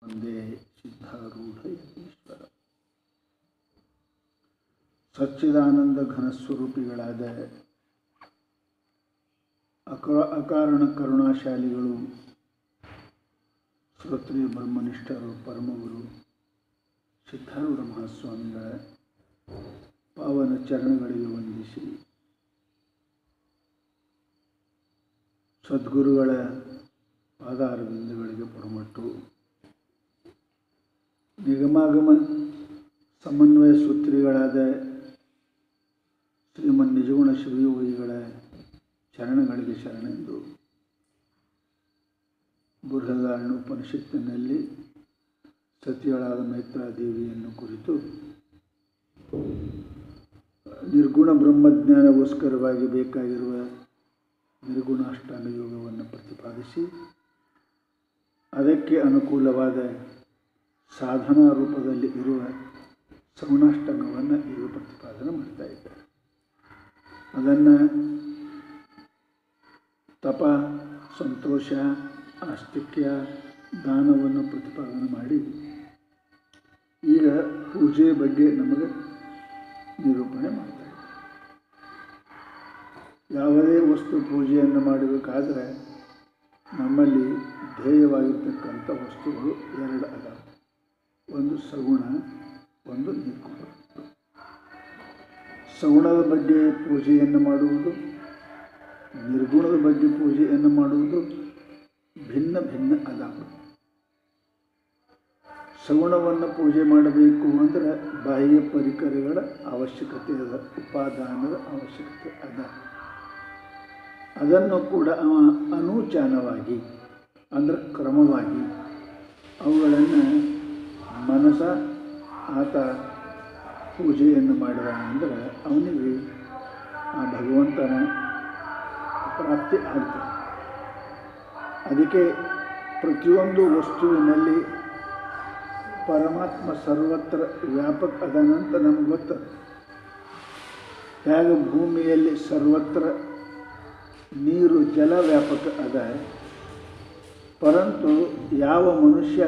ಒಂದೇ ಸಿದ್ಧಾರೂಢ ಯತೀಶ್ವರ ಸಚ್ಚಿದಾನಂದ ಘನಸ್ವರೂಪಿಗಳಾದ ಅಕಾರಣ ಕರುಣಾಶಾಲಿಗಳು ಶ್ರೋತ್ರಿಯ ಬ್ರಹ್ಮನಿಷ್ಠರು ಪರಮಗುರು ಸಿದ್ಧಾರೂಢ ಮಹಾಸ್ವಾಮಿಗಳ ಪಾವನ ಚರಣಗಳಿಗೆ ವಂದಿಸಿ ಸದ್ಗುರುಗಳ ಪಾದಾರವಿಂದಗಳಿಗೆ ಪುರಮಟ್ಟು ನಿಗಮಾಗಮ ಸಮನ್ವಯ ಸೂತ್ರಿಗಳಾದ ಶ್ರೀಮನ್ ನಿಜಗುಣ ಶಿವಯೋಗಿಗಳ ಚರಣಗಳಿಗೆ ಶರಣೆಂದು ಬೃಹದಾರಣ್ಯ ಉಪನಿಷತ್ತಿನಲ್ಲಿ ಸತಿಯಳಾದ ಮೈತ್ರಾದೇವಿಯನ್ನು ಕುರಿತು ನಿರ್ಗುಣ ಬ್ರಹ್ಮಜ್ಞಾನಗೋಸ್ಕರವಾಗಿ ಬೇಕಾಗಿರುವ ನಿರ್ಗುಣಾಷ್ಟಾಂಗ ಯೋಗವನ್ನು ಪ್ರತಿಪಾದಿಸಿ ಅದಕ್ಕೆ ಅನುಕೂಲವಾದ ಸಾಧನಾ ರೂಪದಲ್ಲಿ ಇರುವ ಸಗುಣಾಷ್ಟಾಂಗವನ್ನು ಈಗ ಪ್ರತಿಪಾದನೆ ಮಾಡ್ತಾ ಇದ್ದಾರೆ. ಅದನ್ನು ತಪ, ಸಂತೋಷ, ಆಸ್ತಿಕ್ಯ, ದಾನವನ್ನು ಪ್ರತಿಪಾದನೆ ಮಾಡಿ ಈಗ ಪೂಜೆ ಬಗ್ಗೆ ನಮಗೆ ನಿರೂಪಣೆ ಮಾಡ್ತಾ ಇದ್ದಾರೆ. ಯಾವುದೇ ವಸ್ತು ಪೂಜೆಯನ್ನು ಮಾಡಬೇಕಾದ್ರೆ ನಮ್ಮಲ್ಲಿ ಧ್ಯೇಯವಾಗಿರ್ತಕ್ಕಂಥ ವಸ್ತುಗಳು ಎರಡು ಅದಾವೆ. ಒಂದು ಸಗುಣ, ಒಂದು ನಿರ್ಗುಣ. ಸಗುಣದ ಬಗ್ಗೆ ಪೂಜೆಯನ್ನು ಮಾಡುವುದು, ನಿರ್ಗುಣದ ಬಗ್ಗೆ ಪೂಜೆಯನ್ನು ಮಾಡುವುದು ಭಿನ್ನ ಭಿನ್ನ ಅದಾವೆ. ಸಗುಣವನ್ನು ಪೂಜೆ ಮಾಡಬೇಕು ಅಂದರೆ ಬಾಹ್ಯ ಪರಿಕರಗಳ ಅವಶ್ಯಕತೆ ಅದ, ಉಪಾದಾನದ ಅವಶ್ಯಕತೆ ಅದ. ಅದನ್ನು ಕೂಡ ಅನೂಚಾನವಾಗಿ ಅಂದರೆ ಕ್ರಮವಾಗಿ ಅವುಗಳನ್ನು ಮನಸ ಆತ ಪೂಜೆಯನ್ನು ಮಾಡಿದ ಅಂದರೆ ಅವನಿಗೆ ಆ ಭಗವಂತನ ಪ್ರಾಪ್ತಿ ಆಗ್ತದೆ. ಅದಕ್ಕೆ ಪ್ರತಿಯೊಂದು ವಸ್ತುವಿನಲ್ಲಿ ಪರಮಾತ್ಮ ಸರ್ವತ್ರ ವ್ಯಾಪಕ ಅದನಂತ ನಮ್ಗೆ ಗೊತ್ತದ. ಹೇಗೆ ಭೂಮಿಯಲ್ಲಿ ಸರ್ವತ್ರ ನೀರು ಜಲ ವ್ಯಾಪಕ ಅದ, ಪರಂತು ಯಾವ ಮನುಷ್ಯ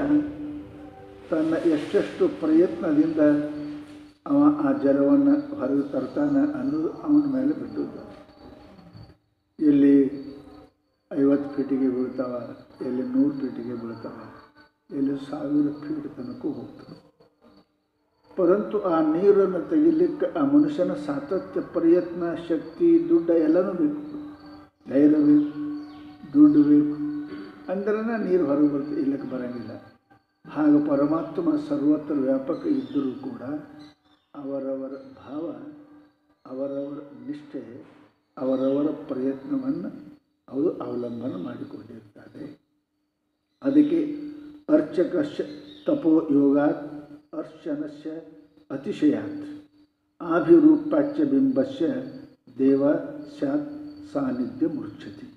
ತನ್ನ ಎಷ್ಟೆಷ್ಟು ಪ್ರಯತ್ನದಿಂದ ಅವ ಆ ಜಲವನ್ನು ಹೊರಗೆ ತರ್ತಾನೆ ಅನ್ನೋದು ಅವನ ಮೇಲೆ ಬಿಟ್ಟಿದ್ದ. ಎಲ್ಲಿ 50 ಫೀಟಿಗೆ ಬೀಳ್ತಾವ, ಎಲ್ಲಿ 100 ಫೀಟಿಗೆ ಬೀಳ್ತಾವ, ಎಲ್ಲಿ 1000 ಫೀಟ್ ತನಕ ಹೋಗ್ತವೆ. ಪರಂತು ಆ ನೀರನ್ನು ತೆಗಿಲಿಕ್ಕೆ ಆ ಮನುಷ್ಯನ ಸಾತತ್ಯ, ಪ್ರಯತ್ನ, ಶಕ್ತಿ, ದುಡ್ಡು ಎಲ್ಲನೂ ಬೇಕು. ಧೈರ್ಯ ಬೇಕು, ದುಡ್ಡು ಬೇಕು, ಅಂದ್ರೆ ನೀರು ಹೊರಗೆ ಬರ್ತದೆ, ಇಲ್ಲಕ್ಕೆ ಬರೋಂಗಿಲ್ಲ. ಹಾಗೆ ಪರಮಾತ್ಮ ಸರ್ವತ್ರ ವ್ಯಾಪಕ ಇದ್ದರೂ ಕೂಡ ಅವರವರ ಭಾವ, ಅವರವರ ನಿಷ್ಠೆ, ಅವರವರ ಪ್ರಯತ್ನವನ್ನು ಅವರು ಅವಲಂಬನೆ ಮಾಡಿಕೊಂಡಿರ್ತಾರೆ. ಅದಕ್ಕೆ ಅರ್ಚಕಸ್ಯ ತಪೋ ಯೋಗಾತ್ ಅರ್ಚನಸ್ಯ ಅತಿಶಯಾತ್ ಆಭಿರೂಪಾಚ್ಯ ಬಿಂಬಸ್ಯ ದೇವ ಸ್ಯಾತ್ ಸಾನ್ನಿಧ್ಯ ಮುರ್ಛತಿ.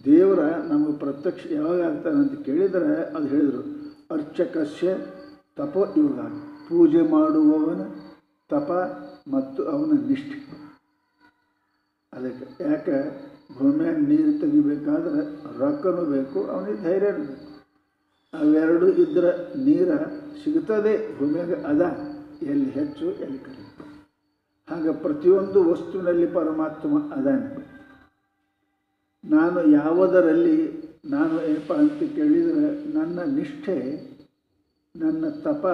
ದೇವರ ನಮಗೆ ಪ್ರತ್ಯಕ್ಷ ಯಾವಾಗ ಆಗ್ತಾನೆ ಅಂತ ಕೇಳಿದರೆ ಅದು ಹೇಳಿದರು, ಅರ್ಚಕಸ್ಯ ತಪೋ ಯೋಗ, ಪೂಜೆ ಮಾಡುವವನ ತಪ ಮತ್ತು ಅವನ ನಿಷ್ಠೆ. ಅದಕ್ಕೆ ಯಾಕೆ ಭೂಮಿಯಾಗ ನೀರು ತೆಗಿಬೇಕಾದ್ರೆ ರೊಕ್ಕನೂ ಬೇಕು, ಅವನಿಗೆ ಧೈರ್ಯನೂ ಬೇಕು. ಅವೆರಡು ಇದ್ರೆ ನೀರು ಸಿಗುತ್ತದೆ ಭೂಮಿಯಾಗ, ಅದ ಎಲ್ಲಿ ಹೆಚ್ಚು ಎಲ್ಲಿ ಕಡಿಮೆ. ಹಾಗೆ ಪ್ರತಿಯೊಂದು ವಸ್ತುವಿನಲ್ಲಿ ಪರಮಾತ್ಮ ಅದಾನೆ. ನಾನು ಯಾವುದರಲ್ಲಿ ನಾನು ಏನಪ್ಪ ಅಂತ ಕೇಳಿದರೆ ನನ್ನ ನಿಷ್ಠೆ, ನನ್ನ ತಪ,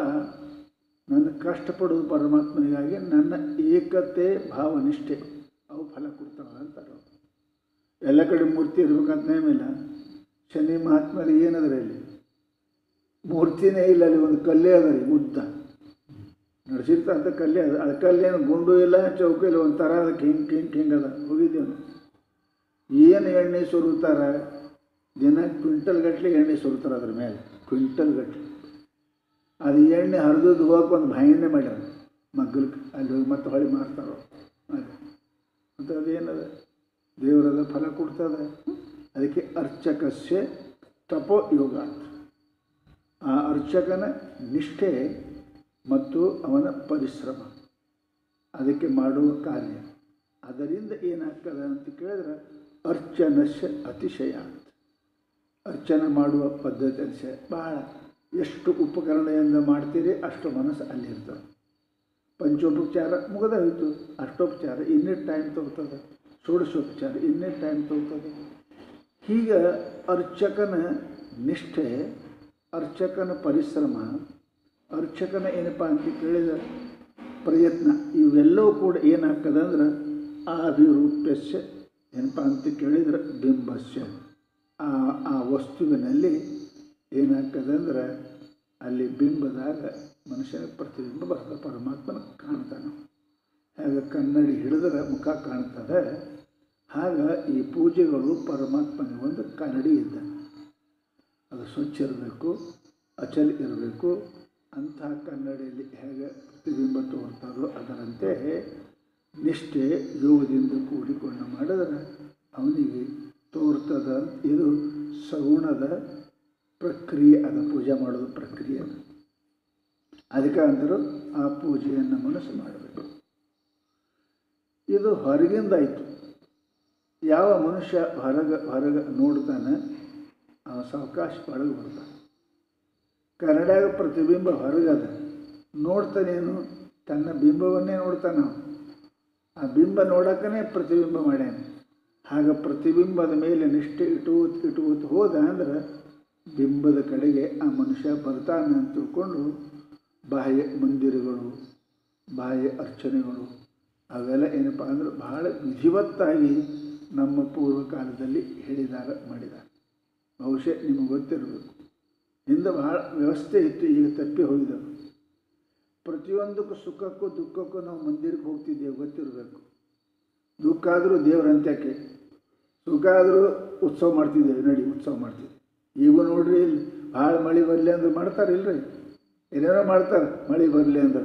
ನನ್ನ ಕಷ್ಟಪಡೋದು ಪರಮಾತ್ಮನಿಗಾಗಿ, ನನ್ನ ಏಕತೆ ಭಾವನಿಷ್ಠೆ ಅವು ಫಲ ಕೊಡ್ತಾವೆ ಅಂತಾರೆ. ಎಲ್ಲ ಕಡೆ ಮೂರ್ತಿ ಇರ್ಬೇಕಂತ ನೇಮಿಲ್ಲ. ಶನಿ ಮಹಾತ್ಮಲ್ಲಿ ಏನದರಲ್ಲಿ ಮೂರ್ತಿನೇ ಇಲ್ಲ, ಅಲ್ಲಿ ಒಂದು ಕಲ್ಲೇ ಅದ ರೀ, ಉದ್ದ ನಡೆಸಿರ್ತಂಥ ಕಲ್ಲೇ ಅದ. ಅದು ಕಲ್ಲೇನು ಗುಂಡು ಇಲ್ಲ, ಚೌಕ ಇಲ್ಲ, ಒಂಥರ ಅದಕ್ಕೆ ಹಿಂಗೆ ಅದ. ಹೋಗಿದ್ದೇವೆ. ಏನು ಎಣ್ಣೆ ಸುರುತ್ತಾರೆ, ದಿನ ಕ್ವಿಂಟಲ್ ಗಟ್ಟಲೆ ಎಣ್ಣೆ ಸುರುತ್ತಾರೆ ಅದ್ರ ಮೇಲೆ, ಕ್ವಿಂಟಲ್ ಗಟ್ಟಲೆ. ಅದು ಎಣ್ಣೆ ಹರಿದು ಹೋಗಕ್ಕೆ ಒಂದು ಬಾಯಿನೇ ಮಾಡ್ಯಾರ ಮಗ್ಗಲ್ಗೆ, ಅಲ್ಲಿ ಹೋಗಿ ಮತ್ತೆ ಹೊಳಿ ಮಾರ್ತಾರೋ ಅದು. ಮತ್ತು ಅದೇನದ ದೇವರದ ಫಲ ಕೊಡ್ತದೆ. ಅದಕ್ಕೆ ಅರ್ಚಕಸ್ಯ ತಪೋ ಯೋಗ, ಆ ಅರ್ಚಕನ ನಿಷ್ಠೆ ಮತ್ತು ಅವನ ಪರಿಶ್ರಮ, ಅದಕ್ಕೆ ಮಾಡುವ ಕಾರ್ಯ, ಅದರಿಂದ ಏನಾಗ್ತದೆ ಅಂತ ಕೇಳಿದ್ರೆ ಅರ್ಚನಸ್ಯ ಅತಿಶಯ. ಅರ್ಚನೆ ಮಾಡುವ ಪದ್ಧತಿ ಭಾಳ ಎಷ್ಟು ಉಪಕರಣದಿಂದ ಮಾಡ್ತೀರಿ ಅಷ್ಟು ಮನಸ್ಸು ಅಲ್ಲಿರ್ತದೆ. ಪಂಚೋಪಚಾರ ಮುಗಿದ ಹೋಯಿತು, ಅಷ್ಟೋಪಚಾರ ಇನ್ನಿಟ್ಟು ಟೈಮ್ ತೊಗೊತದೆ, ಷೋಡಶೋಪಚಾರ ಇನ್ನಿಟ್ಟು ಟೈಮ್ ತೊಗೊತದೆ. ಹೀಗೆ ಅರ್ಚಕನ ನಿಷ್ಠೆ, ಅರ್ಚಕನ ಪರಿಶ್ರಮ, ಅರ್ಚಕನ ಏನಪ್ಪ ಅಂತ ಕೇಳಿದ ಪ್ರಯತ್ನ, ಇವೆಲ್ಲವೂ ಕೂಡ ಏನಾಗ್ತದೆ ಅಂದ್ರೆ ಆಭಿರೂಪ್ಯಸ್ಯ ಏನಪ್ಪ ಅಂತ ಕೇಳಿದ್ರೆ ಬಿಂಬಸ್ಯ, ಆ ವಸ್ತುವಿನಲ್ಲಿ ಏನಾಗ್ತದೆ ಅಂದ್ರೆ ಅಲ್ಲಿ ಬಿಂಬದಾಗ ಮನುಷ್ಯನ ಪ್ರತಿಬಿಂಬ ಬರ್ತದೆ, ಪರಮಾತ್ಮನ ಕಾಣ್ತಾನೆ. ಹಾಗೆ ಕನ್ನಡಿ ಹಿಡಿದ್ರೆ ಮುಖ ಕಾಣ್ತದೆ, ಆಗ ಈ ಪೂಜೆಗಳು ಪರಮಾತ್ಮನ ಒಂದು ಕನ್ನಡಿ ಇದ್ದ, ಅದು ಸ್ವಚ್ಛ ಇರಬೇಕು, ಅಚಲ ಇರಬೇಕು. ಅಂಥ ಕನ್ನಡಿಯಲ್ಲಿ ಹೇಗೆ ಪ್ರತಿಬಿಂಬ ತೋರ್ತಾರೋ ಅದರಂತೆ ನಿಷ್ಠೆ ಯೋಗದಿಂದ ಕೂಡಿಕೊಂಡು ಮಾಡಿದ್ರೆ ಅವನಿಗೆ ತೋರ್ತದ. ಇದು ಸಗುಣದ ಪ್ರಕ್ರಿಯೆ, ಅದು ಪೂಜೆ ಮಾಡೋದು ಪ್ರಕ್ರಿಯೆ. ಅದಕ್ಕೆ ಅಂದರು ಆ ಪೂಜೆಯನ್ನು ಮನಸ್ಸು ಮಾಡಬೇಕು. ಇದು ಹೊರಗಿಂದಾಯಿತು. ಯಾವ ಮನುಷ್ಯ ಹೊರಗೆ ನೋಡ್ತಾನೆ ಆ ಸಾವಕಾಶ ಒಳಗೆ ಬರ್ತಾನೆ. ಕನ್ನಡಾಗ ಪ್ರತಿಬಿಂಬ ಹೊರಗದ, ನೋಡ್ತಾನೇನು ತನ್ನ ಬಿಂಬವನ್ನೇ ನೋಡ್ತಾನೆ. ಆ ಬಿಂಬ ನೋಡೋಕ್ಕೇ ಪ್ರತಿಬಿಂಬ ಮಾಡ್ಯಾನ. ಹಾಗೆ ಪ್ರತಿಬಿಂಬದ ಮೇಲೆ ನಿಷ್ಠೆ ಇಟ್ಕೋತ ಹೋದ ಅಂದ್ರೆ ಬಿಂಬದ ಕಡೆಗೆ ಆ ಮನುಷ್ಯ ಬರ್ತಾನೆ ಅಂತ ತಿಳ್ಕೊಂಡು ಬಾಹ್ಯ ಮಂದಿರಗಳು, ಬಾಹ್ಯ ಅರ್ಚನೆಗಳು ಅವೆಲ್ಲ ಏನಪ್ಪ ಅಂದ್ರೆ ಬಹಳ ವಿಧಿವತ್ತಾಗಿ ನಮ್ಮ ಪೂರ್ವಕಾಲದಲ್ಲಿ ಮಾಡಿದ್ದಾರೆ. ಬಹುಶಃ ನಿಮಗೆ ಗೊತ್ತಿರಬೇಕು, ಹಿಂದೆ ಬಹಳ ವ್ಯವಸ್ಥೆ ಇತ್ತು, ಈಗ ತಪ್ಪಿ ಹೋಗಿದ್ದವು. ಪ್ರತಿಯೊಂದಕ್ಕೂ ಸುಖಕ್ಕೂ ದುಃಖಕ್ಕೂ ನಾವು ಮಂದಿರಕ್ಕೆ ಹೋಗ್ತಿದ್ದೇವೆ, ಗೊತ್ತಿರಬೇಕು. ದುಃಖ ಆದರೂ ದೇವರ ಅಂತ್ಯಕ್ಕೆ, ಸುಖ ಆದರೂ ಉತ್ಸವ ಮಾಡ್ತಿದ್ದೇವೆ, ನಡಿ ಉತ್ಸವ ಮಾಡ್ತೀವಿ. ಈಗೂ ನೋಡ್ರಿ ಇಲ್ಲಿ ಭಾಳ ಮಳೆ ಬರಲಿ ಅಂದ್ರೆ ಮಾಡ್ತಾರೆ ಇಲ್ರಿ, ಏನೇನೋ ಮಾಡ್ತಾರೆ. ಮಳೆ ಬರಲಿ ಅಂದ್ರೆ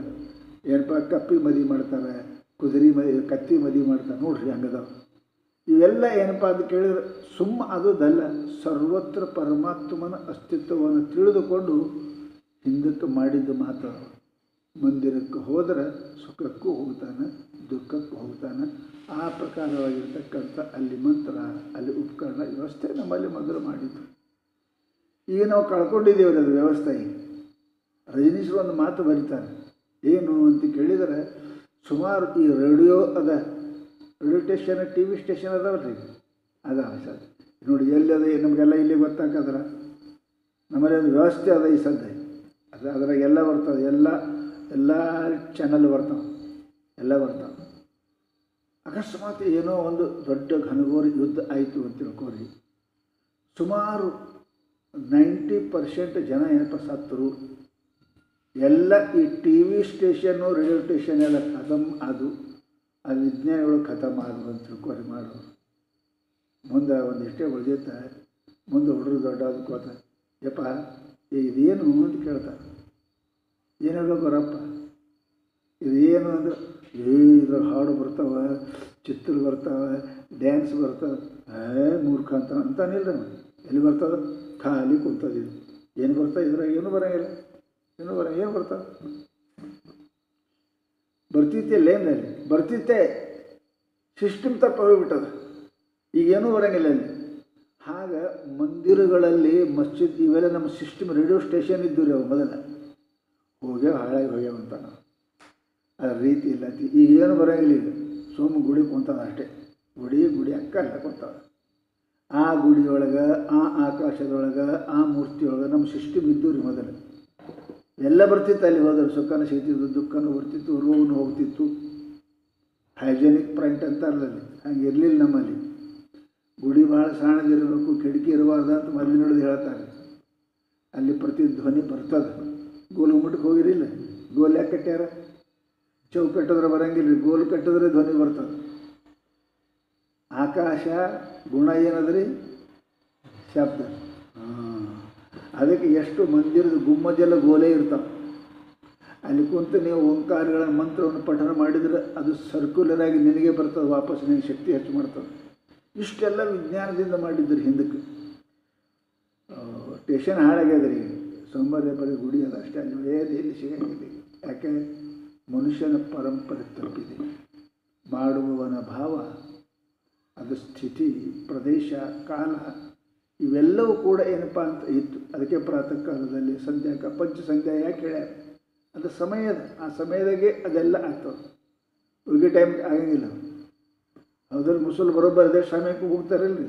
ಏನಪ್ಪ ಕಪ್ಪಿ ಮದಿ ಮಾಡ್ತಾರೆ, ಕುದುರೆ ಕತ್ತಿ ಮದಿ ಮಾಡ್ತಾರೆ, ನೋಡ್ರಿ ಹಂಗದಾವ. ಇವೆಲ್ಲ ಏನಪ್ಪ ಅಂತ ಕೇಳಿದ್ರೆ ಅದಲ್ಲ, ಸರ್ವತ್ರ ಪರಮಾತ್ಮನ ಅಸ್ತಿತ್ವವನ್ನು ತಿಳಿದುಕೊಂಡು ಹಿಂದಕ್ಕೆ ಮಾಡಿದ್ದು ಮಾತು. ಮಂದಿರಕ್ಕೆ ಹೋದರೆ ಸುಖಕ್ಕೂ ಹೋಗ್ತಾನೆ, ದುಃಖಕ್ಕೂ ಹೋಗ್ತಾನೆ. ಆ ಪ್ರಕಾರವಾಗಿರ್ತಕ್ಕಂಥ ಅಲ್ಲಿ ಮಂತ್ರ, ಅಲ್ಲಿ ಉಪಕರಣ ವ್ಯವಸ್ಥೆ ನಮ್ಮಲ್ಲಿ ಮೊದಲು ಮಾಡಿದ್ದು. ಈಗ ನಾವು ಕಳ್ಕೊಂಡಿದ್ದೇವೆ ಅದು ವ್ಯವಸ್ಥೆ. ರಜನೀಶ್ವರ ಒಂದು ಮಾತು ಬರೀತಾರೆ, ಏನು ಅಂತ ಕೇಳಿದರೆ ಸುಮಾರು ಈ radio station, T V station ಅದಾವಲ್ರಿ, ಅದಾವ ಸರ್ ನೋಡಿ. ಎಲ್ಲಿ ನಮಗೆಲ್ಲ ಇಲ್ಲಿ ಗೊತ್ತಾಕದ್ರ ನಮ್ಮಲ್ಲಿ ಒಂದು ವ್ಯವಸ್ಥೆ ಅದ ಈ ಸದ್ಯ. ಅದ್ರಾಗ ಎಲ್ಲ ಬರ್ತದೆ, ಎಲ್ಲ ಚಾನಲ್ ಬರ್ತಾವೆ, ಎಲ್ಲ ಬರ್ತಾವೆ. ಅಕಸ್ಮಾತ್ ಏನೋ ಒಂದು ದೊಡ್ಡ ಘನಘೋರ ಯುದ್ಧ ಆಯಿತು ಅಂತ ತಿಳ್ಕೊರಿ, ಸುಮಾರು 90% ಜನ ಏನಪ್ಪ ಸತ್ತರು. ಎಲ್ಲ ಈ T V station, radio station ಎಲ್ಲ ಖತಮ್ ಅದು, ಆ ವಿಜ್ಞಾನಿಗಳು ಖತಮ್ ಆದವು ಅಂತ ತಿಳ್ಕೊರಿ ಮಾಡೋರು. ಮುಂದೆ ಒಂದಿಷ್ಟೇ ಉಳಿದಿತ್ತ, ಮುಂದೆ ಹುಡುಗರು ದೊಡ್ಡ ಅದಕ್ಕೋತ ಯಪ್ಪ ಇದೇನು ಅಂತ ಕೇಳ್ತಾರೆ. ಏನು ಹೇಳ್ಬೇಕು ಅವರಪ್ಪ, ಇದೇನು ಅಂದ್ರೆ ಇದ್ರ ಹಾಡು ಬರ್ತಾವೆ, ಚಿತ್ರ ಬರ್ತಾವೆ, ಡ್ಯಾನ್ಸ್ ಬರ್ತಾವೆ. ಮೂರ್ಖ ಅಂತಾನಿಲ್ಲ ನಾವು. ಎಲ್ಲಿ ಬರ್ತದೆ? ಖಾಲಿ ಕುಂತದಿದ್ದು. ಏನು ಬರ್ತಾವೆ ಇದ್ರಾಗ? ಏನು ಬರೋಂಗಿಲ್ಲ, ಏನು ಬರ್ತಾವೆ? ಬರ್ತಿತ್ತೆ ಅಲ್ಲೇನಲ್ಲಿ ಬರ್ತಿತ್ತೆ, ಸಿಸ್ಟಮ್ ತಪ್ಪ ಹೋಗಿಬಿಟ್ಟದ, ಈಗೇನೂ ಬರೋಂಗಿಲ್ಲ ಅಲ್ಲಿ. ಹಾಗೆ ಮಂದಿರಗಳಲ್ಲಿ ಮಸ್ಜಿದ್ ಇವೆಲ್ಲ ನಮ್ಮ ಸಿಸ್ಟಮ್, ರೇಡಿಯೋ ಸ್ಟೇಷನ್ ಇದ್ದು ರೀ ಅವು ಮೊದಲ, ಹೋಗ್ಯಾವ ಹಾಳಾಗಿ ಹೋಗ್ಯಾವಂತ ನಾವು. ಅದರ ರೀತಿ ಇಲ್ಲ. ಈಗ ಏನು ಬರೋಂಗಿಲ್ಲ, ಈಗ ಸುಮ್ಮ ಗುಡಿ ಕುಂತದ ಅಷ್ಟೇ. ಗುಡಿ ಅಕ್ಕ ಅಲ್ಲ ಕುಂತದ. ಆ ಗುಡಿಯೊಳಗೆ, ಆ ಆಕಾಶದೊಳಗೆ, ಆ ಮೂರ್ತಿಯೊಳಗೆ ನಮ್ಮ ಸಿಸ್ಟಮ್ ಇದ್ದು ರೀ ಮೊದಲು. ಎಲ್ಲ ಬರ್ತಿತ್ತು ಅಲ್ಲಿ ಹೋದ್ರೆ, ಸುಖನೂ ಸಿಗ್ತಿತ್ತು, ದುಃಖನೂ ಬರ್ತಿತ್ತು, ರೋಗನೂ ಹೋಗ್ತಿತ್ತು. ಹೈಜೆನಿಕ್ ಪಾಯಿಂಟ್ ಅಂತಾರಲ್ಲ ಅಲ್ಲಿ, ಹಂಗೆ ಇರಲಿಲ್ಲ ನಮ್ಮಲ್ಲಿ. ಗುಡಿ ಭಾಳ ಸಣ್ಣದಿರಬೇಕು, ಕಿಟಕಿ ಇರಬಾರ್ದು ಅಂತ ಮೊದಲಿನೊಳಗೆ ಹೇಳ್ತಾರೆ. ಅಲ್ಲಿ ಪ್ರತಿಧ್ವನಿ ಬರ್ತದೆ. ಗೋಲು ಮುಟ್ಟಕ್ಕೆ ಹೋಗಿರಿಲ್ಲ, ಗೋಲ್ ಯಾಕೆ ಕಟ್ಟ್ಯಾರ? ಚೌಕ್ ಕಟ್ಟಿದ್ರೆ ಬರೋಂಗಿಲ್ಲ, ಗೋಲು ಕಟ್ಟಿದ್ರೆ ಧ್ವನಿ ಬರ್ತದೆ. ಆಕಾಶ ಗುಣ ಏನದ್ರಿ? ಶಬ್ದ. ಅದಕ್ಕೆ ಎಷ್ಟು ಮಂದಿರದ ಗುಮ್ಮಜೆಲ್ಲ ಗೋಲೇ ಇರ್ತಾವೆ. ಅಲ್ಲಿ ಕುಂತು ನೀವು ಓಂಕಾರಗಳ ಮಂತ್ರವನ್ನು ಪಠನ ಮಾಡಿದರೆ ಅದು ಸರ್ಕ್ಯುಲರ್ ಆಗಿ ನಿನಗೆ ಬರ್ತದೆ, ವಾಪಸ್ ನಿನಗೆ ಶಕ್ತಿ ಹೆಚ್ಚು ಮಾಡ್ತದೆ. ಇಷ್ಟೆಲ್ಲ ವಿಜ್ಞಾನದಿಂದ ಮಾಡಿದ್ರು ಹಿಂದಕ್ಕೆ. ಸ್ಟೇಷನ್ ಹಾಳಾಗ್ಯದ್ರಿ, ಸೋಮವಾರ ಬರೀ ಗುಡಿ ಅದ ಅಷ್ಟೇ, ಅಲ್ಲಿ ಎಲ್ಲಿ ಸಿಗಂಗಿಲ್ಲ. ಯಾಕೆ? ಮನುಷ್ಯನ ಪರಂಪರೆ ತಪ್ಪಿದೆ. ಮಾಡುವವನ ಭಾವ, ಅದು ಸ್ಥಿತಿ, ಪ್ರದೇಶ, ಕಾಲ ಇವೆಲ್ಲವೂ ಕೂಡ ಏನಪ್ಪ ಅಂತ ಇತ್ತು. ಅದಕ್ಕೆ ಪ್ರಾತಃ ಕಾಲದಲ್ಲಿ ಸಂಧ್ಯಾಕ ಪಂಚಸಂಧ್ಯಾ ಯಾಕೆ ಹೇಳ್ಯಾರ? ಅದು ಸಮಯದ, ಆ ಸಮಯದಾಗೆ ಅದೆಲ್ಲ ಆಗ್ತವೆ. ಉಳಿಗೆ ಟೈಮ್ ಆಗಂಗಿಲ್ಲ. ಹೌದ್ರಲ್ಲಿ ಮುಸಲ್ ಬರೋಬ್ಬರ ಅದೇ ಸಮಯಕ್ಕೆ ಹೋಗ್ತಾರಲ್ರಿ.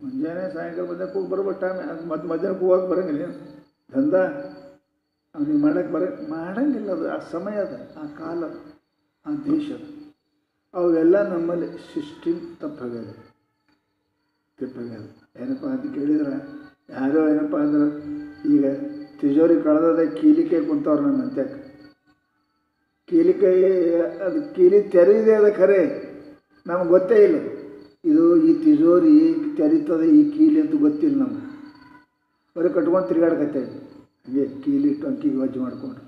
ಮುಂಜಾನೆ ಸಾಯಂಕಾಲ ಬಂದಕ್ಕೆ ಹೋಗಿ ಬರೋಬ್ಬರ ಟೈಮ್, ಅದು ಮಧ್ಯಾಹ್ನಕ್ಕೆ ಹೋಗಕ್ಕೆ ಬರೋಂಗಿಲ್ಲ. ದಂಧ ಅವನಿಗೆ ಮಾಡಂಗಿಲ್ಲ. ಅದು ಆ ಸಮಯದ, ಆ ಕಾಲ, ಆ ದೇಶದ, ಅವೆಲ್ಲ ನಮ್ಮಲ್ಲಿ ಸಿಸ್ಟಮ್ ತಪ್ಪಾಗ್ಯದ. ಏನಪ್ಪ ಅಂತ ಕೇಳಿದ್ರೆ ಯಾರೋ ಏನಪ್ಪ ಅಂದ್ರೆ ಈಗ ತಿಜೋರಿ ಕಳೆದ ಕೀಲಿಕೆ ಕುಂತವ್ರು ನನ್ನ ಅಂತ್ಯಕ್ಕೆ. ಕೀಲಿಕೆ ಅದು ಕೀಲಿ ತೆರೀದೆ, ಅದ ಖರೆ ನಮ್ಗೆ ಗೊತ್ತೇ ಇಲ್ಲ. ಇದು ಈ ತಿಜೋರಿ ತೆರೀತದೆ, ಈ ಕೀಲಿ ಅಂತ ಗೊತ್ತಿಲ್ಲ ನಮ್ಗೆ. ಬರೀ ಕಟ್ಕೊಂಡು ತಿರುಗಾಡ್ಕತ್ತೇವೆ ಹಾಗೆ ಕೀಲಿ ಟೊಂಕಿಗೆ ವಜ್ಜು ಮಾಡಿಕೊಂಡು.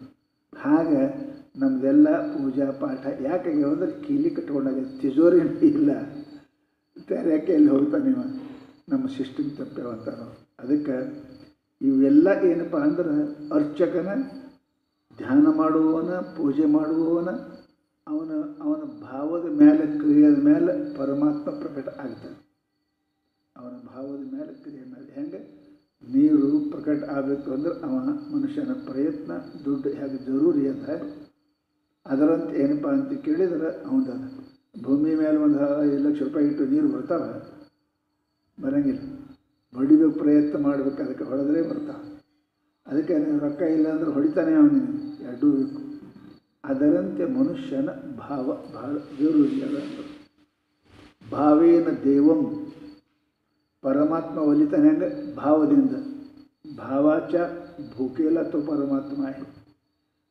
ಹಾಗೆ ನಮ್ಮದೆಲ್ಲ ಪೂಜಾ ಪಾಠ ಯಾಕಾಗ್ಯಾವ ಅಂದ್ರೆ ಕೀಲಿ ಕಟ್ಕೊಂಡಾಗ ತಿಜೋರಿ ಇಲ್ಲ. ತೆರೆಯೋಕ್ಕೆ ಎಲ್ಲಿ ಹೋಗ್ತಾನೆ ಇವ? ನಮ್ಮ ಸಿಸ್ಟಮ್ ತಪ್ಪೇವಂತಾರೋ. ಅದಕ್ಕೆ ಇವೆಲ್ಲ ಏನಪ್ಪ ಅಂದ್ರೆ ಅರ್ಚಕನ, ಧ್ಯಾನ ಮಾಡುವವನ, ಪೂಜೆ ಮಾಡುವವನ, ಅವನ ಭಾವದ ಮೇಲೆ, ಕ್ರಿಯೆಯ ಮೇಲೆ ಪರಮಾತ್ಮ ಪ್ರಕಟ ಆಗ್ತಾನೆ. ಅವನ ಭಾವದ ಮೇಲೆ, ಕ್ರಿಯೆ ಮೇಲೆ. ಹೆಂಗೆ ನೀರು ಪ್ರಕಟ ಆಗಬೇಕು ಅಂದ್ರೆ ಅವ ಮನುಷ್ಯನ ಪ್ರಯತ್ನ, ದುಡ್ಡು ಹೇಗೆ ಜರೂರಿ ಅದ, ಅದರಂತೆ ಏನಪ್ಪ ಅಂತ ಕೇಳಿದ್ರೆ ಅವನ ಭೂಮಿ ಮೇಲೆ ಒಂದು 5 ಲಕ್ಷ ರೂಪಾಯಿ ಇಟ್ಟು ನೀರು ಬರ್ತಾವೆ? ಬರೋಂಗಿಲ್ಲ. ಹೊಡಿಬೇಕು, ಪ್ರಯತ್ನ ಮಾಡಬೇಕು, ಅದಕ್ಕೆ ಹೊಡೆದ್ರೆ ಬರ್ತಾವೆ. ಅದಕ್ಕೆ ರೊಕ್ಕ ಇಲ್ಲ ಅಂದ್ರೆ ಹೊಡಿತಾನೆ ಅವನಿಗೆ, ಎರಡೂ ಬೇಕು. ಅದರಂತೆ ಮನುಷ್ಯನ ಭಾವ ಭಾಳ ಜರೂರಿ ಅದ. ಭಾವೇನ ದೇವಂ, ಪರಮಾತ್ಮ ಒಲಿತಾನೆ ಹಂಗೆ ಭಾವದಿಂದ. ಭಾವಾಚ ಭೂಕೇಲ ತೋ ಪರಮಾತ್ಮ.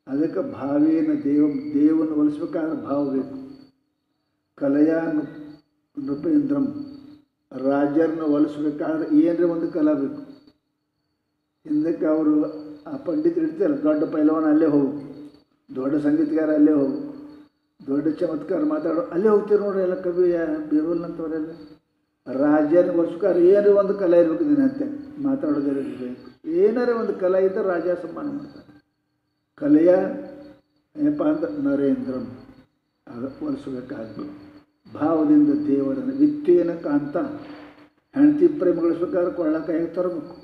ಅದಕ್ಕೆ ಭಾವೇನ ದೇವಂ, ದೇವನ ಒಲಿಸ್ಬೇಕಾದ್ರೆ ಭಾವ ಬೇಕು. ಕಲೆಯ ನೃಪೇಂದ್ರಂ, ರಾಜರನ್ನ ಒಲಿಸ್ಬೇಕಾದ್ರೆ ಏನರ ಒಂದು ಕಲಾ ಬೇಕು. ಹಿಂದಕ್ಕೆ ಅವರು ಆ ಪಂಡಿತರು ಇರ್ತಾರೆ, ದೊಡ್ಡ ಪೈಲವನ ಅಲ್ಲೇ ಹೋಗು, ದೊಡ್ಡ ಸಂಗೀತಗಾರ ಅಲ್ಲೇ ಹೋಗು, ದೊಡ್ಡ ಚಮತ್ಕಾರ ಮಾತಾಡೋ ಅಲ್ಲೇ ಹೋಗ್ತೀರಿ ನೋಡ್ರಿ. ಎಲ್ಲ ಕವಿ ಬೀರ್ವಲ್ನಂತವರೆಲ್ಲ ರಾಜನ ಒಲಿಸ್ಬೇಕಾದ್ರೆ ಏನಾರ ಒಂದು ಕಲಾ ಇರ್ಬೇಕು. ದಿನಂತೆ ಮಾತಾಡೋದಿರಬೇಕು, ಏನಾರ ಒಂದು ಕಲಾ ಇದ್ದರೆ ರಾಜ ಸನ್ಮಾನ ಮಾಡ್ತಾರೆ. ಕಲೆಯ ಏನಪ್ಪ ಅಂದ್ರೆ ನರೇಂದ್ರಂ, ಅದು ಒಲಿಸ್ಬೇಕಾದ್ರು ಭಾವದಿಂದ ದೇವರನ್ನು. ವಿತ್ತೇನ ಕಾಂತ, ಹೆಂಡತಿ ಪ್ರೇಮಗಳಿಸ್ಬೇಕಾದ್ರೆ ಕೊಳ್ಳಕಾಯಿ ತರಬೇಕು.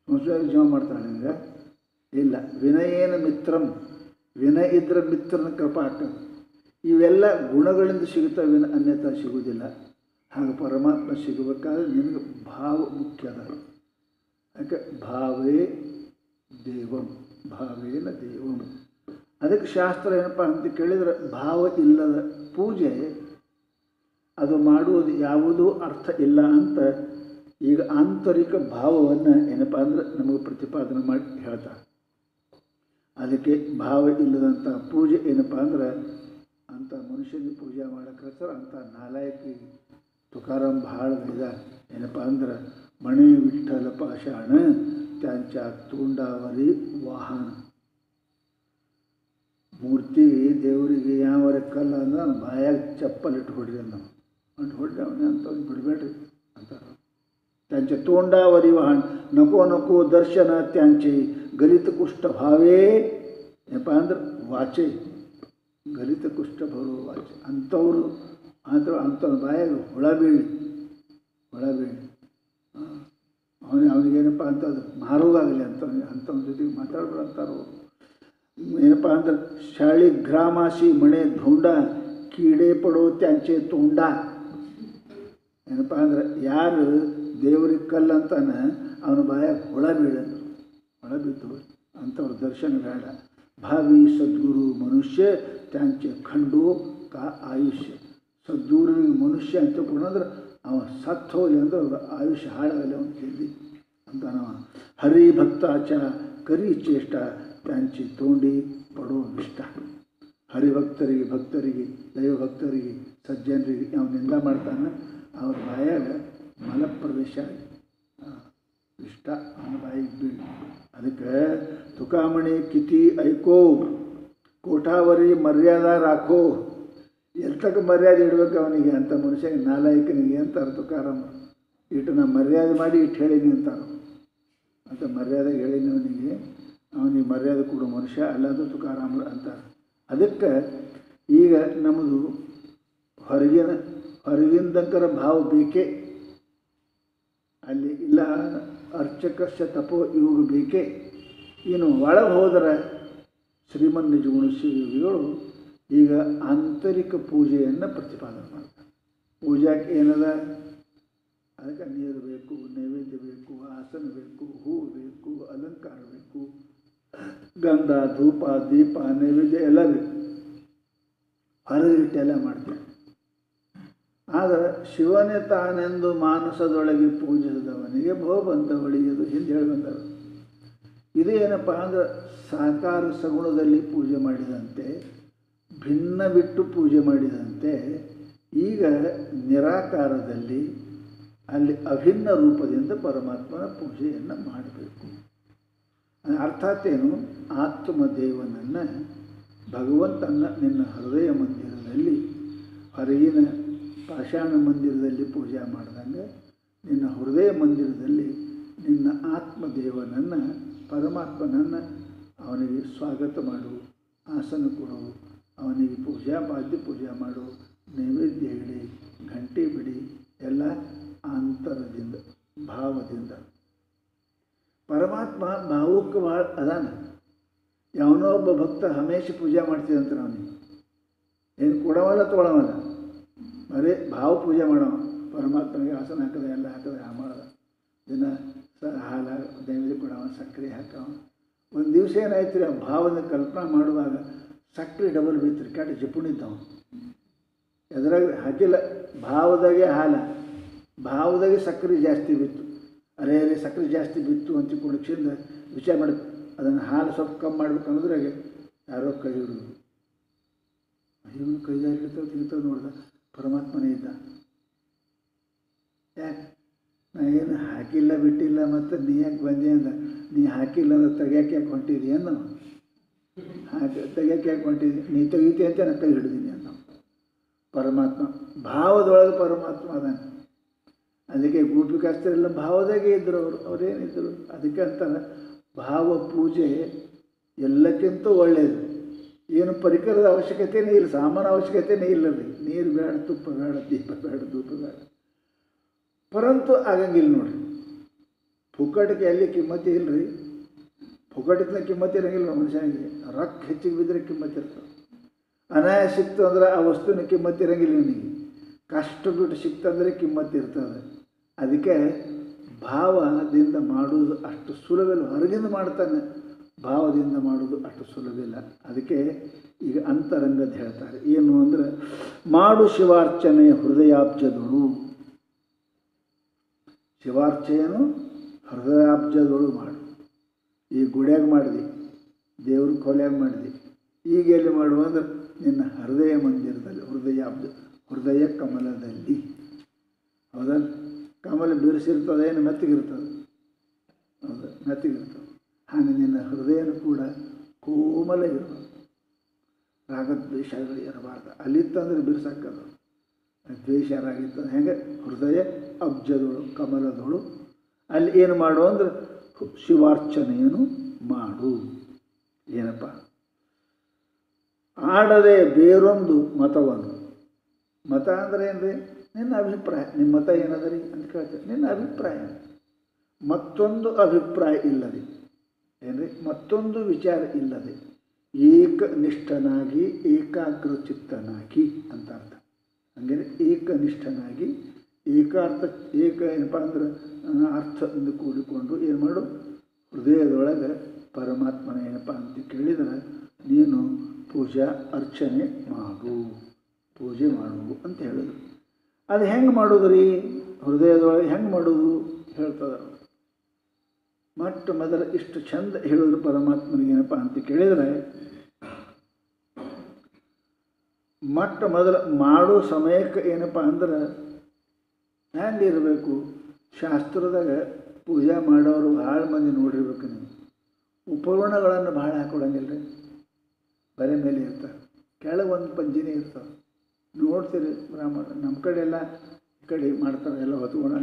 ಸಂಸಾರ ಜೀವ ಮಾಡ್ತಾಳೆ ನಿಮಗೆ ಇಲ್ಲ. ವಿನಯೇನ ಮಿತ್ರಂ, ವಿನಯ ಇದ್ರೆ ಮಿತ್ರನ ಕೃಪಾ ಆಗ್ತದೆ. ಇವೆಲ್ಲ ಗುಣಗಳಿಂದ ಸಿಗುತ್ತವೆ, ಅನ್ಯತಾ ಸಿಗುವುದಿಲ್ಲ. ಹಾಗೆ ಪರಮಾತ್ಮ ಸಿಗಬೇಕಾದ್ರೆ ನಿನಗೆ ಭಾವ ಮುಖ್ಯ ಅದ. ಯಾಕೆ ಭಾವೇ ದೇವಂ, ಭಾವೇನ ದೇವಂ. ಅದಕ್ಕೆ ಶಾಸ್ತ್ರ ಏನಪ್ಪ ಅಂತ ಕೇಳಿದರೆ, ಭಾವ ಇಲ್ಲದ ಪೂಜೆ ಅದು ಮಾಡುವುದು ಯಾವುದೂ ಅರ್ಥ ಇಲ್ಲ ಅಂತ ಈಗ ಆಂತರಿಕ ಭಾವವನ್ನು ಏನಪ್ಪ ಅಂದ್ರೆ ನಮಗೆ ಪ್ರತಿಪಾದನೆ ಮಾಡಿ ಹೇಳ್ತಾರೆ. ಅದಕ್ಕೆ ಭಾವ ಇಲ್ಲದಂಥ ಪೂಜೆ ಏನಪ್ಪ ಅಂದ್ರೆ ಅಂಥ ಮನುಷ್ಯನಿಗೆ ಪೂಜೆ ಮಾಡೋಕ್ಕೆ ಸರ್ ಅಂಥ ನಾಲಾಯಕಿ ತುಕಾರಾಮ್ ಭಾಳ ಇದ. ಏನಪ್ಪ ಅಂದ್ರೆ ಮಣಿ ವಿಠ್ಠಲ ಪಾಷಾಣ ತ್ಯಾಂಚ ತೂಂಡಾವರಿ ವಾಹನ. ಮೂರ್ತಿ ದೇವರಿಗೆ ಯಾವರ ಕಲ್ಲ ಅಂದ್ರೆ ಬಾಯಾಗ ಚಪ್ಪಲ್ ಇಟ್ಟು ಹೊಡ್ರಿ ನಾವು ಅಂಟು ಹೊಡ್ರಿ ಅವನೇ ಅಂಥವ್ನು ಬಿಡಬೇಡ್ರಿ ಅಂತಾರೆ. त्यांचे तोंडावरी वाहन नको नको दर्शन त्यांचे गलित कुष्ठ भावे ಏನಪ್ಪ ಅಂದ್ರೆ ವಾಚೆ ಗಲಿತ ಕುಷ್ಠ ಬರುವ ವಾಚೆ. ಅಂಥವ್ರು ಅಂಥವ್ರ ಬಾಯಾಗ ಹುಳ ಬೀಳಿ ಅವನಿಗೇನಪ್ಪ ಅಂತದ್ದು ಮಾರೋದಾಗಲಿ ಅಂಥವ್ನ ಜೊತೆಗೆ ಮಾತಾಡ್ಬಿಡು ಅಂತಾರೋ. ಏನಪ್ಪ ಅಂದ್ರೆ ಶಾಳಿಗ್ರಾಮಾಸಿ ಮಣೆ ಧೂಂಡ ಕೀಡೆ ಪಡೋ ತ್ಯಾಂಚೆ ತೋಂಡ. ಏನಪ್ಪ ಅಂದ್ರೆ ಯಾರು ದೇವ್ರಿಗೆ ಕಲ್ಲು ಅಂತಾನೆ ಅವನ ಬಾಯಾಗ ಹುಳ ಬಿದ್ದು ಅಂಥವ್ರ ದರ್ಶನ ಬೇಡ. ಭಾವಿ ಸದ್ಗುರು ಮನುಷ್ಯ ತ್ಯಾಂಚೆ ಖಂಡೋ ಕಾ ಆಯುಷ್ಯ. ಸದ್ಗುರುವಿಗೆ ಮನುಷ್ಯ ಅಂತ ಅಂದ್ರೆ ಅವ ಸತ್ತು ಹೋಗಲಿ ಅಂದ್ರೆ ಅವ್ರ ಆಯುಷ್ಯ ಹಾಳಾಗಲಿ ಅವನು ಕೇಳಿ ಅಂತ ನಾವು. ಹರಿಭಕ್ತಾಚ ಕರಿ ಚೇಷ್ಟ ತ್ಯಾಂಚಿ ತೋಂಡಿ ಪಡೋ ಇಷ್ಟ. ಭಕ್ತರಿಗೆ ದೈವಭಕ್ತರಿಗೆ ಸಜ್ಜನರಿಗೆ ಅವನು ನಿಂದ ಮಾಡ್ತಾನೆ, ಅವ್ರ ಬಾಯಾಗ ಮಲಪ್ರವೇಶ ಇಷ್ಟ ಅವನ ಬಾಯಿಗೆ ಬೀಳಿ. ಅದಕ್ಕೆ ತುಕಾಮಣಿ ಕಿತಿ ಐಕೋ ಕೋಠಾವರಿ ಮರ್ಯಾದ ರಾಖೋ. ಎಲ್ತಕ್ಕ ಮರ್ಯಾದೆ ಇಡಬೇಕು ಅವನಿಗೆ ಅಂತ ಮನುಷ್ಯನಿಗೆ ನಾಲಾಯಕನಿಗೆ ಅಂತಾರೆ ತುಕಾರಾಮ. ಇಟ್ಟು ನಾ ಮರ್ಯಾದೆ ಮಾಡಿ ಇಟ್ಟು ಹೇಳೀನಿ ಅಂತಾರೆ ಅಂತ ಮರ್ಯಾದೆ ಹೇಳೀನಿ ಅವನಿಗೆ ಮರ್ಯಾದೆ ಕೊಡೋ ಮನುಷ್ಯ ಅಲ್ಲದು ತುಕಾರಾಮರು ಅಂತಾರೆ. ಅದಕ್ಕೆ ಈಗ ನಮ್ಮದು ಹೊರಗಿಂದಕ್ಕರ ಭಾವ ಬೇಕೇ. ಅಲ್ಲಿ ಇಲ್ಲ ಅರ್ಚಕಸ್ಯ ತಪೋ ಯೋಗ ಬೇಕೇ. ಇನ್ನು ಒಳಗೆ ಹೋದರೆ ಶ್ರೀಮನ್ ನಿಜಗುಣ ಶಿವಯೋಗಿಗಳು ಈಗ ಆಂತರಿಕ ಪೂಜೆಯನ್ನು ಪ್ರತಿಪಾದನೆ ಮಾಡ್ತಾರೆ. ಪೂಜಾಕ್ಕೆ ಏನದ, ಅದಕ್ಕೆ ನೀರು ಬೇಕು, ನೈವೇದ್ಯ ಬೇಕು, ಆಸನ ಬೇಕು, ಹೂವು ಬೇಕು, ಅಲಂಕಾರ ಬೇಕು, ಗಂಧ ಧೂಪ ದೀಪ ನೈವೇದ್ಯ ಎಲ್ಲ ಬೇಕು, ಹೊರಗಿಟ್ಟೆಲ್ಲ ಮಾಡ್ತಾರೆ. ಆದರೆ ಶಿವನೇ ತಾನೆಂದು ಮಾನಸದೊಳಗೆ ಪೂಜಿಸಿದವನಿಗೆ ಭವಬಂಧ ಒಳಿಯದು ಹಿಂದೆ ಹೇಳಿ ಬಂದರು. ಇದು ಏನಪ್ಪ ಅಂದ್ರೆ ಸಾಕಾರ ಸಗುಣದಲ್ಲಿ ಪೂಜೆ ಮಾಡಿದಂತೆ, ಭಿನ್ನ ಬಿಟ್ಟು ಪೂಜೆ ಮಾಡಿದಂತೆ ಈಗ ನಿರಾಕಾರದಲ್ಲಿ ಅಲ್ಲಿ ಅಭಿನ್ನ ರೂಪದಿಂದ ಪರಮಾತ್ಮನ ಪೂಜೆಯನ್ನು ಮಾಡಬೇಕು. ಅರ್ಥಾತ್ ಏನು, ಆತ್ಮದೇವನನ್ನು ಭಗವಂತನ ನಿನ್ನ ಹೃದಯ ಮಂದಿರದಲ್ಲಿ, ಹೊರಗಿನ ಪಾಷಾಣ ಮಂದಿರದಲ್ಲಿ ಪೂಜೆ ಮಾಡ್ದಂಗೆ ನಿನ್ನ ಹೃದಯ ಮಂದಿರದಲ್ಲಿ ನಿನ್ನ ಆತ್ಮದೇವನನ್ನು, ಪರಮಾತ್ಮನನ್ನು ಅವನಿಗೆ ಸ್ವಾಗತ ಮಾಡು, ಆಸನ ಕೊಡು, ಅವನಿಗೆ ಬಾಧ್ಯ ಪೂಜೆ ಮಾಡು, ನೈವೇದ್ಯ ಇಡಿ, ಗಂಟೆ ಬಿಡಿ, ಎಲ್ಲ ಅಂತರದಿಂದ ಭಾವದಿಂದ. ಪರಮಾತ್ಮ ಭಾವುಕ ಭಾಳ ಅದಾನ. ಯಾವನೋ ಒಬ್ಬ ಭಕ್ತ ಹಮೇಶ ಪೂಜೆ ಮಾಡ್ತಿದಂತ ಅವನಿಗೆ ಏನು ಕೊಡವಲ್ಲ ತೊಗೊಳವಲ್ಲ, ಬರೀ ಭಾವ ಪೂಜೆ ಮಾಡವ. ಪರಮಾತ್ಮನಿಗೆ ಆಸನ ಹಾಕದ, ಎಲ್ಲ ಹಾಕದ, ಮಾಡದ, ದಿನ ಹಾಲ ನೈವೇದ್ಯ ಕೊಡವ, ಸಕ್ಕರೆ ಹಾಕವ. ಒಂದು ದಿವಸ ಏನಾಯ್ತು ರೀ, ಭಾವದ ಕಲ್ಪನಾ ಮಾಡುವಾಗ ಸಕ್ಕರೆ ಡಬಲ್ ಬಿತ್ತು, ಕೆಟ್ಟ ಜಿಪುಣಿದ್ದವ. ಎದ್ರಾಗ ಹಾಕಿಲ್ಲ, ಭಾವದಾಗೆ ಹಾಲ, ಭಾವದಾಗೆ ಸಕ್ಕರೆ ಜಾಸ್ತಿ ಬಿತ್ತು. ಅರೇ ಸಕ್ಕರೆ ಜಾಸ್ತಿ ಬಿತ್ತು ಅಂತ ಕುಡಿಸಿಂದ ವಿಚಾರ ಮಾಡಿ ಅದನ್ನು ಹಾಲು ಸ್ವಲ್ಪ ಕಮ್ಮಿ ಮಾಡ್ಬೇಕು ಅನ್ನೋದ್ರಾಗೆ ಯಾರೋ ಕೈ ಹಿಡಿದು, ಇವನು ಕೈದಾರಿ ಹಿಡಿತಾವೆ ನೋಡ್ದ, ಪರಮಾತ್ಮನೇ ಇದ್ದ. ಯಾಕೆ ನಾ ಏನು ಹಾಕಿಲ್ಲ ಬಿಟ್ಟಿಲ್ಲ, ಮತ್ತು ನೀ ಯಾಕೆ ಬಂದೆ ಅಂದ. ನೀ ಹಾಕಿಲ್ಲ ಅಂದ್ರೆ ತೆಗಿಯಾಕೆ ಯಾಕೆ ಹೊಂಟಿದಿ ಅನ್ನೋ, ತೆಗಿಯಾಕೆ ಯಾಕೆ ಹೊಂಟಿದಿ, ನೀ ತೆಗಿತಿ ಅಂತ ನಾನು ಕೈ ಹಿಡಿದೀನಿ ಅನ್ನೋ. ಪರಮಾತ್ಮ ಭಾವದೊಳಗೆ ಪರಮಾತ್ಮ ಅದಾನೆ. ಅದಕ್ಕೆ ಗೋಪಿಕಾಸ್ತ್ರೆಲ್ಲ ಭಾವದಾಗೆ ಇದ್ದರು, ಅವರೇನಿದ್ದರು. ಅದಕ್ಕೆ ಅಂತಾರೆ ಭಾವ ಪೂಜೆ ಎಲ್ಲಕ್ಕಿಂತ ಒಳ್ಳೆಯದು. ಏನು ಪರಿಕರದ ಅವಶ್ಯಕತೆಯೇ ಇಲ್ಲ, ಸಾಮಾನು ಅವಶ್ಯಕತೆಯೇ ಇಲ್ಲ ರೀ. ನೀರು ಬೇಡ, ತುಪ್ಪ ಬೇಡ, ದೀಪ ಬೇಡ, ಧೂಪ ಬೇಡ. ಪರಂತು ಆಗಂಗಿಲ್ಲ ನೋಡ್ರಿ. ಪುಕ್ಕಟಿಗೆ ಎಲ್ಲಿ ಕಿಮ್ಮತಿ ಇಲ್ಲ ರೀ. ಪುಕ್ಕಟಿನ ಕಿಮ್ಮತಿ ಇರೋಂಗಿಲ್ಲ ಮನುಷ್ಯನಿಗೆ. ರೊಕ್ಕ ಹೆಚ್ಚಿಗೆ ಬಿದ್ದರೆ ಕಿಮ್ಮತ್ತಿರ್ತದೆ. ಅನಾಯ ಸಿಕ್ತು ಅಂದ್ರೆ ಆ ವಸ್ತುವಿನ ಕಿಮ್ಮತ್ತು ಇರೋಂಗಿಲ್ಲ ಇವನಿಗೆ. ಕಷ್ಟ ಬಿಟ್ಟು ಸಿಕ್ತಂದರೆ ಕಿಮ್ಮತ್ತು ಇರ್ತದೆ. ಅದಕ್ಕೆ ಭಾವದಿಂದ ಮಾಡುವುದು ಅಷ್ಟು ಸುಲಭವಿಲ್ಲ. ಹೊರಗಿಂದ ಮಾಡ್ತಾನೆ, ಭಾವದಿಂದ ಮಾಡೋದು ಅಷ್ಟು ಸುಲಭವಿಲ್ಲ. ಅದಕ್ಕೆ ಈಗ ಅಂತರಂಗದ ಹೇಳ್ತಾರೆ. ಏನು ಅಂದರೆ, ಮಾಡು ಶಿವಾರ್ಚನೆಯ ಹೃದಯಾಬ್ಜದಳು. ಶಿವಾರ್ಚೆಯನ್ನು ಹೃದಯಾಬ್ಜದಳು ಮಾಡು. ಈ ಗುಡಿಯಾಗ ಮಾಡಿದೆ, ದೇವ್ರ ಕೊಲೆಯಾಗ ಮಾಡಿದೆ, ಈಗ ಎಲ್ಲಿ ಮಾಡುವ ಅಂದ್ರೆ ನಿನ್ನ ಹೃದಯ ಮಂದಿರದಲ್ಲಿ, ಹೃದಯ ಕಮಲದಲ್ಲಿ. ಹೌದಲ್ಲ, ಕಮಲ ಬಿರುಸಿರ್ತದೆ, ಏನು ಮೆತ್ತಗಿರ್ತದೆ, ಹೌದು ಮೆತ್ತಗಿರ್ತದೆ. ಹಾಗೆ ನಿನ್ನ ಹೃದಯನೂ ಕೂಡ ಕೋಮಲ ಇರಬಾರ್ದು, ರಾಗದ್ವೇಷಗಳು ಇರಬಾರ್ದು. ಅಲ್ಲಿತ್ತಂದ್ರೆ ಬಿರುಸಾಕದು, ದ್ವೇಷ ರಾಗಿತ್ತು. ಹೆಂಗೆ ಹೃದಯ ಅಬ್ಜದಳು, ಕಮಲದಳು. ಅಲ್ಲಿ ಏನು ಮಾಡು ಅಂದ್ರೆ ಶಿವಾರ್ಚನೆಯನ್ನು ಮಾಡು. ಏನಪ್ಪ, ಆಡದೆ ಬೇರೊಂದು ಮತವನ್ನು. ಮತ ಅಂದರೆ ಏನು ರೀ, ನಿನ್ನ ಅಭಿಪ್ರಾಯ. ನಿಮ್ಮ ಮತ ಏನದ ರೀ ಅಂತ ಕೇಳ್ತೇವೆ. ನಿನ್ನ ಅಭಿಪ್ರಾಯ, ಮತ್ತೊಂದು ಅಭಿಪ್ರಾಯ ಇಲ್ಲದೆ, ಏನು ರೀ, ಮತ್ತೊಂದು ವಿಚಾರ ಇಲ್ಲದೆ ಏಕನಿಷ್ಠನಾಗಿ ಏಕಾಗ್ರ ಚಿತ್ತನಾಗಿ ಅಂತ ಅರ್ಥ. ಹಂಗೇನೆ ಏಕನಿಷ್ಠನಾಗಿ ಏಕ ಏನಪ್ಪ ಅಂದ್ರೆ ಅರ್ಥದಿಂದ ಕೂಡಿಕೊಂಡು ಏನು ಮಾಡು, ಹೃದಯದೊಳಗೆ ಪರಮಾತ್ಮನ ಏನಪ್ಪ ಅಂತ ಕೇಳಿದರೆ ನೀನು ಪೂಜಾ ಅರ್ಚನೆ ಮಾಡು, ಪೂಜೆ ಮಾಡು ಅಂತ ಹೇಳಿದ್ರು. ಅದು ಹೆಂಗೆ ಮಾಡೋದು ರೀ, ಹೃದಯದೊಳಗೆ ಹೆಂಗೆ ಮಾಡೋದು ಹೇಳ್ತದ. ಮೊದಲು ಇಷ್ಟು ಚಂದ ಹೇಳಿದ್ರು ಪರಮಾತ್ಮನಿಗೇನಪ್ಪ ಅಂತ ಕೇಳಿದರೆ, ಮೊದಲು ಮಾಡೋ ಸಮಯಕ್ಕೆ ಏನಪ್ಪ ಅಂದ್ರೆ ಹೆಂಗೆ ಇರಬೇಕು. ಶಾಸ್ತ್ರದಾಗ ಪೂಜೆ ಮಾಡೋರು ಭಾಳ ಮಂದಿ ನೋಡಿರ್ಬೇಕು ನೀವು. ಉಪಕರಣಗಳನ್ನು ಭಾಳ ಹಾಕೊಳಂಗಿಲ್ಲ ರೀ, ಬರೆ ಮೇಲೆ ಇರ್ತಾರೆ, ಕೆಳಗೆ ಒಂದು ಪಂಜಿನೇ ಇರ್ತಾವೆ. ನೋಡ್ತೀರಿ ಬ್ರಾಹ್ಮಣ ನಮ್ಮ ಕಡೆ ಎಲ್ಲ ಈ ಕಡೆ ಮಾಡ್ತಾರೆ, ಎಲ್ಲ ಹೊತ್ಕೊಂಡು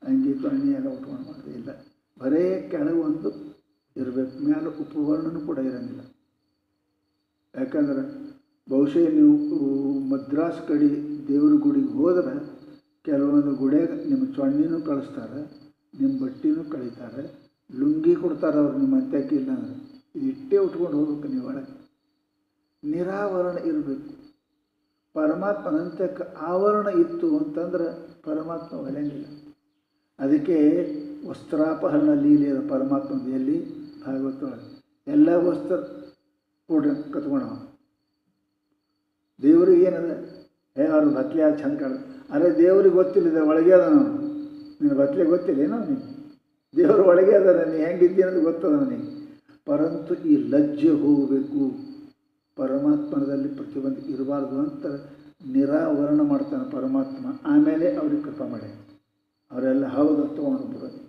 ಅಂಗಿ ತೊಣ್ಣಿ ಎಲ್ಲ ಉಟ್ಕೊಂಡು ಮಾಡ್ತಾರೆ. ಇಲ್ಲ, ಬರೇ ಕೆಳಗೆ ಒಂದು ಇರಬೇಕು, ಮೇಲೆ ಉಪಕರಣನೂ ಕೂಡ ಇರೋಂಗಿಲ್ಲ. ಯಾಕಂದ್ರೆ ಬಹುಶಃ ನೀವು ಮದ್ರಾಸ್ ಕಡೆ ದೇವ್ರ ಗುಡಿಗೆ ಹೋದ್ರೆ ಕೆಲವೊಂದು ಗುಡಿಯಾಗ ನಿಮ್ಮ ಚೊಣ್ಣಿನೂ ಕಳಿಸ್ತಾರೆ, ನಿಮ್ಮ ಬಟ್ಟೆನೂ ಕಳೀತಾರೆ, ಲುಂಗಿ ಕೊಡ್ತಾರೆ ಅವ್ರು ನಿಮ್ಮ ಅಂತ್ಯಕ್ಕೆ ಇಲ್ಲ ಅಂದರೆ. ಇದು ಇಟ್ಟೇ ಉಟ್ಕೊಂಡು ಹೋಗ್ಬೇಕು ನೀವು ಒಳಗೆ. ನಿರಾವರಣ ಇರಬೇಕು. ಪರಮಾತ್ಮನ ಅಂತ್ಯಕ್ಕೆ ಆವರಣ ಇತ್ತು ಅಂತಂದ್ರೆ ಪರಮಾತ್ಮ ಒಲೆಯಂಗಿಲ್ಲ. ಅದಕ್ಕೆ ವಸ್ತ್ರಾಪಹರಣ ಲೀಲೆಯದ ಪರಮಾತ್ಮದ ಎಲ್ಲಿ ಭಾಗವತೊಳಗೆ ಎಲ್ಲ ವಸ್ತ್ರ ಕೂಡ ಕತ್ಕೊಂಡವ. ದೇವ್ರಿಗೆ ಏನದ ಅವ್ರ ಬತ್ಲೆ ಅದು ಚಂದ ಕಾಣ. ಅರೆ ದೇವ್ರಿಗೆ ಗೊತ್ತಿಲ್ಲ ಒಳಗೆ ಅದ. ನಾವು ನಿನ್ನ ಬತ್ಲೆ ಗೊತ್ತಿಲ್ಲ ಏನೋ ನೀನು ದೇವ್ರ ಒಳಗೆ ಅದ, ನೀ ಹೆಂಗಿದ್ದಿ ಅನ್ನೋದು ಗೊತ್ತದ ನನಗೆ. ಪರಂತು ಈ ಲಜ್ಜೆ ಹೋಗಬೇಕು, ಪರಮಾತ್ಮನದಲ್ಲಿ ಪ್ರತಿಬಂಧ ಇರಬಾರ್ದು ಅಂತ ನಿರಾವರಣ ಮಾಡ್ತಾನೆ ಪರಮಾತ್ಮ. ಆಮೇಲೆ ಅವ್ರಿಗೆ ಕೃಪಾ ಮಾಡಿ ಅವರೆಲ್ಲ ಹೌದು ತೊಗೊಂಡು ಬರೋದು.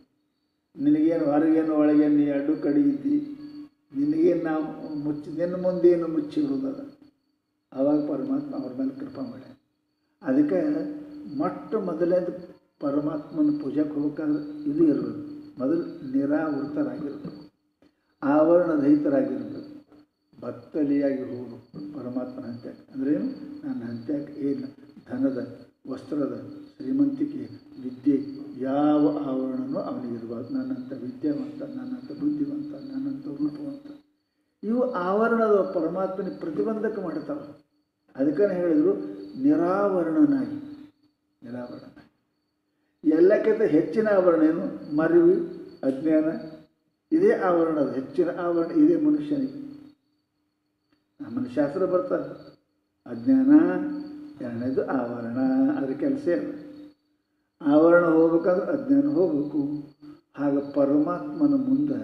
ನಿನಗೇನು ಹೊರಗೇನು ಒಳಗೇನು ನೀ ಅಡ್ಡು ಕಡಿ ಇದ್ದಿ, ನಿನಗೇನು ನಾವು ನಿನ್ನ ಮುಂದೇನು ಮುಚ್ಚಿರುವುದಲ್ಲ. ಆವಾಗ ಪರಮಾತ್ಮ ಅವ್ರ ಮೇಲೆ ಕೃಪಾ ಮಾಡಿ. ಅದಕ್ಕೆ ಮೊದಲೇದು ಪರಮಾತ್ಮನ ಪೂಜೆಗೆ ಹೋಗ್ಬೇಕಾದ್ರೆ ಇದು ಇರಬೇಕು. ಮೊದಲು ನಿರಾವೃತರಾಗಿರಬೇಕು, ಆವರಣರಹಿತರಾಗಿರಬೇಕು, ಬತ್ತಲಿಯಾಗಿ ಹೋಗಬೇಕು ಪರಮಾತ್ಮನ ಹಂತ್ಯಕ್ಕೆ. ಅಂದ್ರೇನು? ನನ್ನ ಹಂತ್ಯಕ್ಕೆ ಏನು ಧನದ, ವಸ್ತ್ರದ, ಶ್ರೀಮಂತಿಕೆ, ವಿದ್ಯೆ ಯಾವ ಆವರಣನೂ ಅವನಿಗಿರಬಾರ್ದು. ನನ್ನಂಥ ವಿದ್ಯಾವಂತ, ನನ್ನಂಥ ಬುದ್ಧಿವಂತ, ನನ್ನಂಥ ರೂಪವಂತ, ಇವು ಆವರಣದ ಪರಮಾತ್ಮನಿಗೆ ಪ್ರತಿಬಂಧಕ ಮಾಡ್ತಾವೆ. ಅದಕ್ಕೇ ಹೇಳಿದರು ನಿರಾವರಣನಾಗಿ. ಎಲ್ಲಕ್ಕಿಂತ ಹೆಚ್ಚಿನ ಆವರಣ ಏನು? ಮರಿವಿ, ಅಜ್ಞಾನ. ಇದೇ ಆವರಣದ ಹೆಚ್ಚಿನ ಆವರಣ ಇದೇ ಮನುಷ್ಯನಿಗೆ. ನಮ್ಮನ್ನು ಶಾಸ್ತ್ರ ಬರ್ತಾರೆ, ಅಜ್ಞಾನ ಎರಡನೇದು ಆವರಣ. ಅದ್ರ ಕೆಲಸ ಇಲ್ಲ. ಆವರಣ ಹೋಗ್ಬೇಕಾದ್ರೆ ಅಜ್ಞಾನ ಹೋಗಬೇಕು. ಹಾಗೆ ಪರಮಾತ್ಮನ ಮುಂದೆ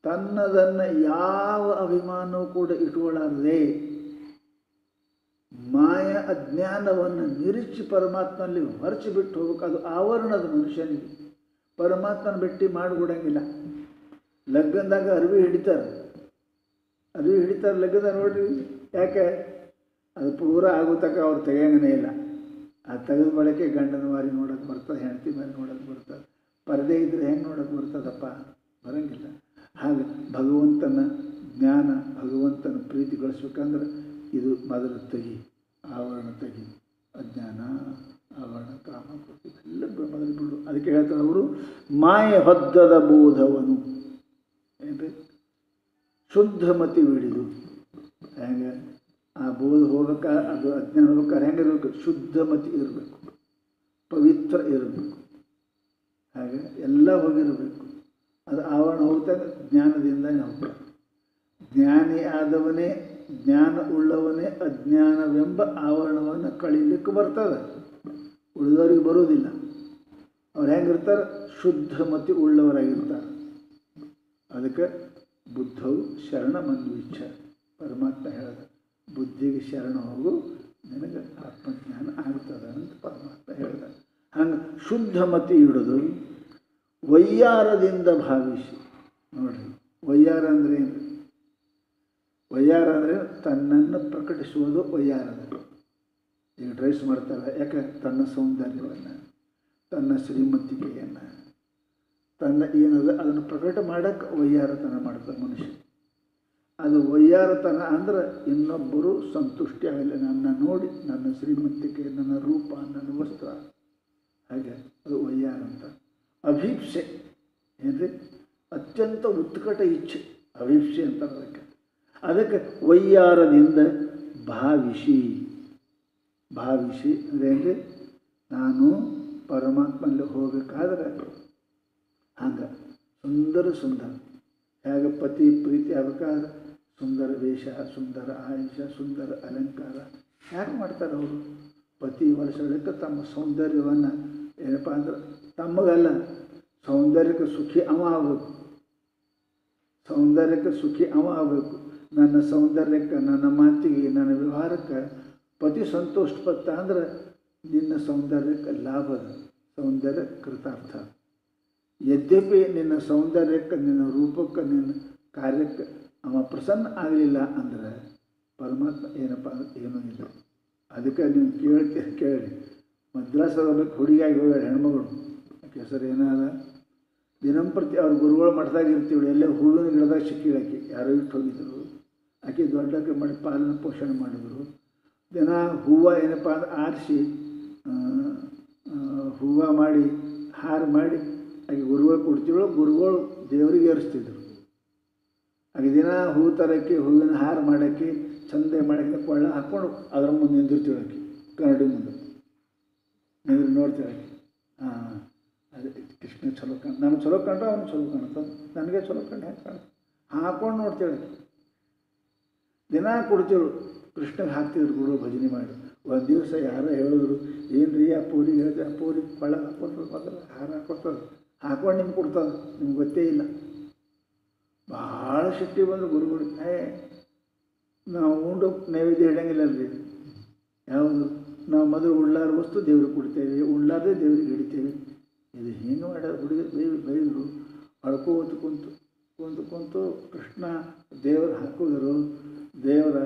ತನ್ನದನ್ನು ಯಾವ ಅಭಿಮಾನವೂ ಕೂಡ ಇಟ್ಕೊಳ್ಳಾರದೆ ಮಾಯ ಅಜ್ಞಾನವನ್ನು ನಿರೀಕ್ಷಿ ಪರಮಾತ್ಮನಲ್ಲಿ ಹೊರಚಿ ಬಿಟ್ಟು ಹೋಗ್ಬೇಕು. ಅದು ಆವರಣದ ಮನುಷ್ಯನಿಗೆ. ಪರಮಾತ್ಮನ ಭೇಟಿ ಮಾಡಿಕೊಡಂಗಿಲ್ಲ. ಲಗ್ನದಾಗ ಅರಿವಿ ಹಿಡಿತಾರೆ ಲಗ್ನದಾಗ ನೋಡ್ರಿ. ಯಾಕೆ? ಅದು ಪೂರ ಆಗೋ ತನಕ ಅವ್ರು ತೆಗೆಯಂಗನೇ ಇಲ್ಲ. ಅದು ತೆಗೆದ ಬಳಕೆ ಗಂಡನ ಮಾರಿ ನೋಡೋಕೆ ಬರ್ತದೆ, ಹೆಂಡತಿ ಮಾರಿ ನೋಡೋಕೆ ಬರ್ತದೆ. ಪರದೆ ಇದ್ದರೆ ಹೆಂಗೆ ನೋಡೋಕೆ ಬರ್ತದಪ್ಪ? ಬರೋಂಗಿಲ್ಲ. ಹಾಗೆ ಭಗವಂತನ ಜ್ಞಾನ, ಭಗವಂತನ ಪ್ರೀತಿ ಗಳಿಸ್ಬೇಕಂದ್ರೆ ಇದು ಮೊದಲು ತೆಗಿ, ಆವರಣ ತೆಗಿ. ಅಜ್ಞಾನ, ಆವರಣ, ಕಾಮ, ಕೃತಿ ಎಲ್ಲ ಮೊದಲು ಬಿಡು. ಅದಕ್ಕೆ ಹೇಳ್ತಾರೆ ಅವರು, ಮಾಯೆ ಹೊದ್ದದ ಬೋಧವನು ಏನ್ರಿ ಶುದ್ಧ ಮತಿ ಬಿಡಿದು. ಹೆಂಗೆ ಆ ಬೋಧ ಹೋಗ್ಬೇಕಾದ್ರೆ, ಅದು ಅಜ್ಞಾನ ಹೋಗ್ಬೇಕಾದ್ರೆ ಹೆಂಗಿರ್ಬೇಕು? ಶುದ್ಧ ಮತಿ ಇರಬೇಕು, ಪವಿತ್ರ ಇರಬೇಕು. ಹಾಗೆ ಎಲ್ಲ ಹೋಗಿರಬೇಕು. ಅದು ಆವರಣ ಹೋಗ್ತಾಗ ಜ್ಞಾನದಿಂದನೇ ಹೋಗ್ತಾರೆ. ಜ್ಞಾನಿ ಆದವನೇ, ಜ್ಞಾನ ಉಳ್ಳವನೇ ಅಜ್ಞಾನವೆಂಬ ಆವರಣವನ್ನು ಕಳೀಲಿಕ್ಕೆ ಬರ್ತದೆ. ಉಳಿದವರಿಗೆ ಬರುವುದಿಲ್ಲ. ಅವ್ರು ಹೆಂಗಿರ್ತಾರೆ? ಶುದ್ಧ ಮತಿ ಉಳ್ಳವರಾಗಿರ್ತಾರೆ. ಅದಕ್ಕೆ ಬುದ್ಧವು ಶರಣ ಮನ್ವಿಚ್ಛ. ಪರಮಾತ್ಮ ಹೇಳಿದ, ಬುದ್ಧಿಗೆ ಶರಣ ಹೋಗು, ನಿನಗೆ ಆತ್ಮಜ್ಞಾನ ಆಗ್ತದೆ ಅಂತ ಪರಮಾತ್ಮ ಹೇಳಿದ. ಹಂಗೆ ಶುದ್ಧ ಮತಿ ಹಿಡಿದು ವೈಯಾರದಿಂದ ಭಾವಿಸಿ. ನೋಡ್ರಿ, ವೈಯಾರ ಅಂದರೆ ಏನು? ವೈಯಾರ ಅಂದರೆ ತನ್ನನ್ನು ಪ್ರಕಟಿಸುವುದು ವೈಯಾರದ. ಈಗ ಡ್ರೆಸ್ ಮಾಡ್ತಾರೆ. ಯಾಕೆ? ತನ್ನ ಸೌಂದರ್ಯವನ್ನು, ತನ್ನ ಶ್ರೀಮಂತಿಕೆಯನ್ನು, ತನ್ನ ಏನದ ಅದನ್ನು ಪ್ರಕಟ ಮಾಡೋಕ್ಕೆ ವೈಯಾರತನ ಮಾಡ್ತಾರೆ ಮನುಷ್ಯ. ಅದು ವೈಯಾರತನ ಅಂದ್ರೆ ಇನ್ನೊಬ್ಬರು ಸಂತುಷ್ಟಿ ಆಗಲಿ, ನನ್ನ ನೋಡಿ, ನನ್ನ ಶ್ರೀಮಂತಿಕೆ, ನನ್ನ ರೂಪ, ನನ್ನ ವಸ್ತ್ರ, ಹಾಗೆ ಅದು ವೈಯಾರ ಅಂತ. ಅಭೀಪ್ಸೆ ಏನ್ರಿ? ಅತ್ಯಂತ ಉತ್ಕಟ ಇಚ್ಛೆ, ಅಭೀಪ್ಸೆ ಅಂತಾರೆ ಅದಕ್ಕೆ ವೈಯಾರದಿಂದ ಭಾವಿಸಿ ಅದೇನ್ರಿ? ನಾನು ಪರಮಾತ್ಮನಲ್ಲಿ ಹೋಗಬೇಕಾದ್ರೆ ಹಂಗೆ ಸುಂದರ ಹೇಗೆ ಪತಿ ಪ್ರೀತಿ ಆಗಬೇಕಾದ್ರೆ ಸುಂದರ ವೇಷ, ಸುಂದರ ಆಯುಷ, ಸುಂದರ ಅಲಂಕಾರ ಯಾಕೆ ಮಾಡ್ತಾರೆ ಅವರು? ಪತಿ ವರ್ಷಕ್ಕೆ ತಮ್ಮ ಸೌಂದರ್ಯವನ್ನು ಏನಪ್ಪ ಅಂದ್ರೆ ತಮಗಲ್ಲ, ಸೌಂದರ್ಯಕ್ಕೆ ಸುಖಿ ಅವ ಆಗಬೇಕು. ನನ್ನ ಸೌಂದರ್ಯಕ್ಕೆ, ನನ್ನ ಮಾತಿಗೆ, ನನ್ನ ವ್ಯವಹಾರಕ್ಕೆ ಪತಿ ಸಂತೋಷಪಟ್ಟ ಅಂದ್ರೆ ನಿನ್ನ ಸೌಂದರ್ಯಕ್ಕೆ ಲಾಭದ, ಸೌಂದರ್ಯ ಕೃತಾರ್ಥ. ಯದ್ಯಪಿ ನಿನ್ನ ಸೌಂದರ್ಯಕ್ಕೆ, ನಿನ್ನ ರೂಪಕ್ಕೆ, ನಿನ್ನ ಕಾರ್ಯಕ್ಕೆ ಅವ ಪ್ರಸನ್ನ ಆಗಲಿಲ್ಲ ಅಂದ್ರೆ ಪರಮಾತ್ಮ ಏನಪ್ಪ ಅಂದ್ರೆ ಏನೂ ಇಲ್ಲ. ಅದಕ್ಕೆ ನೀವು ಕೇಳಿ ಮದ್ರಾಸದೊಳಗೆ ಹುಡುಗಿಯಾಗಿ ಹೋಗ್ಯಾಳ ಹೆಣ್ಮಗಳು. ಆಕೆ ಹೆಸರು ಏನಾದ? ದಿನಂಪ್ರತಿ ಅವ್ರ ಗುರುಗಳು ಮಠದಾಗ ಇರ್ತೀವಿ, ಎಲ್ಲೇ ಹೂವಿನ ಗಿಡದಾಗ ಸಿಕ್ಕಿಳಾಕಿ ಯಾರೋ ಇಟ್ಟು ಹೋಗಿದ್ರು. ಆಕೆ ದೊಡ್ಡಕ್ಕೆ ಮಾಡಿ ಪಾಲನೆ ಪೋಷಣೆ ಮಾಡಿದರು. ದಿನ ಹೂವು ಏನಪ್ಪ ಅಂದ್ರೆ ಆರಿಸಿ ಹೂವು ಮಾಡಿ ಹಾರ ಮಾಡಿ ಆಕೆ ಗುರುಗಳು ಕೊಡ್ತಿದ್ರು, ಗುರುಗಳು ದೇವರಿಗೆ ಏರಿಸ್ತಿದ್ರು. ಆಕೆ ದಿನ ಹೂ ತರೋಕ್ಕೆ, ಹೂವಿನ ಹಾರ ಮಾಡೋಕ್ಕೆ, ಚಂದ ಮಾಡೋಕ್ಕೆ ಕೊಳ್ಳ ಹಾಕ್ಕೊಂಡು ಅದರ ಮುಂದೆ ನಿಂದಿರ್ತೀವಿ. ಆಕೆ ಕನ್ನಡಿ ಮುಂದೆ ನಿಂದ್ರೆ ನೋಡ್ತೀವಿ. ಹಾಂ, ಅದೇ ಕೃಷ್ಣ ಚಲೋ ನನಗೆ ಚಲೋ ಕಂಡ್ರೆ ಅವ್ನು ಚಲೋ ಕಾಣ್ತದೆ, ನನಗೆ ಚಲೋ ಕಂಡು ಹೆಂಗೆ ಕಾಣ್ತದೆ ಹಾಕ್ಕೊಂಡು ನೋಡ್ತೇವೆ. ದಿನ ಕೊಡ್ತೀವಿ. ಕೃಷ್ಣಗೆ ಹಾಕ್ತಿದ್ರು ಗುರು ಭಜನೆ ಮಾಡಿ. ಒಂದು ದಿವಸ ಯಾರೋ ಹೇಳಿದ್ರು, ಏನು ರೀ ಆ ಪೂರಿಗೆ ಹೇಳಿದೆ, ಆ ಪೂರಿಗೆ ಕೊಳ್ಳ ಹಾಕ್ಕೊಡ್ತದೆ, ಮೊದಲು ಹಾರ ಹಾಕ್ಕೊಡ್ತದೆ, ಹಾಕ್ಕೊಂಡು ನಿಮ್ಗೆ ಕೊಡ್ತದೆ, ನಿಮ್ಗೆ ಗೊತ್ತೇ ಇಲ್ಲ. ಭಾಳ ಶಕ್ತಿ ಬಂದು ಗುರುಗಳು, ನಾವು ಉಂಡು ನೈವೇದ್ಯ ಹಿಡಂಗಿಲ್ಲಲ್ರಿ. ಯಾವುದು ನಾವು ಮೊದಲು ಉಳ್ಳಾರ ವಸ್ತು ದೇವ್ರಿಗೆ ಕೊಡ್ತೇವೆ, ಉಳ್ಳಾರದೇ ದೇವ್ರಿಗೆ ಹಿಡಿತೇವೆ. ಇದು ಹಿಂಗೆ ಮಾಡೋದು ಹುಡುಗರು ಬೈದರು. ಅಳ್ಕೋತು ಕುಂತು ಕೃಷ್ಣ ದೇವರು ಹಾಕಿದ್ರು. ದೇವರ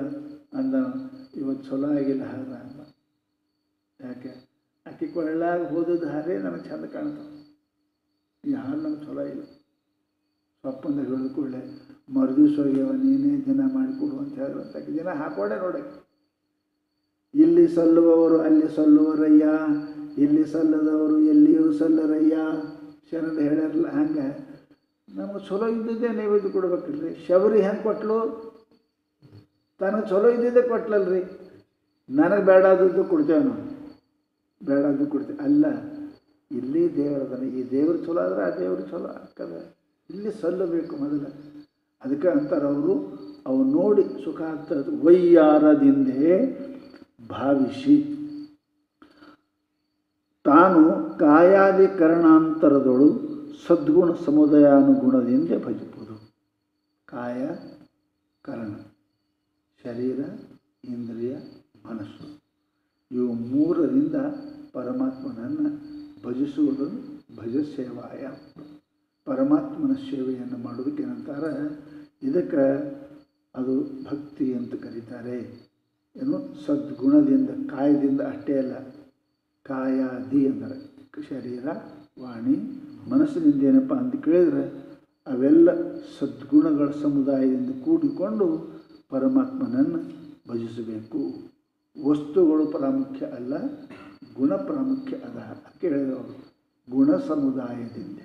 ಅಂದ ಇವತ್ತು ಚಲೋ ಆಗಿಲ್ಲ ಹಾರ ಅಂದ. ಯಾಕೆ ಆಕೆ ಕೊಳ್ಳಾಗ ಹೋದದ್ದು ಹಾರೇ ನನಗೆ ಚೆಂದ ಕಾಣ್ತಾವೆ, ಈ ಹಾಲು ನಮ್ಗೆ ಚಲೋ ಇಲ್ಲ. ಸ್ವಪ್ಪಂದ ಹೇಳಿದ ಕೂಡಲೇ ಮರುದಿವ್ಸ ಹೋಗ್ಯವ, ನೀನೇ ದಿನ ಮಾಡಿಕೊಡು ಅಂತ ಹೇಳಿದ್ರಂತ. ಆಕೆ ದಿನ ಹಾಕೊಂಡೆ ನೋಡಕ್ಕೆ. ಇಲ್ಲಿ ಸಲ್ಲುವವರು ಅಲ್ಲಿ ಸಲ್ಲುವರಯ್ಯ, ಇಲ್ಲಿ ಸಲ್ಲದವರು ಎಲ್ಲಿಯೂ ಸಲ್ಲರಯ್ಯ ಶರಣರು ಹೇಳ್ಯಾರಲ್ಲ. ಹಂಗೆ ನಮಗೆ ಚಲೋ ಇದ್ದಿದ್ದೇ ನೈವೇದ್ಯ ಕೊಡ್ಬೇಕಲ್ರಿ. ಶಬರಿ ಹೆಂಗೆ ಕೊಟ್ಲು? ತನಗೆ ಚಲೋ ಇದ್ದಿದ್ದೇ ಕೊಟ್ಲಲ್ರಿ. ನನಗೆ ಬೇಡಾದದ್ದು ಕೊಡ್ತೇವೆ ನಾವು, ಬೇಡಾದ್ದು ಕೊಡ್ತೇವೆ ಅಲ್ಲ. ಇಲ್ಲಿ ದೇವರದನ, ಈ ದೇವ್ರು ಚಲೋ ಆದ್ರೆ ಆ ದೇವ್ರು ಚಲೋ ಆಗ್ತದೆ. ಇಲ್ಲಿ ಸಲ್ಲಬೇಕು ಮೊದಲು. ಅದಕ್ಕೆ ಅಂತಾರೆ ಅವರು, ಅವು ನೋಡಿ ಸುಖ ಆಗ್ತದೆ. ವೈಯಾರದಿಂದೇ ಭಾವಿಸಿ ತಾನು ಕಾಯಾಧಿಕರಣಾಂತರದೊಳು ಸದ್ಗುಣ ಸಮುದಾಯಾನುಗುಣದಿಂದ ಭಜಿಸುವುದು. ಕಾಯ ಕರಣ, ಶರೀರ, ಇಂದ್ರಿಯ, ಮನಸ್ಸು, ಇವು ಮೂರರಿಂದ ಪರಮಾತ್ಮನನ್ನು ಭಜಿಸುವುದನ್ನು ಭಜ ಸೇವಾಯ. ಪರಮಾತ್ಮನ ಸೇವೆಯನ್ನು ಮಾಡೋದಕ್ಕೆ ಏನಂತಾರೆ, ಇದಕ್ಕೆ ಅದು ಭಕ್ತಿ ಅಂತ ಕರೀತಾರೆ. ಏನು ಸದ್ಗುಣದಿಂದ, ಕಾಯದಿಂದ ಅಷ್ಟೇ ಅಲ್ಲ, ಕಾಯಾದಿ ಅಂದರೆ ಶರೀರ, ವಾಣಿ, ಮನಸ್ಸಿನಿಂದ ಏನಪ್ಪ ಅಂತ ಕೇಳಿದರೆ ಅವೆಲ್ಲ ಸದ್ಗುಣಗಳ ಸಮುದಾಯದಿಂದ ಕೂಡಿಕೊಂಡು ಪರಮಾತ್ಮನನ್ನು ಭಜಿಸಬೇಕು. ವಸ್ತುಗಳು ಪ್ರಾಮುಖ್ಯ ಅಲ್ಲ, ಗುಣ ಪ್ರಾಮುಖ್ಯ ಅದ ಅದಕ್ಕೆ ಹೇಳಿದವರು. ಗುಣ ಸಮುದಾಯದಿಂದ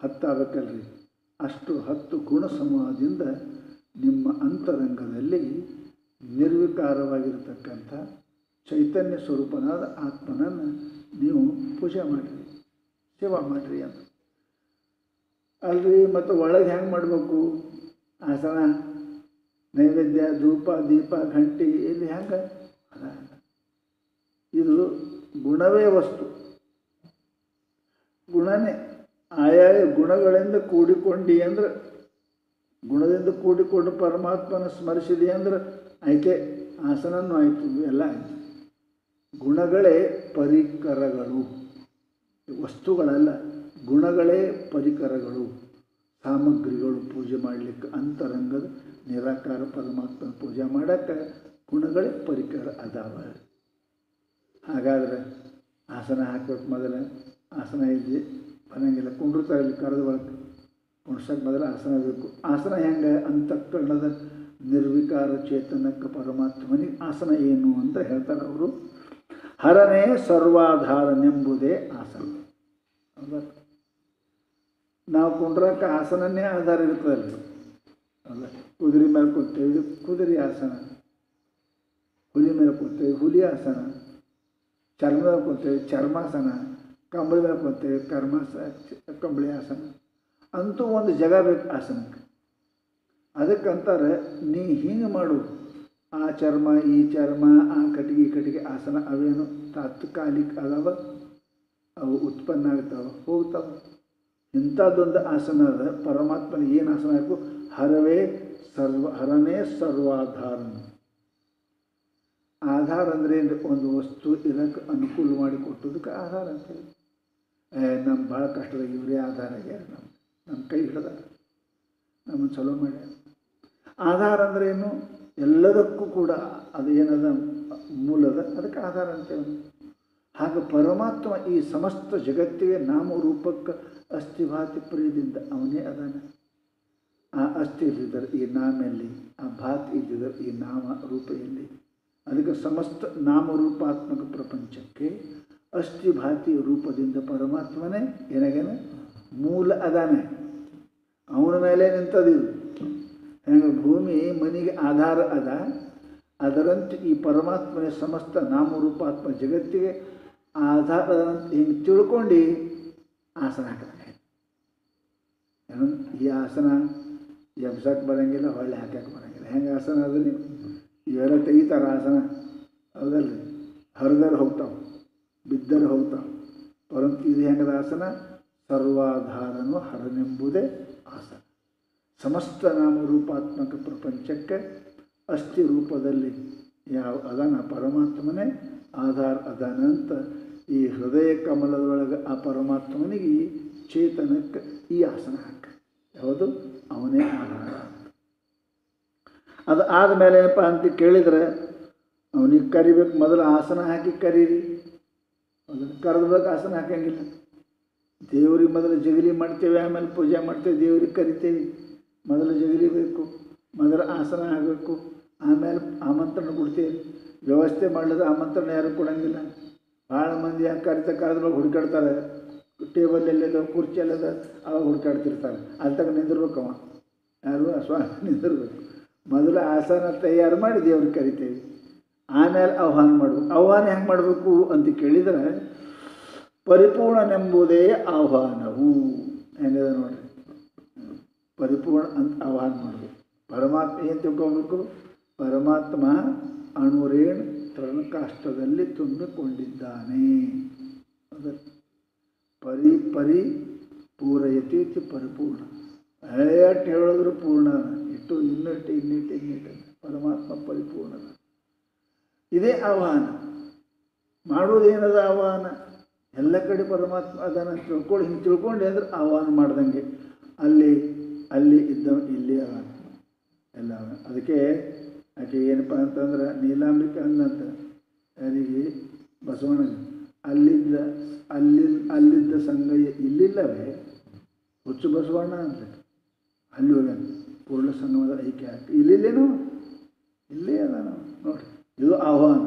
10 ಆಗಬೇಕಲ್ರಿ, ಅಷ್ಟು 10 ಗುಣ ಸಮೂಹದಿಂದ ನಿಮ್ಮ ಅಂತರಂಗದಲ್ಲಿ ನಿರ್ವಿಕಾರವಾಗಿರತಕ್ಕಂಥ ಚೈತನ್ಯ ಸ್ವರೂಪನಾದ ಆತ್ಮನನ್ನು ನೀವು ಪೂಜೆ ಮಾಡಿರಿ, ಸೇವಾ ಮಾಡಿರಿ ಅಂತ ಅಲ್ರಿ. ಮತ್ತು ಒಳಗೆ ಹೆಂಗೆ ಮಾಡಬೇಕು? ಆಸನ, ನೈವೇದ್ಯ, ಧೂಪ, ದೀಪ, ಘಂಟಿ ಇಲ್ಲಿ ಹೆಂಗೆ ಅದ. ಇದು ಗುಣವೇ ವಸ್ತು, ಗುಣನೇ. ಆಯಾಯ ಗುಣಗಳಿಂದ ಕೂಡಿಕೊಂಡಿ ಅಂದ್ರೆ, ಗುಣದಿಂದ ಕೂಡಿಕೊಂಡು ಪರಮಾತ್ಮನ ಸ್ಮರಿಸಿದೆ ಅಂದ್ರೆ ಆಯ್ಕೆ, ಆಸನನೂ ಆಯಿತು, ಎಲ್ಲ ಆಯಿತು. ಗುಣಗಳೇ ಪರಿಕರಗಳು, ವಸ್ತುಗಳಲ್ಲ. ಗುಣಗಳೇ ಪರಿಕರಗಳು, ಸಾಮಗ್ರಿಗಳು ಪೂಜೆ ಮಾಡಲಿಕ್ಕೆ. ಅಂತರಂಗದ ನಿರಾಕಾರ ಪರಮಾತ್ಮನ ಪೂಜೆ ಮಾಡೋಕ್ಕೆ ಗುಣಗಳೇ ಪರಿಕರ ಅದಾವ. ಹಾಗಾದರೆ ಆಸನ ಹಾಕ್ಬೇಕು. ಮೊದಲು ಆಸನ ಇದ್ದು ಬರಂಗಿಲ್ಲ, ಕುಂಡ್ರತಾ ಇಲ್ಲಿ ಕರೆದು ಒಳಗೆ ಕುಣ್ಸಕ್ಕೆ ಮೊದಲು ಆಸನ ಬೇಕು. ಆಸನ ಹೆಂಗೆ? ಅಂತಃಕರಣದ ನಿರ್ವಿಕಾರ ಚೇತನಕ್ಕೆ ಪರಮಾತ್ಮನಿಗೆ ಆಸನ ಏನು ಅಂತ ಹೇಳ್ತಾರೆ ಅವರು. ಹರನೇ ಸರ್ವಾಧಾರನೆಂಬುದೇ ಆಸನ. ಹೌದಾ? ನಾವು ಕುಂಡ್ರಕ್ಕೆ ಆಸನನೇ ಆಧಾರ ಇರ್ತದಲ್ಲ. ಹೌದಾ? ಕುದುರೆ ಮೇಲೆ ಕೂತೇವೆ, ಇದು ಕುದುರೆ ಆಸನ. ಹುಲಿ ಮೇಲೆ ಕೂತೇವೆ, ಹುಲಿ ಆಸನ. ಚರ್ಮ ಮೇಲೆ ಕೂತೇವೆ, ಚರ್ಮಾಸನ. ಕಂಬಳಿ ಮೇಲೆ ಕೂತೇವೆ, ಕಂಬಳಿ ಆಸನ. ಅಂತೂ ಒಂದು ಜಾಗ ಬೇಕು ಆಸನಕ್ಕೆ. ಅದಕ್ಕಂತಾರೆ ನೀ ಹಿಂಗೆ ಮಾಡು, ಆ ಚರ್ಮ ಈ ಚರ್ಮ, ಆ ಕಟ್ಟಿಗೆ ಈ ಕಟ್ಟಿಗೆ ಆಸನ ಅವೇನು ತಾತ್ಕಾಲಿಕ ಅದಾವ, ಅವು ಉತ್ಪನ್ನ ಆಗ್ತಾವೆ, ಹೋಗ್ತಾವೆ. ಇಂಥದ್ದೊಂದು ಆಸನ ಅದ. ಪರಮಾತ್ಮನಿಗೆ ಏನು ಆಸನ ಬೇಕು? ಹರನೇ ಸರ್ವಾಧಾರನ. ಆಧಾರ ಅಂದರೆ ಒಂದು ವಸ್ತು ಇದಕ್ಕೆ ಅನುಕೂಲ ಮಾಡಿ ಕೊಟ್ಟೋದಕ್ಕೆ ಆಧಾರ ಅಂತೇಳಿ. ನಮ್ಮ ಭಾಳ ಕಷ್ಟದಾಗ ಇವರೇ ಆಧಾರ ಆಗ್ಯಾರ, ನಮ್ಮ ಕೈ ಹಿಡ್ದ ನಮ್ಮನ್ನು ಚಲೋ ಮಾಡ್ಯಾರ. ಆಧಾರ ಅಂದರೆ ಏನು? ಎಲ್ಲದಕ್ಕೂ ಕೂಡ ಅದು ಏನದ ಮೂಲದ, ಅದಕ್ಕೆ ಆಧಾರ ಅಂತೇವೆ. ಹಾಗೆ ಪರಮಾತ್ಮ ಈ ಸಮಸ್ತ ಜಗತ್ತಿಗೆ ನಾಮರೂಪಕ್ಕೆ ಅಸ್ಥಿಭಾತಿ ಪ್ರಿಯದಿಂದ ಅವನೇ ಅದಾನ. ಆ ಅಸ್ಥಿ ಇದ್ದಿದ್ದರೆ ಈ ನಾಮೆಲ್ಲಿ, ಆ ಭಾತಿ ಇದ್ದಿದ್ದರೆ ಈ ನಾಮ ರೂಪ ಎಲ್ಲಿ. ಅದಕ್ಕೆ ಸಮಸ್ತ ನಾಮರೂಪಾತ್ಮಕ ಪ್ರಪಂಚಕ್ಕೆ ಅಸ್ಥಿಭಾತಿ ರೂಪದಿಂದ ಪರಮಾತ್ಮನೇ ಏನಾಗೇನ ಮೂಲ ಅದಾನೆ. ಅವನ ಮೇಲೆ ನಿಂತದಿದು. ಹೆಂಗೆ ಭೂಮಿ ಮನೆಗೆ ಆಧಾರ ಅದ, ಅದರಂತೆ ಈ ಪರಮಾತ್ಮನೇ ಸಮಸ್ತ ನಾಮರೂಪಾತ್ಮ ಜಗತ್ತಿಗೆ ಆಧಾರ ಹಿಂಗೆ ತಿಳ್ಕೊಂಡು ಆಸನ ಹಾಕಿದಂಗೆ. ಏನು ಈ ಆಸನ ಎಬ್ಸಕ್ಕೆ ಬರೋಂಗಿಲ್ಲ, ಹೊಳ್ಳೆ ಹಾಕಕ್ಕೆ ಬರೋಂಗಿಲ್ಲ. ಹೆಂಗೆ ಆಸನ ಅದ್ರಿ ಇವೆಲ್ಲ ತೆಗಿತಾರೆ ಆಸನ, ಹೌದಲ್ರಿ? ಹರಿದರೆ ಹೋಗ್ತಾವೆ, ಬಿದ್ದರೆ ಹೋಗ್ತಾವೆ. ಪರಂತು ಇದು ಹೆಂಗದ ಆಸನ? ಸರ್ವಾಧಾರನು ಹರನೆಂಬುದೇ ಆಸನ. ಸಮಸ್ತ ನಾಮರೂಪಾತ್ಮಕ ಪ್ರಪಂಚಕ್ಕೆ ಅಸ್ಥಿ ರೂಪದಲ್ಲಿ ಯಾವ ಅದಾನ ಪರಮಾತ್ಮನೇ ಆಧಾರ ಅದಾನ ಅಂತ ಈ ಹೃದಯ ಕಮಲದೊಳಗೆ ಆ ಪರಮಾತ್ಮನಿಗೆ ಚೇತನಕ್ಕೆ ಈ ಆಸನ ಹಾಕ. ಯಾವುದು? ಅವನೇ ಆಧಾರ. ಅದು ಆದಮೇಲೆ ಏನಪ್ಪ ಅಂತ ಕೇಳಿದರೆ ಅವನಿಗೆ ಕರಿಬೇಕು. ಮೊದಲು ಆಸನ ಹಾಕಿ ಕರೀರಿ. ಅದನ್ನು ಕರೆದ್ಬೇಕು, ಆಸನ ಹಾಕಂಗಿಲ್ಲ. ದೇವ್ರಿಗೆ ಮೊದಲು ಜಗಲಿ ಮಾಡ್ತೇವೆ, ಆಮೇಲೆ ಪೂಜೆ ಮಾಡ್ತೇವೆ, ದೇವ್ರಿಗೆ ಕರಿತೇವೆ. ಮೊದಲು ಜಗಲಿ ಬೇಕು, ಮೊದಲು ಆಸನ ಆಗಬೇಕು, ಆಮೇಲೆ ಆಮಂತ್ರಣ ಕೊಡ್ತೇವೆ. ವ್ಯವಸ್ಥೆ ಮಾಡಲಿದ್ರೆ ಆಮಂತ್ರಣ ಯಾರು ಕೊಡೋಂಗಿಲ್ಲ. ಭಾಳ ಮಂದಿ ಯಾಕೆ ಕರೆದ್ಮೇಲೆ ಹುಡುಕಾಡ್ತಾರೆ. ಟೇಬಲ್ ಎಲ್ಲದ, ಕುರ್ಚಿ ಎಲ್ಲದ, ಅವಾಗ ಹುಡುಕಾಡ್ತಿರ್ತಾರೆ. ಅಲ್ಲಿ ತಗ ನಿಂದಿರ್ಬೇಕವ, ಯಾರು ಸ್ವಾಮಿ ನಿಂದಿರ್ಬೇಕು. ಮೊದಲು ಆಸನ ತಯಾರು ಮಾಡಿ ದೇವ್ರಿಗೆ ಕರಿತೇವೆ, ಆಮೇಲೆ ಆಹ್ವಾನ ಮಾಡಬೇಕು. ಆಹ್ವಾನ ಹೆಂಗೆ ಮಾಡಬೇಕು ಅಂತ ಕೇಳಿದರೆ ಪರಿಪೂರ್ಣನೆಂಬುದೇ ಆಹ್ವಾನವು. ಹೆಂಗದ ನೋಡ್ರಿ, ಪರಿಪೂರ್ಣ ಅಂತ ಆಹ್ವಾನ ಮಾಡಬೇಕು. ಪರಮಾತ್ಮ ಏನು ತಿಳ್ಕೊಬೇಕು? ಪರಮಾತ್ಮ ಅಣುರೇಣು ತೃಣಕಾಷ್ಟದಲ್ಲಿ ತುಂಬಿಕೊಂಡಿದ್ದಾನೆ. ಪರಿ ಪೂರಯತಿ ಪರಿಪೂರ್ಣ. ಎಷ್ಟು ಹೇಳಿದ್ರು ಪೂರ್ಣ, ಇಟ್ಟು ಇನ್ನಿಟ್ಟು ಪರಮಾತ್ಮ ಪರಿಪೂರ್ಣ. ಇದೇ ಆಹ್ವಾನ. ಮಾಡೋದೇನದ ಆಹ್ವಾನ? ಎಲ್ಲ ಕಡೆ ಪರಮಾತ್ಮ ಅದನ್ನು ತಿಳ್ಕೊಂಡು ಹಿಂಗೆ ತಿಳ್ಕೊಂಡು ಅಂದ್ರೆ ಆಹ್ವಾನ ಮಾಡ್ದಂಗೆ. ಅಲ್ಲಿ ಇದ್ದವ ಇಲ್ಲಿ ಆಹ್ವಾನ ಎಲ್ಲ. ಅದಕ್ಕೆ ಆಕೆ ಏನಪ್ಪ ಅಂತಂದ್ರೆ ನೀಲಾಂಬಿಕೆ ಅಂದಂತ ಯಾರಿಗೆ? ಬಸವಣ್ಣಗೆ. ಅಲ್ಲಿದ್ದ ಸಂಗಯ್ಯ ಇಲ್ಲಿಲ್ಲವೇ ಹುಚ್ಚು ಬಸವಣ್ಣ ಅಂತ ಅಲ್ಲಿ ಹೋಗ್ಯಾನ. ಪೂರ್ಣ ಸಂಗಮದ ಐಕ್ಯ ಹಾಕಿ ಇಲ್ಲಿಲ್ಲೇನು? ಇಲ್ಲೇ ಅದ ನಾವು ನೋಡ್ರಿ. ಇದು ಆಹ್ವಾನ.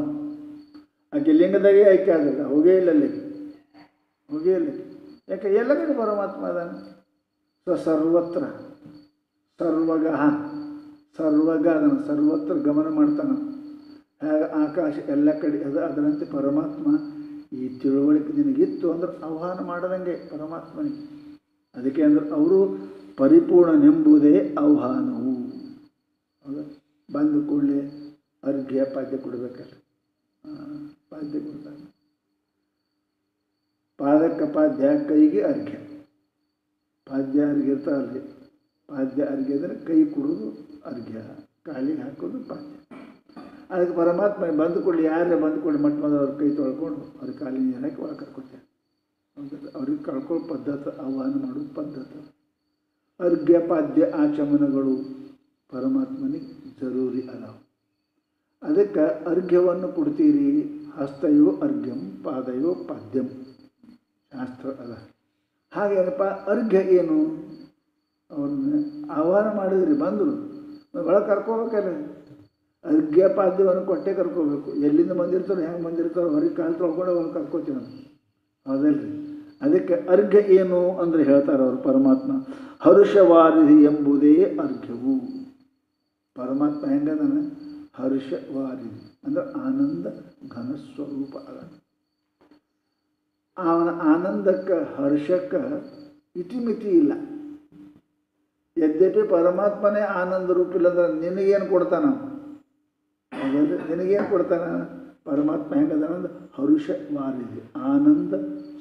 ಆಕೆ ಲಿಂಗದಾಗೆ ಐಕ್ಯ ಆಗಲ್ಲ, ಹೋಗೇ ಇಲ್ಲ ಅಲ್ಲಿಗೆ, ಹೋಗೇ ಇಲ್ಲ. ಯಾಕೆ? ಎಲ್ಲ ಕಡೆ ಪರಮಾತ್ಮ ಅದಾನ. ಸರ್ವತ್ರ ಸರ್ವಗ ಅದನ್ನು ಸರ್ವತ್ರ ಗಮನ ಮಾಡ್ತಾನೆ. ಹೇಗೆ ಆಕಾಶ ಎಲ್ಲ ಕಡೆ ಅದು, ಅದರಂತೆ ಪರಮಾತ್ಮ ಈ ತಿಳುವಳಿಕೆ ನಿನಗಿತ್ತು ಅಂದ್ರೆ ಆಹ್ವಾನ ಮಾಡದಂಗೆ ಪರಮಾತ್ಮನಿಗೆ. ಅದಕ್ಕೆ ಅಂದ್ರೆ ಅವರು ಪರಿಪೂರ್ಣನೆಂಬುದೇ ಆಹ್ವಾನವು. ಹೌದಾ? ಬಂದ ಕೂಡಲೇ ಅರ್ಘ್ಯ ಪಾದ್ಯ ಕೊಡಬೇಕಲ್ಲ, ಪಾದ್ಯ ಕೊಡ್ತಾರೆ. ಪಾದಕ್ಕೆ ಪಾದ್ಯ, ಕೈಗೆ ಅರ್ಘ್ಯ. ಪಾದ್ಯ ಅರ್ಘ್ಯ ಇರ್ತಾರಲ್ರಿ, ಪಾದ್ಯ ಅರ್ಘ್ಯ ಅಂದರೆ ಕೈ ಕೊಡೋದು ಅರ್ಘ್ಯ, ಕಾಲಿಗೆ ಹಾಕೋದು ಪಾದ್ಯ. ಅದಕ್ಕೆ ಪರಮಾತ್ಮ ಬಂದು ಕೊಡಲಿ, ಯಾರೇ ಬಂದು ಕೊಡಲಿ ಮಟ್ಟ ಮೊದಲು ಅವ್ರ ಕೈ ತೊಳ್ಕೊಂಡು ಅವ್ರ ಕಾಲಿನ ನೀರು ಹಾಕಿ ಒಳಗೆ ಕರ್ಕೊತಾರೆ. ಅವ್ರಿಗೆ ಕಳ್ಕೊಳ್ಳೋ ಪದ್ಧತಿ, ಆಹ್ವಾನ ಮಾಡೋದು ಪದ್ಧತಿ. ಅರ್ಘ್ಯ ಪಾದ್ಯ ಆಚಮನಗಳು ಪರಮಾತ್ಮನಿಗೆ ಜರೂರಿ ಅದಾವ. ಅದಕ್ಕೆ ಅರ್ಘ್ಯವನ್ನು ಕೊಡ್ತೀರಿ. ಹಸ್ತಯೋ ಅರ್ಘ್ಯಂ ಪಾದಯೋ ಪಾದ್ಯಂ ಶಾಸ್ತ್ರ ಅದ. ಹಾಗೇನಪ್ಪ ಅರ್ಘ್ಯ ಏನು? ಅವ್ರನ್ನ ಆಹ್ವಾನ ಮಾಡಿದ್ರಿ, ಬಂದರು, ಒಳಗೆ ಕರ್ಕೋಬೇಕಲ್ಲ. ಅರ್ಘ್ಯ ಪಾದ್ಯವನ್ನು ಕೊಟ್ಟೆ ಕರ್ಕೋಬೇಕು. ಎಲ್ಲಿಂದ ಬಂದಿರ್ತಾರೋ, ಹೆಂಗೆ ಬಂದಿರ್ತಾರೋ ಹೊರಗೆ ಕಾಲು ತೊಳ್ಕೊಂಡು ಅವ್ರನ್ನ ಕರ್ಕೋತೀವಿ ನಾವು, ಹೌದಲ್ರಿ? ಅದಕ್ಕೆ ಅರ್ಘ್ಯ ಏನು ಅಂದರೆ ಹೇಳ್ತಾರೆ ಅವರು ಪರಮಾತ್ಮ. ಹರ್ಷವಾರಿಧಿ ಎಂಬುದೇ ಅರ್ಘ್ಯವು. ಪರಮಾತ್ಮ ಹೆಂಗದಾನೆ? ಹರ್ಷವಾರಿಧಿ ಅಂದರೆ ಆನಂದ ಘನ ಸ್ವರೂಪ ಅದ. ಅವನ ಆನಂದಕ್ಕೆ, ಹರ್ಷಕ್ಕೆ ಇತಿಮಿತಿ ಇಲ್ಲ. ಯದ್ಯಪಿ ಪರಮಾತ್ಮನೇ ಆನಂದ ರೂಪ ಇಲ್ಲ ಅಂದ್ರೆ ನಿನಗೇನು ಕೊಡ್ತಾನ? ಹಾಗಾದರೆ ನಿನಗೇನು ಕೊಡ್ತಾನ? ಪರಮಾತ್ಮ ಹೆಂಗದಾನ ಅಂದ್ರೆ ಹರ್ಷವಾರಿಧಿ, ಆನಂದ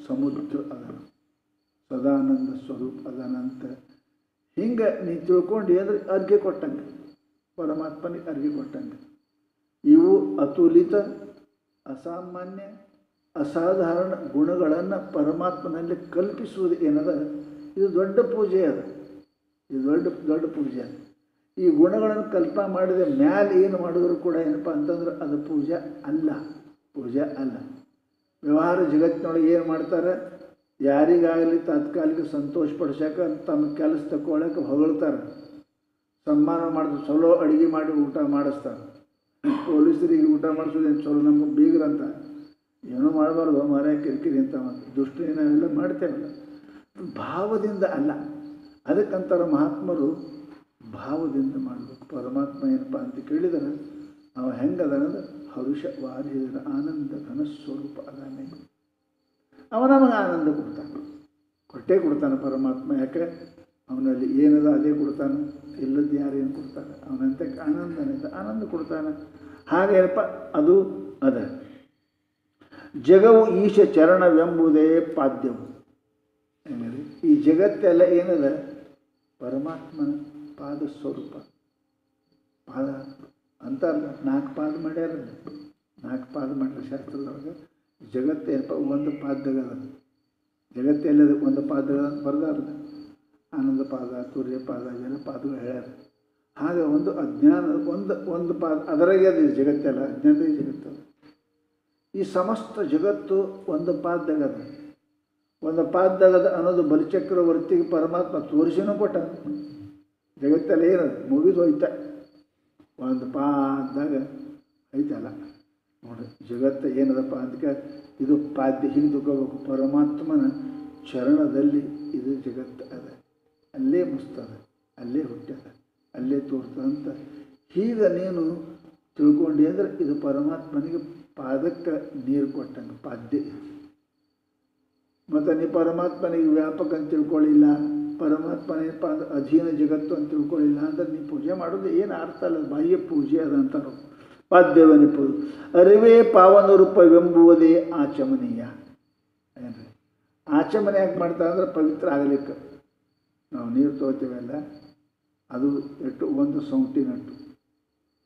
ಸಮುದ್ರ ಅದನ, ಸದಾನಂದ ಸ್ವರೂಪ ಅದನಂತ. ಹಿಂಗೆ ನೀ ತಿಳ್ಕೊಂಡು ಅಂದರೆ ಅರ್ಘ್ಯ ಕೊಟ್ಟಂಗೆ, ಪರಮಾತ್ಮನಿಗೆ ಅರ್ಘ್ಯ ಕೊಟ್ಟಂಗೆ. ಇವು ಅತುಲಿತ, ಅಸಾಮಾನ್ಯ, ಅಸಾಧಾರಣ ಗುಣಗಳನ್ನು ಪರಮಾತ್ಮನಲ್ಲಿ ಕಲ್ಪಿಸುವುದು ಏನದ, ಇದು ದೊಡ್ಡ ಪೂಜೆ ಅದ. ಇದು ದೊಡ್ಡ ಪೂಜೆ ಅದ. ಈ ಗುಣಗಳನ್ನು ಕಲ್ಪನೆ ಮಾಡಿದ ಮ್ಯಾಲೆ ಏನು ಮಾಡಿದ್ರು ಕೂಡ ಏನಪ್ಪ ಅಂತಂದ್ರೆ ಅದು ಪೂಜೆ ಅಲ್ಲ, ಪೂಜೆ ಅಲ್ಲ. ವ್ಯವಹಾರ ಜಗತ್ತಿನೊಳಗೆ ಏನು ಮಾಡ್ತಾರೆ? ಯಾರಿಗಾಗಲಿ ತಾತ್ಕಾಲಿಕ ಸಂತೋಷ ಪಡಿಸೋಕೆ ತಮ್ಮ ಕೆಲಸ ತಗೊಳ್ಳೋಕೆ ಹೊಗಳ್ತಾರೆ, ಸನ್ಮಾನ ಮಾಡಿದ್ರು, ಚಲೋ ಅಡುಗೆ ಮಾಡಿ ಊಟ ಮಾಡಿಸ್ತಾರೆ. ಪೊಲೀಸರಿಗೆ ಊಟ ಮಾಡಿಸೋದೇನು ಚಲೋ, ನಮಗೆ ಬೀಗ್ರಂತ ಏನೂ ಮಾಡಬಾರ್ದು ಮರ ಕಿರಿಕಿರಿ ಅಂತ ದುಷ್ಟಿ ನಾವೆಲ್ಲ ಮಾಡ್ತೇವಲ್ಲ, ಭಾವದಿಂದ ಅಲ್ಲ. ಅದಕ್ಕಂತಾರೆ ಮಹಾತ್ಮರು ಭಾವದಿಂದ ಮಾಡಬೇಕು. ಪರಮಾತ್ಮ ಏನಪ್ಪ ಅಂತ ಕೇಳಿದರೆ ಅವ ಹೆಂಗದನಂದ್ರೆ ಹರುಷ ವಾರಿದ ಆನಂದ ಘನ ಸ್ವರೂಪ ಅದಾನೆ. ಅವ ನಮಗೆ ಆನಂದ ಕೊಡ್ತಾನೆ, ಕೊಟ್ಟೇ ಕೊಡ್ತಾನೆ ಪರಮಾತ್ಮ. ಯಾಕೆ ಅವನಲ್ಲಿ ಏನದ ಅದೇ ಕೊಡ್ತಾನೆ, ಇಲ್ಲದ್ದು ಯಾರೇನು ಕೊಡ್ತಾನೆ, ಅವನಂತೆ ಆನಂದ ಕೊಡ್ತಾನೆ. ಹಾಗೇನಪ್ಪ ಅದು ಅದ. ಜಗವು ಈಶ ಚರಣವೆಂಬುದೇ ಪಾದ್ಯವು. ಏನಿದೆ ಈ ಜಗತ್ತೆಲ್ಲ ಏನದ ಪರಮಾತ್ಮನ ಪಾದ ಸ್ವರೂಪ. ಪಾದ ಅಂತಾರಲ್ಲ, 4 ಪಾದ ಮಾಡ್ಯಾರಲ್ಲ, 4 ಪಾದ ಮಾಡ್ಯಾರ ಶಾಸ್ತ್ರದೊಳಗೆ. ಜಗತ್ತೇನಪ್ಪ ಒಂದು ಪಾದಗದ, ಜಗತ್ತೆಲ್ಲದ ಒಂದು ಪಾದಗದ ಬರ್ದಾರಲ್ಲ. ಆನಂದ ಪಾದ, ತುರ್ಯ ಪಾದ, ಇವೆಲ್ಲ ಪಾದಗಳು ಹೇಳ್ಯಾರ. ಹಾಗೆ ಒಂದು ಅಜ್ಞಾನ ಒಂದು ಪಾದ, ಅದರಾಗೆ ಅದು ಜಗತ್ತೆಲ್ಲ ಅಜ್ಞಾನದ ಜಗತ್ತಲ್ಲ. ಈ ಸಮಸ್ತ ಜಗತ್ತು ಒಂದು ಪಾದಗದ, ಒಂದು ಪಾದಗದ ಅನ್ನೋದು ಬಲಿಚಕ್ರವರ್ತಿಗೆ ಪರಮಾತ್ಮ ತೋರಿಸಿನೂ ಕೊಟ್ಟ. ಜಗತ್ತೆಲ್ಲ ಏನದು ಮುಗಿದು ಹೋಯ್ತ, ಒಂದು ಪಾದಾಗ ಐತಲ್ಲ ನೋಡ್ರಿ. ಜಗತ್ತು ಏನದಪ್ಪ ಅದಕ್ಕೆ ಇದು ಪಾದ್ಯ ಹಿಂಗೆ ತಿಳ್ಕೋಬೇಕು. ಪರಮಾತ್ಮನ ಚರಣದಲ್ಲಿ ಇದು ಜಗತ್ತು ಅದ, ಅಲ್ಲೇ ಮುಸ್ತದ, ಅಲ್ಲೇ ಹುಟ್ಟ್ಯದ, ಅಲ್ಲೇ ತೋರ್ತದಂತ ಹೀಗೆ ನೀನು ತಿಳ್ಕೊಂಡು ಅಂದರೆ ಇದು ಪರಮಾತ್ಮನಿಗೆ ಪಾದಕ್ಕೆ ನೀರು ಕೊಟ್ಟಂಗೆ ಪಾದ್ಯ. ಮತ್ತು ನೀ ಪರಮಾತ್ಮನಿಗೆ ವ್ಯಾಪಕ ಅಂತ ತಿಳ್ಕೊಳ್ಳಿಲ್ಲ, ಪರಮಾತ್ಮನೇನಪ್ಪ ಅಂದ್ರೆ ಅಧೀನ ಜಗತ್ತು ಅಂತ ತಿಳ್ಕೊಳ್ಳಿಲ್ಲ ಅಂದ್ರೆ ನೀ ಪೂಜೆ ಮಾಡೋದು ಏನು ಅರ್ಥ ಅಲ್ಲ. ಬಾಹ್ಯ ಪೂಜೆ ಅದಂತಾರೋ ಪಾದ್ಯವನಿಪ್ಪುದು. ಅರಿವೇ ಪಾವನ ರೂಪವೆಂಬುವುದೇ ಆಚಮನೀಯ. ಏನ್ರಿ ಆಚಮನೆ ಯಾಕೆ ಮಾಡ್ತಾರೆ ಅಂದ್ರೆ ಪವಿತ್ರ ಆಗಲಿಕ್ಕೆ. ನಾವು ನೀರು ತಗೋತೀವಲ್ಲ ಅದು ಎಷ್ಟು ಒಂದು ಸೌಂಟಿನಟ್ಟು,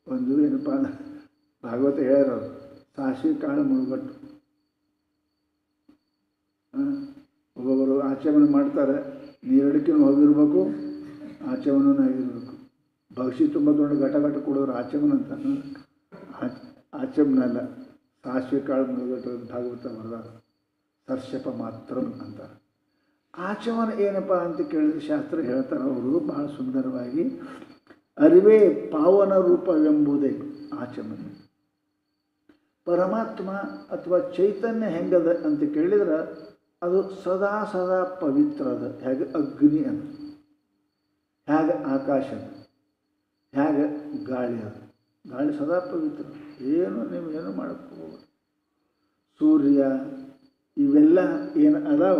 ಒಂದು ಏನಪ್ಪ ಅಂದ್ರೆ ಭಾಗವತ ಹೇಳ್ಯಾರವರು ಸಾಸಿವೆ ಕಾಳು ಮುಳುಗಟ್ಟು. ಒಬ್ಬೊಬ್ಬರು ಆಚಮನೆ ಮಾಡ್ತಾರೆ, ನೀರಡಿಕೆನೂ ಹೋಗಿರ್ಬೇಕು, ಆಚಮನೂ ಆಗಿರ್ಬೇಕು. ಭವಿಷ್ಯ ತುಂಬ ದೊಡ್ಡ ಘಟ ಕೊಡೋರು ಆಚಮನ ಅಂತ. ಆಚಮನ ಅಲ್ಲ, ಸಾಸಿವೆ ಕಾಳು ಮುಳುಗಟ್ಟು ಭಾಗವತ ಬರೆದಾರ. ಸರ್ಷಪ ಮಾತ್ರ ಅಂತಾರೆ. ಆಚಮನ ಏನಪ್ಪ ಅಂತ ಕೇಳಿದ್ರೆ ಶಾಸ್ತ್ರ ಹೇಳ್ತಾರೆ ಅವರು ಭಾಳ ಸುಂದರವಾಗಿ. ಅರಿವೇ ಪಾವನ ರೂಪವೆಂಬುದೇ ಆಚಮನ. ಪರಮಾತ್ಮ ಅಥವಾ ಚೈತನ್ಯ ಹೆಂಗದ ಅಂತ ಕೇಳಿದ್ರೆ ಅದು ಸದಾ ಸದಾ ಪವಿತ್ರ ಅದ. ಹೇಗೆ ಅಗ್ನಿ ಅದ, ಹೇಗೆ ಆಕಾಶ ಅದ, ಹೇಗೆ ಗಾಳಿ ಅದ. ಗಾಳಿ ಸದಾ ಪವಿತ್ರ, ಏನು ನೀವು ಏನು ಮಾಡಕ್ಕೆ ಹೋಗ್ಬೋದು. ಸೂರ್ಯ ಇವೆಲ್ಲ ಏನು ಅದಾವ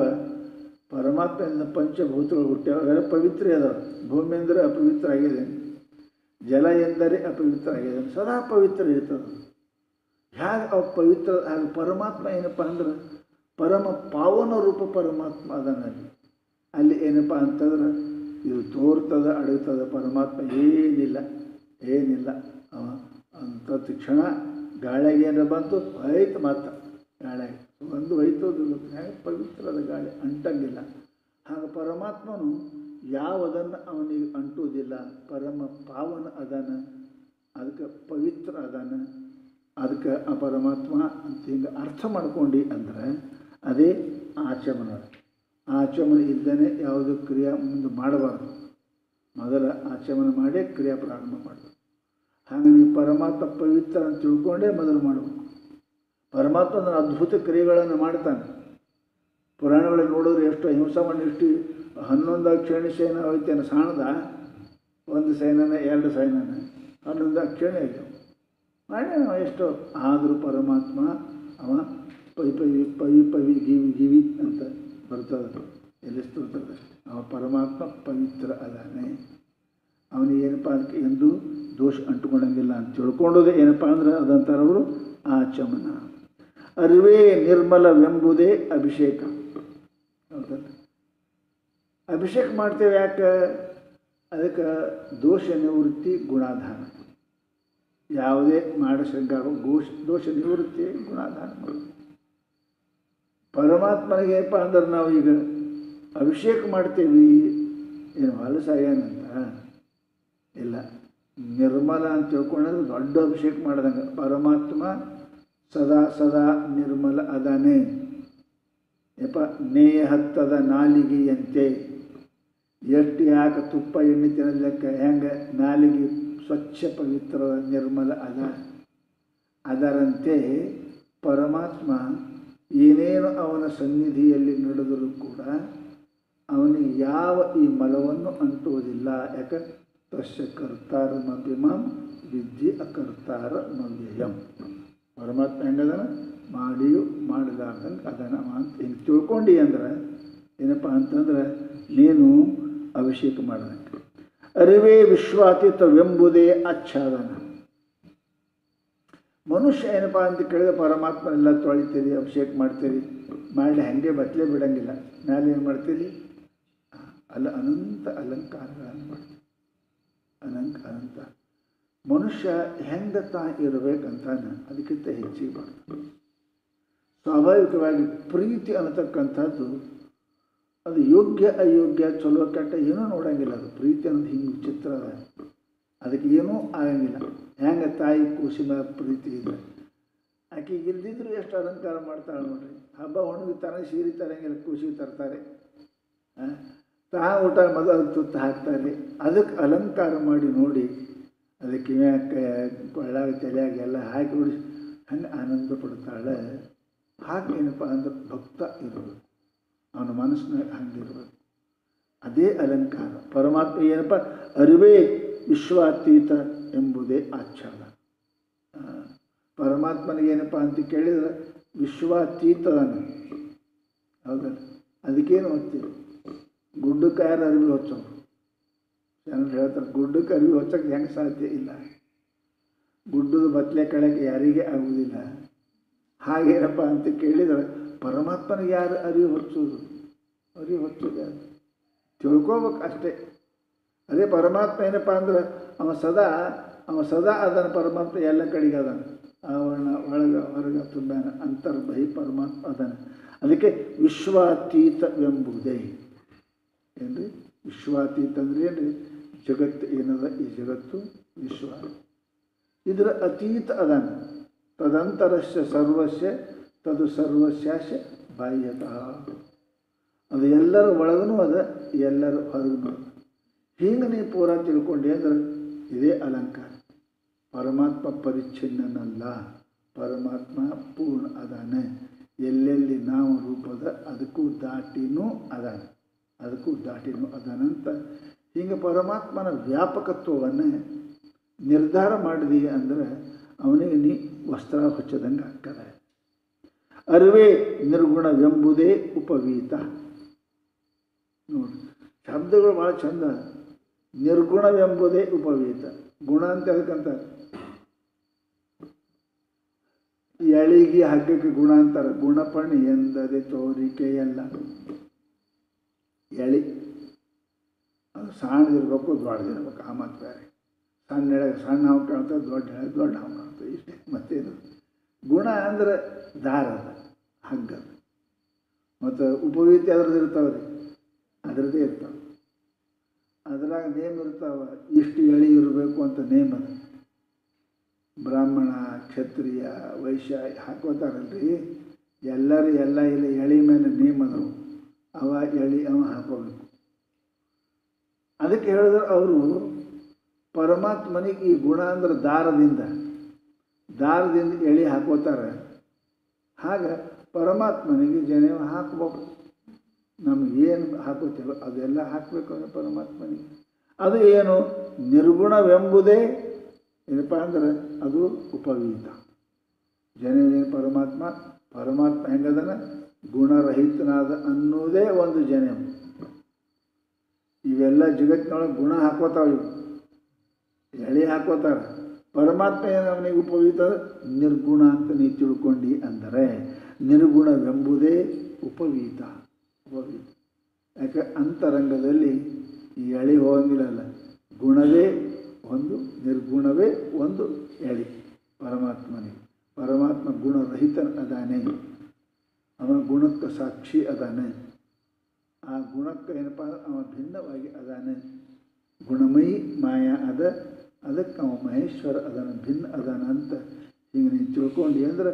ಪರಮಾತ್ಮದಿಂದ ಪಂಚಭೂತಗಳು ಹುಟ್ಟ್ಯಾವ, ಪವಿತ್ರ ಅದಾವ. ಭೂಮಿ ಅಂದರೆ ಅಪವಿತ್ರ ಆಗಿದೆ, ಜಲ ಎಂದರೆ ಅಪವಿತ್ರ ಆಗಿದೆ, ಸದಾ ಪವಿತ್ರ ಇರ್ತದೆ. ಹೇಗೆ ಅವು ಪವಿತ್ರ ಹಾಗೆ ಪರಮಾತ್ಮ ಏನಪ್ಪ ಅಂದ್ರೆ ಪರಮ ಪಾವನ ರೂಪ ಪರಮಾತ್ಮ ಅದನಲ್ಲಿ. ಅಲ್ಲಿ ಏನಪ್ಪ ಅಂತಂದ್ರೆ ಇದು ತೋರ್ತದ ಅಡುಗ್ತದ ಪರಮಾತ್ಮ ಏನಿಲ್ಲ ಅವ ಅಂತ ತಕ್ಷಣ ಗಾಳಿಗೆ ಏನಾರ ಬಂತು ಹೋಯ್ತು. ಮಾತ್ರ ಗಾಳಿಗೆ ಒಂದು ಹೋಯ್ತೋದು ಹೇಗೆ ಪವಿತ್ರದ ಗಾಳಿ ಅಂಟಂಗಿಲ್ಲ. ಹಾಗೆ ಪರಮಾತ್ಮನು ಯಾವುದನ್ನು ಅವನಿಗೆ ಅಂಟುವುದಿಲ್ಲ. ಪರಮ ಪಾವನ ಅದಾನ, ಅದಕ್ಕೆ ಪವಿತ್ರ ಅದಾನ. ಅದಕ್ಕೆ ಆ ಪರಮಾತ್ಮ ಅಂತ ಹಿಂಗೆ ಅರ್ಥ ಮಾಡ್ಕೊಂಡು ಅಂದರೆ ಅದೇ ಆಚಮನ. ಆಚಮನ ಇಲ್ಲದೇ ಯಾವುದೂ ಕ್ರಿಯೆ ಮುಂದೆ ಮಾಡಬಾರ್ದು. ಮೊದಲ ಆಚಮನ ಮಾಡೇ ಕ್ರಿಯೆ ಪ್ರಾರಂಭ ಮಾಡಬೇಕು. ಹಾಗೆ ನೀವು ಪರಮಾತ್ಮ ಪವಿತ್ರ ಅಂತ ತಿಳ್ಕೊಂಡೇ ಮೊದಲು ಮಾಡಬೇಕು. ಪರಮಾತ್ಮನ ಅದ್ಭುತ ಕ್ರಿಯೆಗಳನ್ನು ಮಾಡ್ತಾನೆ. ಪುರಾಣಗಳಲ್ಲಿ ನೋಡಿದ್ರೆ ಎಷ್ಟು ಹಿಂಸವನ್ನು ಎಷ್ಟು 11 ಅಕ್ಷರಣಿ ಶಯನ ಹೋಯ್ತೇನೆ ಸಾಣದ, 1 ಶಯನನ 2 ಶಯನನ 11 ಅಕ್ಷರಣಿ ಆಗ್ಯಾವ ಮಾಡ್ಯಾನ ಎಷ್ಟು. ಆದರೂ ಪರಮಾತ್ಮ ಅವ ಪವಿ ಗಿವಿ ಅಂತ ಬರ್ತದೆ, ಎಲ್ಲಿಸ್ತದೆ. ಅವ ಪರಮಾತ್ಮ ಪವಿತ್ರ ಅದಾನೆ. ಅವನಿಗೆ ಏನಪ್ಪ ಅದಕ್ಕೆ ಎಂದೂ ದೋಷ ಅಂಟುಕೊಂಡಂಗಿಲ್ಲ ಅಂತ ತಿಳ್ಕೊಂಡೋದೇ ಏನಪ್ಪ ಅಂದ್ರೆ ಅದಂತಾರವರು ಆಚಮನ. ಅರಿವೇ ನಿರ್ಮಲವೆಂಬುದೇ ಅಭಿಷೇಕ. ಹೌದಲ್ಲ, ಅಭಿಷೇಕ ಮಾಡ್ತೇವೆ ಯಾಕೆ? ಅದಕ್ಕೆ ದೋಷ ನಿವೃತ್ತಿ ಗುಣಾಧಾನ. ಯಾವುದೇ ಮಾಡ ಶೃಂಗಾರ ದೋಷ ನಿವೃತ್ತಿ ಗುಣಾಧಾನ. ಪರಮಾತ್ಮನಿಗೆ ಏನಪ್ಪ ಅಂದ್ರೆ ನಾವು ಈಗ ಅಭಿಷೇಕ ಮಾಡ್ತೇವೆ, ಏನು ಹೊಲಸಾಯನಂತ ಇಲ್ಲ, ನಿರ್ಮಲ ಅಂತ ತಿಳ್ಕೊಂಡ್ರೆ ದೊಡ್ಡ ಅಭಿಷೇಕ ಮಾಡ್ದಂಗೆ. ಪರಮಾತ್ಮ ಸದಾ ಸದಾ ನಿರ್ಮಲ ಅದಾನೆ. ಯಪ್ಪ ನೇಯ ಹತ್ತದ ನಾಲಿಗೆಯಂತೆ. ಎಷ್ಟು ಯಾಕೆ ತುಪ್ಪ ಎಣ್ಣೆ ತಿನ್ನಲೆಕ್ಕ ಹೆಂಗೆ ನಾಲಿಗೆ ಸ್ವಚ್ಛ ಪವಿತ್ರ ನಿರ್ಮಲ ಅದ, ಅದರಂತೆ ಪರಮಾತ್ಮ ಏನೇನು ಅವನ ಸನ್ನಿಧಿಯಲ್ಲಿ ನಡೆದರೂ ಕೂಡ ಅವನಿಗೆ ಯಾವ ಈ ಮಲವನ್ನು ಅಂಟುವುದಿಲ್ಲ. ಯಾಕೆ ತಸ್ಯ ಕರ್ತಾರ ಮಭಿಮಾಂ ವಿದ್ಯೆ ಅಕರ್ತಾರ ಮವ್ಯಯಂ. ಪರಮಾತ್ಮ ಹೆಂಗದನ ಮಾಡಿಯೂ ಮಾಡಲಾರ್ದಂಗೆ ಅದನ ಅಂತ ಹಿಂಗೆ ತಿಳ್ಕೊಂಡು ಅಂದ್ರೆ ಏನಪ್ಪ ಅಂತಂದ್ರೆ ನೀನು ಅಭಿಷೇಕ ಮಾಡಬೇಕು. ಅರಿವೇ ವಿಶ್ವಾತೀತವೆಂಬುದೇ ಆಚ್ಛಾದನ. ಮನುಷ್ಯ ಏನಪ್ಪ ಅಂತ ಕೇಳಿದ್ರೆ ಪರಮಾತ್ಮನೆಲ್ಲ ತೊಳಿತೀರಿ, ಅಭಿಷೇಕ ಮಾಡ್ತೀರಿ, ಮಾಡಿ ಹಾಗೆ ಬತ್ತಲೇ ಬಿಡಂಗಿಲ್ಲ. ಮೇಲೆ ಏನು ಮಾಡ್ತೀರಿ? ಅನಂತ ಅಲಂಕಾರಗಳನ್ನು ಮಾಡ್ತೀವಿ. ಅನಂತ ಮನುಷ್ಯ ಹೆಂಗೆ ಇರಬೇಕಂತಾನೆ ಅದಕ್ಕಿಂತ ಹೆಚ್ಚಿಗೆ ಮಾಡ್ತಾನೆ. ಸ್ವಾಭಾವಿಕವಾಗಿ ಪ್ರೀತಿ ಅನ್ನತಕ್ಕಂಥದ್ದು ಅದು ಯೋಗ್ಯ ಅಯೋಗ್ಯ ಚಲೋ ಕೆಟ್ಟ ಏನೂ ನೋಡೋಂಗಿಲ್ಲ. ಅದು ಪ್ರೀತಿ ಅನ್ನೋದು ಹಿಂಗೆ ವಿಚಿತ್ರ ಅದ. ಅದಕ್ಕೆ ಏನೂ ಆಗಂಗಿಲ್ಲ. ಹೆಂಗೆ ತಾಯಿ ಕೂಸಿನ ಪ್ರೀತಿ ಇದೆ, ಆಕೆ ಇಲ್ದಿದ್ರು ಎಷ್ಟು ಅಲಂಕಾರ ಮಾಡ್ತಾಳೆ ನೋಡ್ರಿ. ಹಬ್ಬ ಹುಣ್ಣಿಗೆ ತಾನೇ ಸೀರೆ ತರಂಗಿಲ್ಲ, ಕೂಸಿಗೆ ತರ್ತಾರೆ. ಊಟ ಮೊದಲು ಅದಕ್ಕೆ ತುತ್ತ ಹಾಕ್ತಾರೆ. ಅದಕ್ಕೆ ಅಲಂಕಾರ ಮಾಡಿ ನೋಡಿ, ಅದಕ್ಕೆ ಕಿವ್ಯಾಕೆ ಕೊಳ್ಳಾಗ ತಲೆಯಾಗ ಎಲ್ಲ ಹಾಕಿ ನೋಡಿ ಹಂಗೆ ಆನಂದ ಪಡ್ತಾಳೆ. ಹಾಗೆ ಏನಪ್ಪ ಅಂದ್ರೆ ಭಕ್ತ ಇರಬೇಕು, ಅವನ ಮನಸ್ಸಿನಾಗ ಹಂಗಿರ್ಬೇಕು. ಅದೇ ಅಲಂಕಾರ. ಪರಮಾತ್ಮ ಏನಪ್ಪ ಅರಿವೇ ವಿಶ್ವಾತೀತ ಎಂಬುದೇ ಆಚ್ಛಾದ. ಪರಮಾತ್ಮನಿಗೇನಪ್ಪ ಅಂತ ಕೇಳಿದ್ರೆ ವಿಶ್ವಾತೀತದನ. ಹೌದಲ್ಲ? ಅದಕ್ಕೇನು ಹೊತ್ತೀವಿ? ಗುಡ್ಡಕ್ಕೆ ಯಾರು ಅರಿವಿ ಹೊಚ್ಚೋರು? ಜನರು ಹೇಳ್ತಾರೆ ಗುಡ್ಡಕ್ಕೆ ಅರಿವಿ ಹೊಚ್ಚಕ್ಕೆ ಹೆಂಗೆ ಸಾಧ್ಯ ಇಲ್ಲ. ಗುಡ್ಡದ ಬತ್ತಲೆ ಕಳೆಗೆ ಯಾರಿಗೆ ಆಗುವುದಿಲ್ಲ. ಹಾಗೇನಪ್ಪ ಅಂತ ಕೇಳಿದರೆ ಪರಮಾತ್ಮನಿಗೆ ಯಾರು ಅರಿವು ಹೊಚ್ಚೋದು? ಅರಿವು ಹೊಚ್ಚೋದು ಯಾರು? ತಿಳ್ಕೋಬೇಕು ಅಷ್ಟೇ. ಅದೇ ಪರಮಾತ್ಮ ಏನಪ್ಪ ಅಂದ್ರೆ ಅವ ಸದಾ ಅದನ್ನು. ಪರಮಾತ್ಮ ಎಲ್ಲ ಕಡೆಗೆ ಅದನ್ನು. ಆವರಣ ಒಳಗೆ ಹೊರಗೆ ತುಂಬ ಅಂತರ್ಬಹಿ ಪರಮಾತ್ಮ ಅದನ್ನು. ಅದಕ್ಕೆ ವಿಶ್ವಾತೀತವೆಂಬುದೇ ಏನ್ರಿ? ವಿಶ್ವಾತೀತ ಅಂದ್ರೆ ಏನ್ರಿ? ಜಗತ್ತು ಏನದ, ಈ ಜಗತ್ತು ವಿಶ್ವ, ಇದರ ಅತೀತ ಅದಾನ. ತದಂತರಸ್ಯ ಸರ್ವಸ್ಯ ತದು ಸರ್ವಸ್ಯಾಶ ಬಾಹ್ಯತಃ. ಅದು ಎಲ್ಲರ ಒಳಗೂ ಅದ, ಎಲ್ಲರ ಹೊರಗೂ. ಹಿಂಗೆ ನೀವು ಪೂರ ತಿಳ್ಕೊಂಡೆ ಅಂದ್ರೆ ಇದೇ ಅಲಂಕಾರ. ಪರಮಾತ್ಮ ಪರಿಚ್ಛಿನ್ನನಲ್ಲ, ಪರಮಾತ್ಮ ಪೂರ್ಣ ಅದಾನೆ. ಎಲ್ಲೆಲ್ಲಿ ನಾವು ರೂಪದ ಅದಕ್ಕೂ ದಾಟಿನೂ ಅದಾನಂತ ಹಿಂಗೆ ಪರಮಾತ್ಮನ ವ್ಯಾಪಕತ್ವವನ್ನು ನಿರ್ಧಾರ ಮಾಡಿದೀಯ ಅಂದ್ರೆ ಅವನಿಗೆ ನೀ ವಸ್ತ್ರ ಹೊಚ್ಚದಂಗೆ ಆಗ್ತದೆ. ಅರಿವೇ ನಿರ್ಗುಣವೆಂಬುದೇ ಉಪವೀತ. ನೋಡಿ ಶಬ್ದಗಳು ಭಾಳ ಚಂದ. ನಿರ್ಗುಣವೆಂಬುದೇ ಉಪವೀತ. ಗುಣ ಅಂತ ಹೇಳ್ಕಂತಾರೆ. ಎಳಿಗೆ ಹಗ್ಗಕ್ಕೆ ಗುಣ ಅಂತಾರೆ. ಗುಣಪಣಿ ಎಂದರೆ ತೋರಿಕೆಯಲ್ಲ. ಎಳಿ ಅದು ಸಣ್ಣದಿರ್ಬೇಕು, ದೊಡ್ಡದಿರ್ಬೇಕು. ಆ ಮಾತು ಬೇರೆ. ಸಣ್ಣ ಎಳೆಗೆ ಸಣ್ಣ ಹಾವು ಕಾಣ್ತದೆ, ದೊಡ್ಡ ಎಳೆಗೆ ದೊಡ್ಡ ಹಾವು ಕಾಣ್ತದೆ. ಇಷ್ಟೇ. ಮತ್ತೇನು ಗುಣ ಅಂದರೆ ದಾರದ, ಹಗ್ಗದ. ಮತ್ತು ಉಪವೀತಿ ಅದ್ರದ್ದು ಇರ್ತಾವೆ ರೀ, ಅದರದ್ದೇ ಇರ್ತಾವೆ. ಅದ್ರಾಗ ನೇಮ್ ಇರ್ತಾವೆ. ಇಷ್ಟು ಎಳೆ ಇರಬೇಕು ಅಂತ ನೇಮ್ ಅದ. ಬ್ರಾಹ್ಮಣ, ಕ್ಷತ್ರಿಯ, ವೈಶ್ಯ ಹಾಕೋತಾರಲ್ರಿ. ಎಲ್ಲರೂ ಎಲ್ಲ ಇಲ್ಲಿ ಎಳೆ ಮೇಲೆ ನೇಮ್ ಅದಾವು. ಅವ ಎಳೆ ಅವ ಹಾಕೋಬೇಕು. ಅದಕ್ಕೆ ಹೇಳಿದ್ರೆ ಅವರು ಪರಮಾತ್ಮನಿಗೆ ಈ ಗುಣ ಅಂದ್ರೆ ದಾರದಿಂದ ಎಳೆ ಹಾಕೋತಾರೆ. ಹಾಗೆ ಪರಮಾತ್ಮನಿಗೆ ಜನೇವ ಹಾಕ್ಬೇಕು. ನಮಗೇನು ಹಾಕೋತೇವೆ ಅದೆಲ್ಲ ಹಾಕಬೇಕು ಅಂದರೆ ಪರಮಾತ್ಮನಿಗೆ. ಅದು ಏನು? ನಿರ್ಗುಣವೆಂಬುದೇ ಏನಪ್ಪ ಅಂದ್ರೆ ಅದು ಉಪವೀತ. ಜನೇವೇನು ಪರಮಾತ್ಮ ಹೆಂಗದನ? ಗುಣರಹಿತನಾದ ಅನ್ನೋದೇ ಒಂದು ಜನೇವ. ಇವೆಲ್ಲ ಜಗತ್ತಿನೊಳಗೆ ಗುಣ ಹಾಕೋತಾವೆ, ಇವು ಎಳೆ ಹಾಕೋತಾರೆ. ಪರಮಾತ್ಮ ಏನು ಅವನಿಗೆ ಉಪವೀತ? ನಿರ್ಗುಣ ಅಂತ ನೀ ತಿಳ್ಕೊಂಡು ಅಂದರೆ ನಿರ್ಗುಣವೆಂಬುದೇ ಉಪವೀತ. ಯಾಕೆ ಅಂತರಂಗದಲ್ಲಿ ಈ ಎಳೆ ಹೋಗಂಗಿಲ್ಲಲ್ಲ. ಗುಣವೇ ಒಂದು, ನಿರ್ಗುಣವೇ ಒಂದು ಎಳೆ ಪರಮಾತ್ಮನಿಗೆ. ಪರಮಾತ್ಮ ಗುಣರಹಿತ ಅದಾನೆ. ಅವ ಗುಣಕ್ಕೆ ಸಾಕ್ಷಿ ಅದಾನೆ. ಆ ಗುಣಕ್ಕೆ ಏನಪ್ಪ ಅವ ಭಿನ್ನವಾಗಿ ಅದಾನೆ. ಗುಣಮಯಿ ಮಾಯಾ ಅದ, ಅದಕ್ಕೆ ಅವ ಮಹೇಶ್ವರ ಅದನ್ನು ಭಿನ್ನ ಅದಾನ ಅಂತ ಹಿಂಗೆ ನೀವು ತಿಳ್ಕೊಂಡು ಅಂದ್ರೆ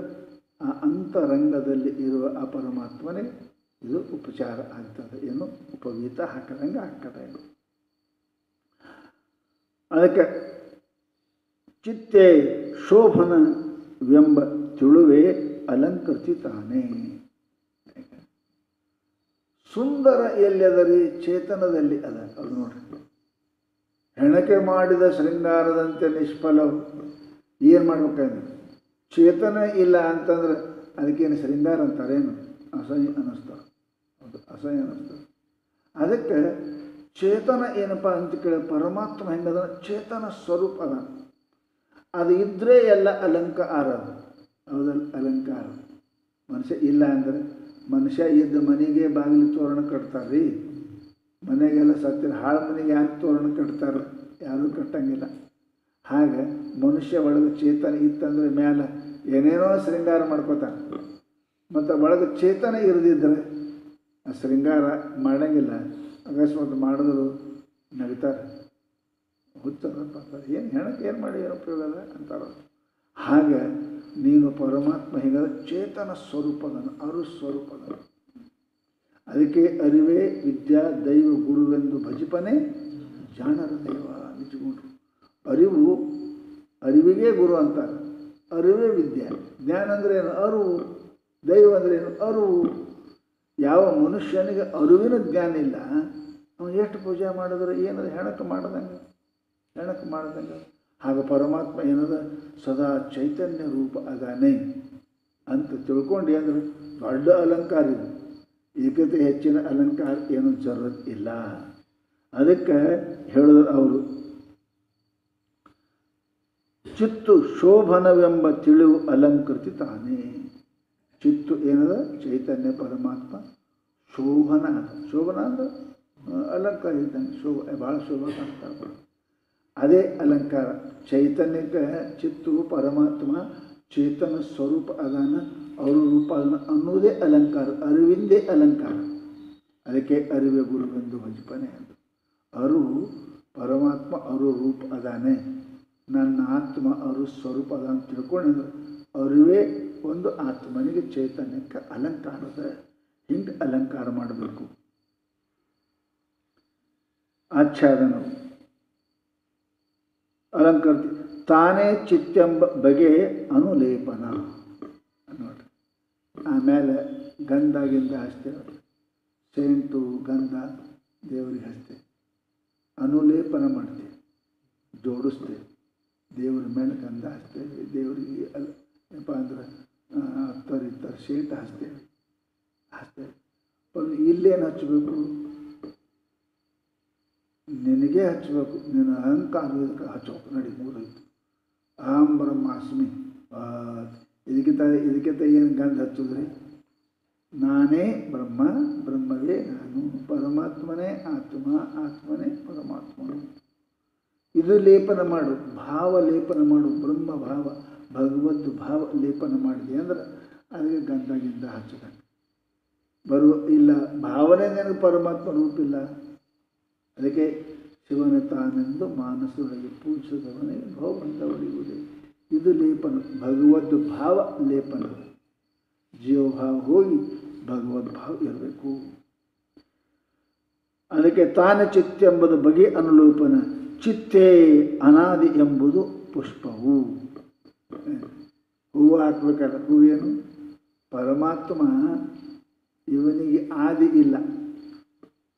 ಆ ಅಂತರಂಗದಲ್ಲಿ ಇರುವ ಆ ಪರಮಾತ್ಮನೇ ಇದು ಉಪಚಾರ ಆಗ್ತದೆ. ಏನು? ಉಪವೀತ ಹಾಕದಂಗೆ ಆಗ್ತದೆ. ಅದಕ್ಕೆ ಚಿತ್ತೆ ಶೋಭನವೆಂಬ ತಿಳುವೆ ಅಲಂಕರಿಸಿತಾನೆ. ಸುಂದರ ಎಲ್ಲೆದರಿ ಚೇತನದಲ್ಲಿ ಅದ. ಅದು ನೋಡ್ರಿ, ಹೆಣಕೆ ಮಾಡಿದ ಶೃಂಗಾರದಂತೆ ನಿಷ್ಫಲವು. ಏನು ಮಾಡ್ಬೇಕಾದ್ರೆ ಚೇತನ ಇಲ್ಲ ಅಂತಂದ್ರೆ ಅದಕ್ಕೇನು ಶೃಂಗಾರ ಅಂತಾರೇನು? ಅಸಹ್ಯ ಅನ್ನಿಸ್ತಾರೆ. ಅದು ಅಸಹ್ಯ ಅನ್ನಿಸ್ತದೆ. ಅದಕ್ಕೆ ಚೇತನ ಏನಪ್ಪ ಅಂತ ಕೇಳಿ, ಪರಮಾತ್ಮ ಹೆಂಗದ? ಚೇತನ ಸ್ವರೂಪ ಅದ. ಅದು ಇದ್ದರೆ ಎಲ್ಲ ಅಲಂಕಾರ. ಹೌದಲ್ಲ? ಅಲಂಕಾರ. ಮನುಷ್ಯ ಇಲ್ಲ ಅಂದರೆ, ಮನುಷ್ಯ ಇದ್ದ ಮನೆಗೆ ಬಾಗಿಲು ತೋರಣ ಕಟ್ತಾರೆ ರೀ. ಮನೆಗೆಲ್ಲ ಸತ್ತಿರ ಹಾಳು ಮನೆಗೆ ಯಾರು ತೋರಣ ಕಟ್ತಾರೆ? ಯಾರೂ ಕಟ್ಟಂಗಿಲ್ಲ. ಹಾಗೆ ಮನುಷ್ಯ ಒಳಗೆ ಚೇತನ ಇತ್ತಂದರೆ ಮೇಲೆ ಏನೇನೋ ಶೃಂಗಾರ ಮಾಡ್ಕೋತಾನೆ. ಮತ್ತು ಒಳಗೆ ಚೇತನ ಇರದಿದ್ದರೆ ಆ ಶೃಂಗಾರ ಮಾಡೋಂಗಿಲ್ಲ. ಅಕಸ್ಮಾತ್ ಮಾಡಿದ್ರು ನಗಿತಾರೆ, ಹುಚ್ಚರಪ್ಪ ಅಂತಾರೆ. ಏನು ಹೆಣಕ್ಕೆ ಏನು ಮಾಡಿ ಏನು ಉಪಯೋಗ ಅದ ಅಂತಾರೆ. ಹಾಗೆ ನೀನು ಪರಮಾತ್ಮ ಹೀಗಾದ ಚೇತನ ಸ್ವರೂಪದನು, ಅರು ಸ್ವರೂಪದನು. ಅದಕ್ಕೆ ಅರಿವೇ ವಿದ್ಯಾ ದೈವ ಗುರುವೆಂದು ಭಜಿಪನೆ ಜಾಣರ ದೈವ. ನಿಜಗುಂಡ್ರು ಅರಿವಿಗೆ ಗುರು ಅಂತಾರೆ. ಅರಿವೇ ವಿದ್ಯೆ. ಜ್ಞಾನ ಅಂದರೆ ಏನು? ಅರಿವು. ದೈವ ಅಂದರೆ ಏನು? ಅರಿವು. ಯಾವ ಮನುಷ್ಯನಿಗೆ ಅರಿವಿನ ಜ್ಞಾನ ಇಲ್ಲ, ಅವನು ಎಷ್ಟು ಪೂಜೆ ಮಾಡಿದ್ರೆ ಏನದು? ಹೆಣಕ್ಕೆ ಮಾಡ್ದಂಗೆ. ಹಾಗೆ ಪರಮಾತ್ಮ ಏನದ? ಸದಾ ಚೈತನ್ಯ ರೂಪ ಅದಾನೆ ಅಂತ ತಿಳ್ಕೊಂಡು ಅಂದರೆ ದೊಡ್ಡ ಅಲಂಕಾರ ಇದು. ಏಕತೆ ಹೆಚ್ಚಿನ ಅಲಂಕಾರ ಏನು ಜರೂರತ್ ಇಲ್ಲ. ಅದಕ್ಕೆ ಹೇಳಿದ್ರು ಅವರು, ಚಿತ್ತು ಶೋಭನವೆಂಬ ತಿಳಿವು ಅಲಂಕರಿಸಿತಾನೆ. ಚಿತ್ತು ಏನದ? ಚೈತನ್ಯ ಪರಮಾತ್ಮ ಶೋಭನ ಅದ. ಶೋಭನ ಅಂದ್ರೆ ಅಲಂಕಾರ ಇದ್ದಾನೆ. ಭಾಳ ಶೋಭ ಕಾಣ್ತಾರೆ. ಅದೇ ಅಲಂಕಾರ. ಚೈತನ್ಯಕ್ಕೆ ಚಿತ್ತು ಪರಮಾತ್ಮ ಚೇತನ ಸ್ವರೂಪ ಅದಾನ, ಅವರು ರೂಪ ಅದನ್ನ ಅನ್ನೋದೇ ಅಲಂಕಾರ. ಅರಿವಿಂದೇ ಅಲಂಕಾರ. ಅದಕ್ಕೆ ಅರಿವೆ ಗುರುವೆಂದು ಭಜಿಪನೆ ಅಂತ. ಅರು ಪರಮಾತ್ಮ ಅರು ರೂಪ ಅದಾನೆ, ನನ್ನ ಆತ್ಮ ಅರು ಸ್ವರೂಪ ಅದ ಅಂತ ತಿಳ್ಕೊಂಡಿದ್ರೆ ಅರಿವೇ ಒಂದು ಆತ್ಮನಿಗೆ ಚೈತನ್ಯಕ್ಕೆ ಅಲಂಕಾರದ. ಹಿಂಗೆ ಅಲಂಕಾರ ಮಾಡಬೇಕು. ಆಚ್ಛಾದನವು ಅಲಂಕಾರ ತಾನೇ ಚಿತ್ತೆಂಬ ಬಗೆ ಅನುಲೇಪನ ನೋಡ್ರಿ. ಆಮೇಲೆ ಗಂಧಾಗಿಂದ ಹಚ್ತೇವೆ, ಸೆಂಟು ಗಂಧ ದೇವರಿಗೆ ಹಚ್ತೇವೆ, ಅನುಲೇಪನ ಮಾಡ್ತೇವೆ, ಜೋಡಿಸ್ತೇವೆ. ದೇವ್ರ ಮೇಲೆ ಗಂಧ ಹಚ್ತೇವೆ, ದೇವರಿಗೆ ಏನಪ್ಪ ಅಂದ್ರೆ ಇತ್ತರ ಸೆಂಟು ಹಚ್ತೇವೆ. ಇಲ್ಲೇನು ಹಚ್ಚಬೇಕು? ನಿನಗೆ ಹಚ್ಚಬೇಕು. ನಿನ್ನ ಅಹಂಕಾರ ಹಚ್ಚೋಕೆ ನಡಿ ಮುಗಿದೋಯ್ತು. ಅಹಂ ಬ್ರಹ್ಮಾಸ್ಮಿ. ಇದಕ್ಕಿಂತ ಏನು ಗಂಧ ಹಚ್ಚೋದ್ರಿ? ನಾನೇ ಬ್ರಹ್ಮ, ಬ್ರಹ್ಮವೇ ನಾನು, ಪರಮಾತ್ಮನೇ ಆತ್ಮ, ಆತ್ಮನೇ ಪರಮಾತ್ಮನು. ಇದು ಲೇಪನ ಮಾಡು, ಭಾವ ಲೇಪನ ಮಾಡು. ಬ್ರಹ್ಮ ಭಾವ, ಭಗವದ್ ಭಾವ ಲೇಪನ ಮಾಡಿದೆ ಅಂದ್ರೆ ಅದಕ್ಕೆ ಗಂಧಾಗಿಂದ ಹಚ್ಚದಂಗೆ ಇಲ್ಲ. ಭಾವನೆ ನನಗೆ ಪರಮಾತ್ಮ ರೂಪಿಲ್ಲ. ಅದಕ್ಕೆ ಶಿವನ ತಾನೆಂದು ಮಾನಸದೊಳಗೆ ಪೂಜಿಸಿದವನೇ ಭಗವಂತ ಒಡೆಯುವುದೇ. ಇದು ಲೇಪನ, ಭಗವದ್ ಭಾವ ಲೇಪನ. ಜೀವಭಾವ ಹೋಗಿ ಭಗವದ್ಭಾವ ಇರಬೇಕು. ಅದಕ್ಕೆ ತಾನ ಚಿತ್ತ ಎಂಬುದು ಬಗೆ ಅನುಲೋಪನ. ಚಿತ್ತೇ ಅನಾದಿ ಎಂಬುದು ಪುಷ್ಪವು. ಹೂವು ಹಾಕ್ಬೇಕಲ್ಲ, ಹೂವೇನು? ಪರಮಾತ್ಮ ಇವನಿಗೆ ಆದಿ ಇಲ್ಲ.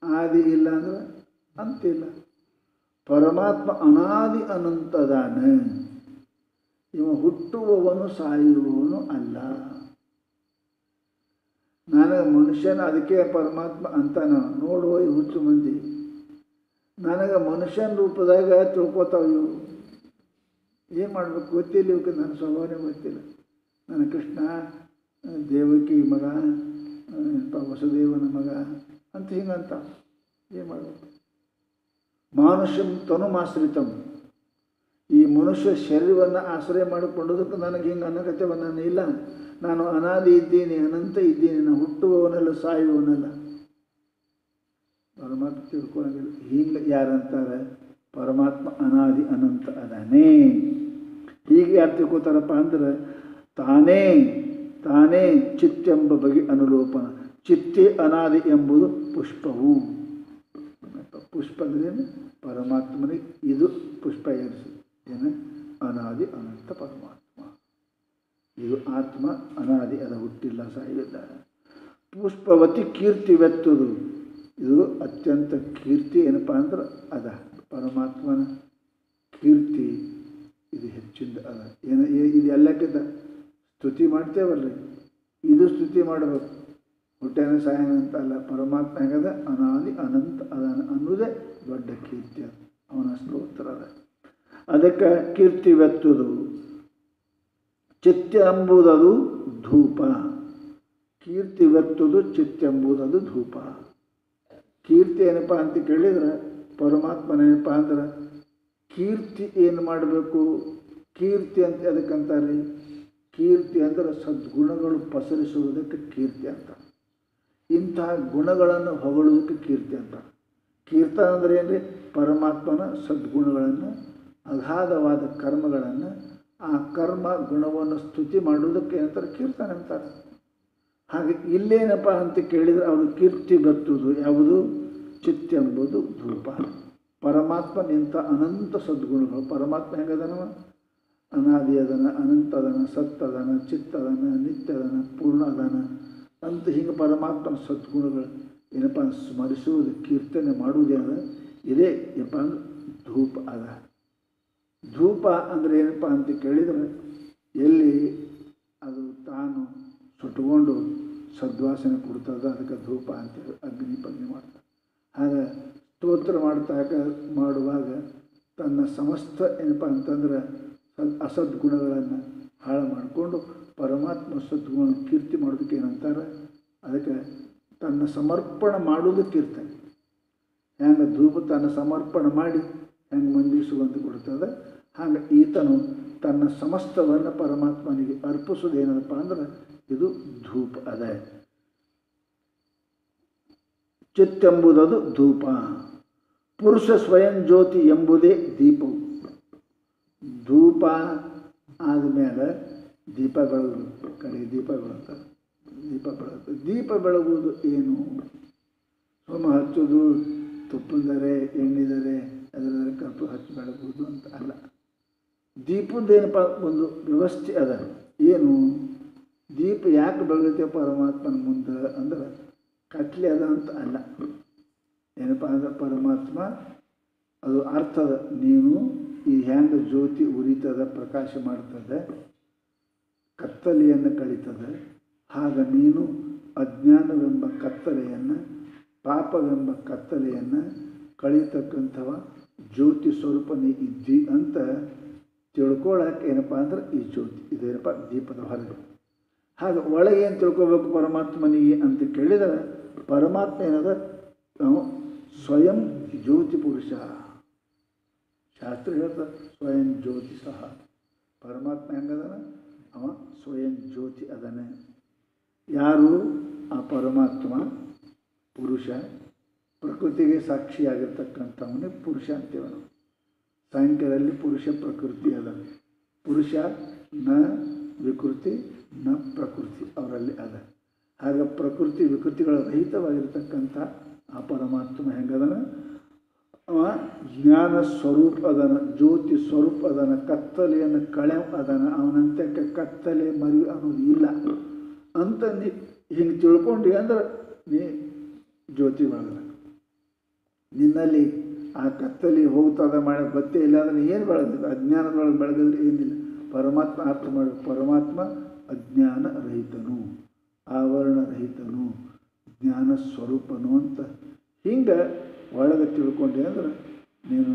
ಆದಿ ಇಲ್ಲ ಅಂದ್ರೆ ಅಂತಿಲ್ಲ. ಪರಮಾತ್ಮ ಅನಾದಿ ಅನಂತದಾನ. ಇವ ಹುಟ್ಟುವವನು ಸಾಯುವವನು ಅಲ್ಲ. ನನಗೆ ಮನುಷ್ಯನ, ಅದಕ್ಕೆ ಪರಮಾತ್ಮ ಅಂತಾನ. ನೋಡುವ ಈ ಹುಚ್ಚು ಮಂದಿ ನನಗೆ ಮನುಷ್ಯನ ರೂಪದಾಗ ತಿಳ್ಕೊತಾವ. ಇವು ಏನು ಮಾಡಬೇಕು ಗೊತ್ತಿಲ್ಲ. ಇವಕ್ಕೆ ನನ್ನ ಸ್ವಭಾವನೆ ಗೊತ್ತಿಲ್ಲ. ನನ್ನ ಕೃಷ್ಣ ದೇವಕಿ ಮಗ, ವಸುದೇವನ ಮಗ ಅಂತ ಹಿಂಗಂತ ಏನು ಮಾಡಬೇಕು? ಮಾನುಷ್ಯಂ ತನುಮಾಶ್ರಿತಂ. ಈ ಮನುಷ್ಯ ಶರೀರವನ್ನು ಆಶ್ರಯ ಮಾಡಿಕೊಂಡೋದಕ್ಕೆ ನನಗೆ ಹಿಂಗೆ ಅನ್ನಕತ್ತೇವ. ನಾನು ಇಲ್ಲ, ನಾನು ಅನಾದಿ ಇದ್ದೀನಿ, ಅನಂತ ಇದ್ದೀನಿ, ನಾನು ಹುಟ್ಟುವವನಲ್ಲ, ಸಾಯುವವನಲ್ಲ. ಪರಮಾತ್ಮ ತಿಳ್ಕೊಳ್ಳೋಂಗಿಲ್ಲ. ಹಿಂಗೆ ಯಾರಂತಾರೆ? ಪರಮಾತ್ಮ ಅನಾದಿ ಅನಂತ ಅದಾನೇ. ಹೀಗೆ ಯಾರು ತಿಳ್ಕೊತಾರಪ್ಪ ಅಂದ್ರೆ ತಾನೇ ತಾನೇ ಚಿತ್ತೆಂಬ ಬಗೆ ಅನುಲೋಪನ. ಚಿತ್ತೆ ಅನಾದಿ ಎಂಬುದು ಪುಷ್ಪವು. ಪುಷ್ಪ ಅಂದ್ರೇನು? ಪರಮಾತ್ಮನಿಗೆ ಇದು ಪುಷ್ಪ ಏರಿಸಿ ಏನು? ಅನಾದಿ ಅನಂತ ಪರಮಾತ್ಮ. ಇದು ಆತ್ಮ ಅನಾದಿ, ಅದು ಹುಟ್ಟಿಲ್ಲ ಸಾಯುವುದಿಲ್ಲ. ಪುಷ್ಪವತಿ ಕೀರ್ತಿವೆತ್ತುದು, ಇದು ಅತ್ಯಂತ ಕೀರ್ತಿ ಏನಪ್ಪ ಅಂದ್ರೆ ಅದ ಪರಮಾತ್ಮನ ಕೀರ್ತಿ, ಇದು ಹೆಚ್ಚಿಂದ ಅದ. ಇದು ಎಲ್ಲಕ್ಕಿಂತ ಸ್ತುತಿ ಮಾಡ್ತೇವಲ್ರಿ, ಇದು ಸ್ತುತಿ ಮಾಡಬೇಕು. ಹುಟ್ಟೇನ ಸಾಯನ ಅಂತ ಅಲ್ಲ, ಪರಮಾತ್ಮ ಹೆಗದ ಅನಾದಿ ಅನಂತ ಅದನ ಅನ್ನೋದೇ ದೊಡ್ಡ ಕೀರ್ತಿ, ಅದು ಅವನ ಸ್ತೋತ್ರ ಅದ. ಅದಕ್ಕೆ ಕೀರ್ತಿವೆತ್ತುದು. ಚಿತ್ತ ಎಂಬುದದು ಧೂಪ, ಕೀರ್ತಿವೆತ್ತುದು ಚಿತ್ತ ಎಂಬುದದು ಧೂಪ. ಕೀರ್ತಿ ಏನಪ್ಪ ಅಂತ ಕೇಳಿದ್ರೆ ಪರಮಾತ್ಮನೇನಪ್ಪ ಅಂದ್ರೆ ಕೀರ್ತಿ ಏನು ಮಾಡಬೇಕು? ಕೀರ್ತಿ ಅಂತ ಅದಕ್ಕಂತಾರೆ, ಕೀರ್ತಿ ಅಂದರೆ ಸದ್ಗುಣಗಳು ಪಸರಿಸುವುದಕ್ಕೆ ಕೀರ್ತಿ ಅಂತ. ಇಂತಹ ಗುಣಗಳನ್ನು ಹೊಗಳುವುದಕ್ಕೆ ಕೀರ್ತಿ ಅಂತ. ಕೀರ್ತನ ಅಂದರೆ ಏನ್ರಿ? ಪರಮಾತ್ಮನ ಸದ್ಗುಣಗಳನ್ನು, ಅಗಾಧವಾದ ಕರ್ಮಗಳನ್ನು, ಆ ಕರ್ಮ ಗುಣವನ್ನು ಸ್ತುತಿ ಮಾಡುವುದಕ್ಕೆ ಏನಂತಾರೆ? ಕೀರ್ತನೆ ಅಂತಾರೆ. ಹಾಗೆ ಇಲ್ಲೇನಪ್ಪ ಅಂತ ಕೇಳಿದರೆ ಅವರು ಕೀರ್ತಿ ಬರ್ತುದು ಯಾವುದು? ಚಿತ್ತ ಎಂಬುದು ಧೂಪ. ಪರಮಾತ್ಮ ನಿಂತ ಅನಂತ ಸದ್ಗುಣಗಳು. ಪರಮಾತ್ಮ ಹೆಂಗದನವ? ಅನಾದಿ ಅದನ, ಅನಂತ ಅದನ, ಸತ್ತದನ, ಚಿತ್ತದನ, ನಿತ್ಯದನ, ಪೂರ್ಣ ಅದನ ಅಂತ ಹಿಂಗೆ ಪರಮಾತ್ಮನ ಸದ್ಗುಣಗಳು ಏನಪ್ಪ ಸ್ಮರಿಸುವುದು, ಕೀರ್ತನೆ ಮಾಡುವುದೇನ ಇದೇ ಏನಪ್ಪ ಅಂದ್ರೆ ಧೂಪ ಅದ. ಧೂಪ ಅಂದರೆ ಏನಪ್ಪ ಅಂತ ಕೇಳಿದರೆ ಎಲ್ಲಿ ಅದು ತಾನು ಸುಟ್ಟುಕೊಂಡು ಸದ್ವಾಸನೆ ಕೊಡ್ತದೆ, ಅದಕ್ಕೆ ಧೂಪ ಅಂತೇಳಿ ಅಗ್ನಿ ಪಗ್ನಿ ಮಾಡ್ತಾರೆ. ಹಾಗೆ ಸ್ತೋತ್ರ ಮಾಡುವಾಗ ತನ್ನ ಸಮಸ್ತ ಏನಪ್ಪ ಅಂತಂದ್ರೆ ಅಸದ್ಗುಣಗಳನ್ನು ಹಾಳು ಮಾಡಿಕೊಂಡು ಪರಮಾತ್ಮ ಸದ್ಗುಣ ಕೀರ್ತಿ ಮಾಡೋದಕ್ಕೆ ಏನಂತಾರೆ? ಅದಕ್ಕೆ ತನ್ನ ಸಮರ್ಪಣೆ ಮಾಡೋದಕ್ಕೆ ಕೀರ್ತನೆ. ಹೆಂಗೆ ಧೂಪ ತನ್ನ ಸಮರ್ಪಣೆ ಮಾಡಿ ಹೆಂಗೆ ಮಂದಿಗೆ ಸುಗಂಧ ಕೊಡ್ತದೆ, ಹಾಗೆ ಈತನು ತನ್ನ ಸಮಸ್ತವನ್ನು ಪರಮಾತ್ಮನಿಗೆ ಅರ್ಪಿಸೋದೇನಪ್ಪ ಅಂದ್ರೆ ಇದು ಧೂಪ ಅದ. ಚಿತ್ತೆಂಬುದದು ಧೂಪ. ಪುರುಷ ಸ್ವಯಂ ಜ್ಯೋತಿ ಎಂಬುದೇ ದೀಪವು. ಧೂಪ ಆದಮೇಲೆ ದೀಪ ಬೆಳಗಬೇಕು, ಕಡೆಗೆ ದೀಪ ಬೆಳಗ್ತದೆ. ದೀಪ ಬೆಳಗುವುದು ಏನು? ಸೋಮ ಹಚ್ಚೋದು, ತುಪ್ಪದರೆ ಎಣ್ಣಿದರೆ ಅದರ ಕರ್ಪೂರ ಹಚ್ಚಿ ಬೆಳಗುವುದು ಅಂತ ಅಲ್ಲ. ದೀಪದ್ದೇನಪ್ಪ ಒಂದು ವ್ಯವಸ್ಥೆ ಅದ. ಏನು ದೀಪ ಯಾಕೆ ಬೆಳಗುತ್ತೆ ಪರಮಾತ್ಮನ ಮುಂದೆ ಅಂದ್ರೆ ಕತ್ಲೆ ಅದ ಅಂತ ಅಲ್ಲ. ಏನಪ್ಪ ಅಂದ್ರೆ ಪರಮಾತ್ಮ ಅದು ಅರ್ಥದ, ನೀನು ಈ ಹ್ಯಾಂಗ ಜ್ಯೋತಿ ಉರಿತದ, ಪ್ರಕಾಶ ಮಾಡ್ತದೆ, ಕತ್ತಲೆಯನ್ನು ಕಳೀತದೆ, ಆಗ ನೀನು ಅಜ್ಞಾನವೆಂಬ ಕತ್ತಲೆಯನ್ನು, ಪಾಪವೆಂಬ ಕತ್ತಲೆಯನ್ನು ಕಳೀತಕ್ಕಂಥವ ಜ್ಯೋತಿ ಸ್ವರೂಪನೇ ಇದ್ದಿ ಅಂತ ತಿಳ್ಕೊಳ್ಳೋಕೆ ಏನಪ್ಪ ಅಂದ್ರೆ ಈ ಜ್ಯೋತಿ ಇದೇನಪ್ಪ ದೀಪದ ಹೊರಗೆ. ಹಾಗೆ ಒಳಗೆ ಏನು ತಿಳ್ಕೊಬೇಕು ಪರಮಾತ್ಮನಿಗೆ ಅಂತ ಕೇಳಿದರೆ ಪರಮಾತ್ಮ ಏನದ ನಾವು ಸ್ವಯಂ ಜ್ಯೋತಿ ಪುರುಷ. ಶಾಸ್ತ್ರ ಹೇಳ್ತಾರೆ ಸ್ವಯಂ ಜ್ಯೋತಿ ಸಹ. ಪರಮಾತ್ಮ ಹೆಂಗದನ? ಅವ ಸ್ವಯಂ ಜ್ಯೋತಿ ಅದನೆ. ಯಾರು? ಆ ಪರಮಾತ್ಮ ಪುರುಷ, ಪ್ರಕೃತಿಗೆ ಸಾಕ್ಷಿಯಾಗಿರ್ತಕ್ಕಂಥವನೇ ಪುರುಷ ಅಂತೇವೆ ನಾವು. ಸಾಂಖ್ಯದಲ್ಲಿ ಪುರುಷ ಪ್ರಕೃತಿ ಅದ. ಪುರುಷ ನ ವಿಕೃತಿ ನ ಪ್ರಕೃತಿ ಅವರಲ್ಲಿ ಅದ. ಹಾಗೆ ಪ್ರಕೃತಿ ವಿಕೃತಿಗಳ ರಹಿತವಾಗಿರ್ತಕ್ಕಂಥ ಆ ಪರಮಾತ್ಮ ಹೆಂಗದನ? ಅವ ಜ್ಞಾನ ಸ್ವರೂಪ ಅದನ, ಜ್ಯೋತಿ ಸ್ವರೂಪ ಅದನ, ಕತ್ತಲೆಯನ್ನು ಕಳೆ ಅದನ. ಅವನಂತ್ಯಕ್ಕೆ ಕತ್ತಲೆ ಮರಿವು ಅನ್ನೋದು ಇಲ್ಲ ಅಂತ ನೀ ಹಿಂಗೆ ತಿಳ್ಕೊಂಡು ಅಂದ್ರೆ ನೀ ಜ್ಯೋತಿ ಬೆಳಗಲ್ಲ. ನಿನ್ನಲ್ಲಿ ಆ ಕತ್ತಲೆ ಹೋಗ್ತದ ಮಾಡಿ ಗೊತ್ತೇ ಇಲ್ಲ ಅಂದರೆ ಏನು ಬೆಳೆದಿಲ್ಲ. ಅಜ್ಞಾನದೊಳಗೆ ಬೆಳೆದಿದ್ರೆ ಏನಿಲ್ಲ. ಪರಮಾತ್ಮ ಅರ್ಥ ಮಾಡಿ, ಪರಮಾತ್ಮ ಅಜ್ಞಾನ ರಹಿತನು, ಆವರಣ ರಹಿತನು, ಜ್ಞಾನ ಸ್ವರೂಪನು ಅಂತ ಹಿಂಗೆ ಒಳಗೆ ತಿಳ್ಕೊಂಡೆ ಅಂದ್ರೆ ನೀನು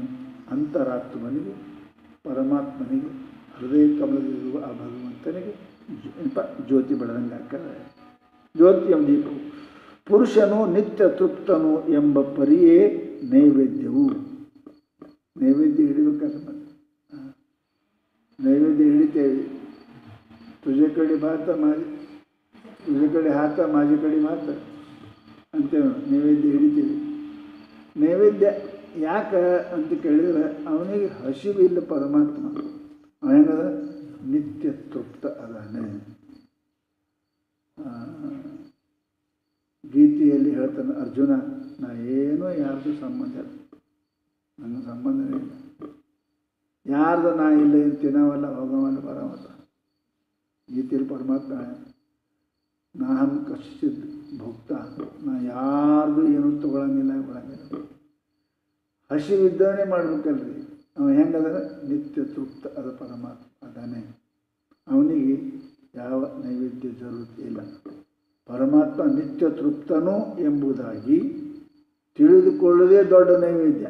ಅಂತರಾತ್ಮನಿಗೆ, ಪರಮಾತ್ಮನಿಗೆ, ಹೃದಯ ಕಮಲದಲ್ಲಿರುವ ಆ ಭಗವಂತನಿಗೆ ಜ್ಯೋತಿ ಬೆಳೆದಂಗೆ ಹಾಕಲ್ಲ. ಜ್ಯೋತಿಯ ದೀಪವು. ಪುರುಷನು ನಿತ್ಯ ತೃಪ್ತನು ಎಂಬ ಪರಿಯೇ ನೈವೇದ್ಯವು. ನೈವೇದ್ಯ ಹಿಡಿಬೇಕಾದ್ರೆ ಮತ್ತೆ ನೈವೇದ್ಯ ಹಿಡಿತೇವೆ. ತುझे ಕಡೆ ಭಾತ ಮಾಜಿ, ತುझे ಕಡೆ ಹಾತ ಮಾಜಿ ಕಡೆ ಮಾತ ಅಂತೇವೆ. ನೈವೇದ್ಯ ಹಿಡಿತೀವಿ. ನೈವೇದ್ಯ ಯಾಕೆ ಅಂತ ಕೇಳಿದರೆ ಅವನಿಗೆ ಹಸಿವಿಲ್ಲ ಪರಮಾತ್ಮ. ಅವನದ ನಿತ್ಯ ತೃಪ್ತ ಅದಾನೆ. ಗೀತೆಯಲ್ಲಿ ಹೇಳ್ತಾನೆ ಅರ್ಜುನ, ನಾ ಏನೋ ಯಾರ್ದು ಸಂಬಂಧ ಇಲ್ಲ, ನನ್ನ ಸಂಬಂಧವೇ ಇಲ್ಲ. ಯಾರ್ದು ನಾ ಇಲ್ಲ ಏನು ತಿನ್ನವಲ್ಲ, ಹೋಗವಲ್ಲ, ಬರವಲ್ಲ. ಗೀತೆಯಲ್ಲಿ ಪರಮಾತ್ಮ ನಾಹಂ ಕಶ್ಚಿದ್ ಭೋಕ್ತ, ನಾ ಯಾರ್ದು ಏನೂ ತೊಗೊಳಂಗಿಲ್ಲ ಕೊಡಂಗಿಲ್ಲ. ಹಸಿವಿದ್ದವನೇ ಮಾಡ್ಬೇಕಲ್ರಿ. ಅವ ಹೆಂಗದ ನಿತ್ಯ ತೃಪ್ತ ಅದ ಪರಮಾತ್ಮ ಅದಾನೆ. ಅವನಿಗೆ ಯಾವ ನೈವೇದ್ಯ ಜರುರತೆ ಇಲ್ಲ. ಪರಮಾತ್ಮ ನಿತ್ಯ ತೃಪ್ತನೂ ಎಂಬುದಾಗಿ ತಿಳಿದುಕೊಳ್ಳೋದೇ ದೊಡ್ಡ ನೈವೇದ್ಯ.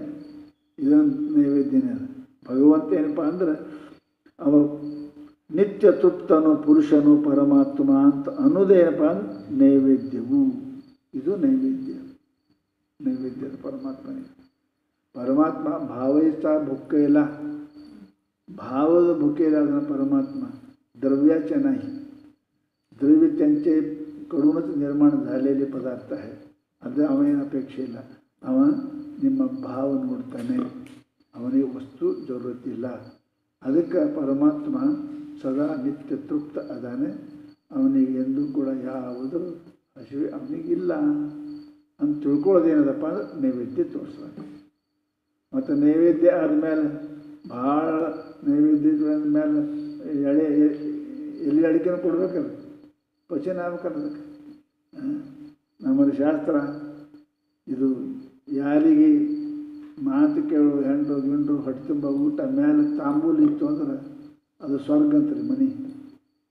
ಇದೊಂದು ನೈವೇದ್ಯನೇ ಅದ. ಭಗವಂತ ಏನಪ್ಪ ಅಂದ್ರೆ ಅವ ನಿತ್ಯ ತೃಪ್ತನು ಪುರುಷನು ಪರಮಾತ್ಮ ಅಂತ ಅನ್ನೋದೇನಪ್ಪ ಅಂದ್ರೆ ನೈವೇದ್ಯವು. ಇದು ನೈವೇದ್ಯದ ಪರಮಾತ್ಮನಿಗೆ. ಪರಮಾತ್ಮ ಭಾವೈತ भुक्क ಇಲ್ಲ, भावद भुकेला ಅದನ್ನು परमात्मा द्रव्याचे नाही. द्रव्य त्यांच्याकडूनच निर्माण झालेले पदार्थ आहे. ಅದು ಅವನ ಅಪೇಕ್ಷೆ ಇಲ್ಲ. ಅವ ನಿಮ್ಮ ಭಾವ ನೋಡ್ತಾನೆ, ಅವನಿಗೆ ವಸ್ತು ಜರುರತಿಲ್ಲ. ಅದಕ್ಕೆ ಪರಮಾತ್ಮ ಸದಾ ನಿತ್ಯ ತೃಪ್ತ ಅದಾನೆ. ಅವನಿಗೆ ಎಂದೂ ಕೂಡ ಯಾವುದು ಹಸಿವೆ ಅವನಿಗಿಲ್ಲ ಅಂತ ತಿಳ್ಕೊಳ್ಳೋದೇನದಪ್ಪ ಅಂದ್ರೆ ನೈವೇದ್ಯ ತೋರಿಸ್ಬೇಕು. ಮತ್ತು ನೈವೇದ್ಯ ಆದಮೇಲೆ ಭಾಳ ನೈವೇದ್ಯದ ಮೇಲೆ ಎಲ್ಲಿ ಅಡಿಕೆನೂ ಕೊಡ್ಬೇಕಲ್ಲ, ಪಚನ ಆಗ್ಬೇಕಲ್ಲ. ಅದಕ್ಕೆ ನಮ್ಮಲ್ಲಿ ಶಾಸ್ತ್ರ ಇದು ಯಾರಿಗೆ ಮಾತು ಕೇಳು ಹೆಂಡು ಗಿಂಡು ಹೊಟ್ಟೆ ತುಂಬ ಊಟ ಮೇಲೆ ತಾಂಬೂಲಿ ಇತ್ತು ಅಂದ್ರೆ ಅದು ಸ್ವರ್ಗ ಅಂತಾರೆ. ಮನೆ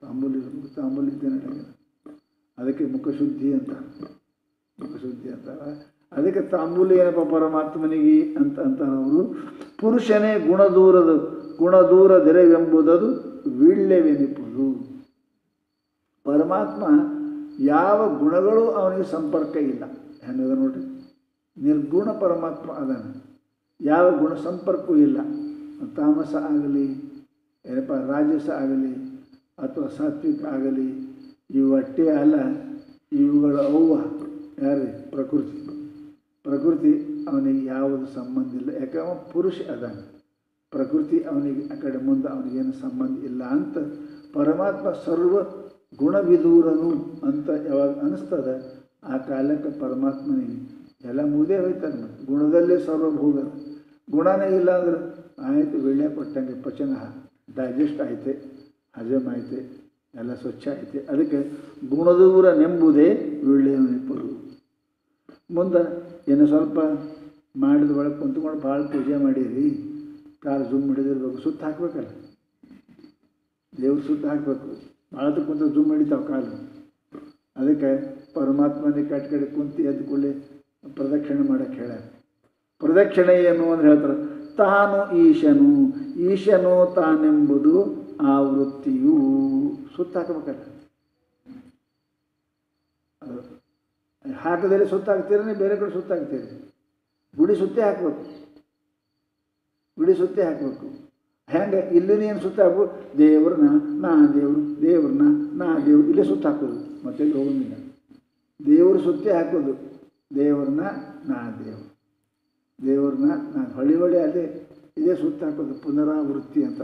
ತಾಂಬೂಲಿ ಇದ್ದೇ ನಡೆಯಲ್ಲ. ಅದಕ್ಕೆ ಮುಖಶುದ್ಧಿ ಅಂತಾರೆ. ಅದಕ್ಕೆ ತಾಂಬೂಲಿ ಏನಪ್ಪ ಪರಮಾತ್ಮನಿಗೆ ಅಂತಾರೆ ಅವರು. ಪುರುಷನೇ ಗುಣದೂರದೆರೆವೆಂಬುದದು ವೀಳ್ಯವೆನಿಪುದು. ಪರಮಾತ್ಮ ಯಾವ ಗುಣಗಳು ಅವನಿಗೆ ಸಂಪರ್ಕ ಇಲ್ಲ. ಹೆಂಗದ ನೋಡ್ರಿ, ನಿರ್ಗುಣ ಪರಮಾತ್ಮ ಅದಾನೆ. ಯಾವ ಗುಣ ಸಂಪರ್ಕವೂ ಇಲ್ಲ. ತಾಮಸ ಆಗಲಿ ಏನಪ್ಪ ರಾಜಸ ಆಗಲಿ ಅಥವಾ ಸಾತ್ವಿಕ ಆಗಲಿ, ಇವು ಅಟ್ಟೆ ಅಲ್ಲ, ಇವುಗಳ ಅವ್ವ ಯಾರೇ ಪ್ರಕೃತಿ ಅವನಿಗೆ ಯಾವುದು ಸಂಬಂಧ ಇಲ್ಲ. ಯಾಕೆ ಅವ ಪುರುಷ ಅದಾನೆ. ಪ್ರಕೃತಿ ಅವನಿಗೆ ಆ ಕಡೆ ಮುಂದೆ ಅವನಿಗೇನು ಸಂಬಂಧ ಇಲ್ಲ ಅಂತ ಪರಮಾತ್ಮ ಸರ್ವ ಗುಣವಿದೂರನು ಅಂತ ಯಾವಾಗ ಅನ್ನಿಸ್ತದೆ ಆ ಕಾಲಕ್ಕೆ ಪರಮಾತ್ಮನಿಗೆ ಎಲ್ಲ ಮುದೇ ಹೋಯ್ತಾನೆ. ಮತ್ತು ಗುಣದಲ್ಲೇ ಸರ್ವಭೋಗ. ಗುಣನೇ ಇಲ್ಲ ಅಂದ್ರೆ ಆಯಿತು, ವೇಳೆ ಕೊಟ್ಟಂಗೆ ಪಚನ ಡೈಜೆಸ್ಟ್ ಐತೆ, ಹಜಮ್ ಐತೆ, ಎಲ್ಲ ಸ್ವಚ್ಛ ಐತೆ. ಅದಕ್ಕೆ ಗುಣದೂರನೆಂಬುದೇ ವೀಳ್ಯವೆನಿಪುದು. ಮುಂದೆ ಏನು ಸ್ವಲ್ಪ ಮಾಡಿದ ಒಳಗೆ ಕುಂತ್ಕೊಂಡು ಭಾಳ ಪೂಜೆ ಮಾಡಿರಿ, ಕಾಲು ಜುಮ್ ಹಿಡಿದಿರ್ಬೇಕು, ಸುತ್ತ ಹಾಕ್ಬೇಕಲ್ಲ, ದೇವ್ರು ಸುತ್ತ ಹಾಕಬೇಕು. ಭಾಳ ಕುಂತ ಜುಮ್ ಹಿಡಿತಾವೆ ಕಾಲು. ಅದಕ್ಕೆ ಪರಮಾತ್ಮನಿಗೆ ಕಡೆ ಕುಂತು ಎದ್ದು ಕೂಡಲೇ ಪ್ರದಕ್ಷಿಣೆ ಮಾಡೋಕ್ಕೆ ಹೇಳ್ಯಾರ. ಪ್ರದಕ್ಷಿಣೆ ಏನು ಅಂದ್ರೆ ಹೇಳ್ತಾರೆ, ತಾನು ಈಶನು ತಾನೆಂಬುದು ಆವೃತ್ತಿಯು. ಸುತ್ತ ಹಾಕಬೇಕಲ್ಲ, ಹಾಕದಲ್ಲಿ ಸುತ್ತ ಹಾಕ್ತೀರಿ, ಬೇರೆ ಕಡೆ ಸುತ್ತ ಹಾಕ್ತೀರಿ. ಗುಡಿ ಸುತ್ತೇ ಹಾಕಬೇಕು. ಹೆಂಗೆ ಇಲ್ಲಿ ಏನು ಸುತ್ತ ಹಾಕ್ಬೇಕು, ದೇವ್ರನ್ನ ನಾ ದೇವ್ರು ಇಲ್ಲೇ ಸುತ್ತ ಹಾಕೋದು, ಮತ್ತೆ ಹೋಗೋದಿಲ್ಲ. ದೇವರು ಸುತ್ತೇ ಹಾಕೋದು, ದೇವ್ರನ್ನ ನಾ ದೇವ್ರನ್ನ ಹೊಳಿ ಅದೇ ಇದೇ ಸುತ್ತ ಹಾಕೋದು. ಪುನರಾವೃತ್ತಿ ಅಂತ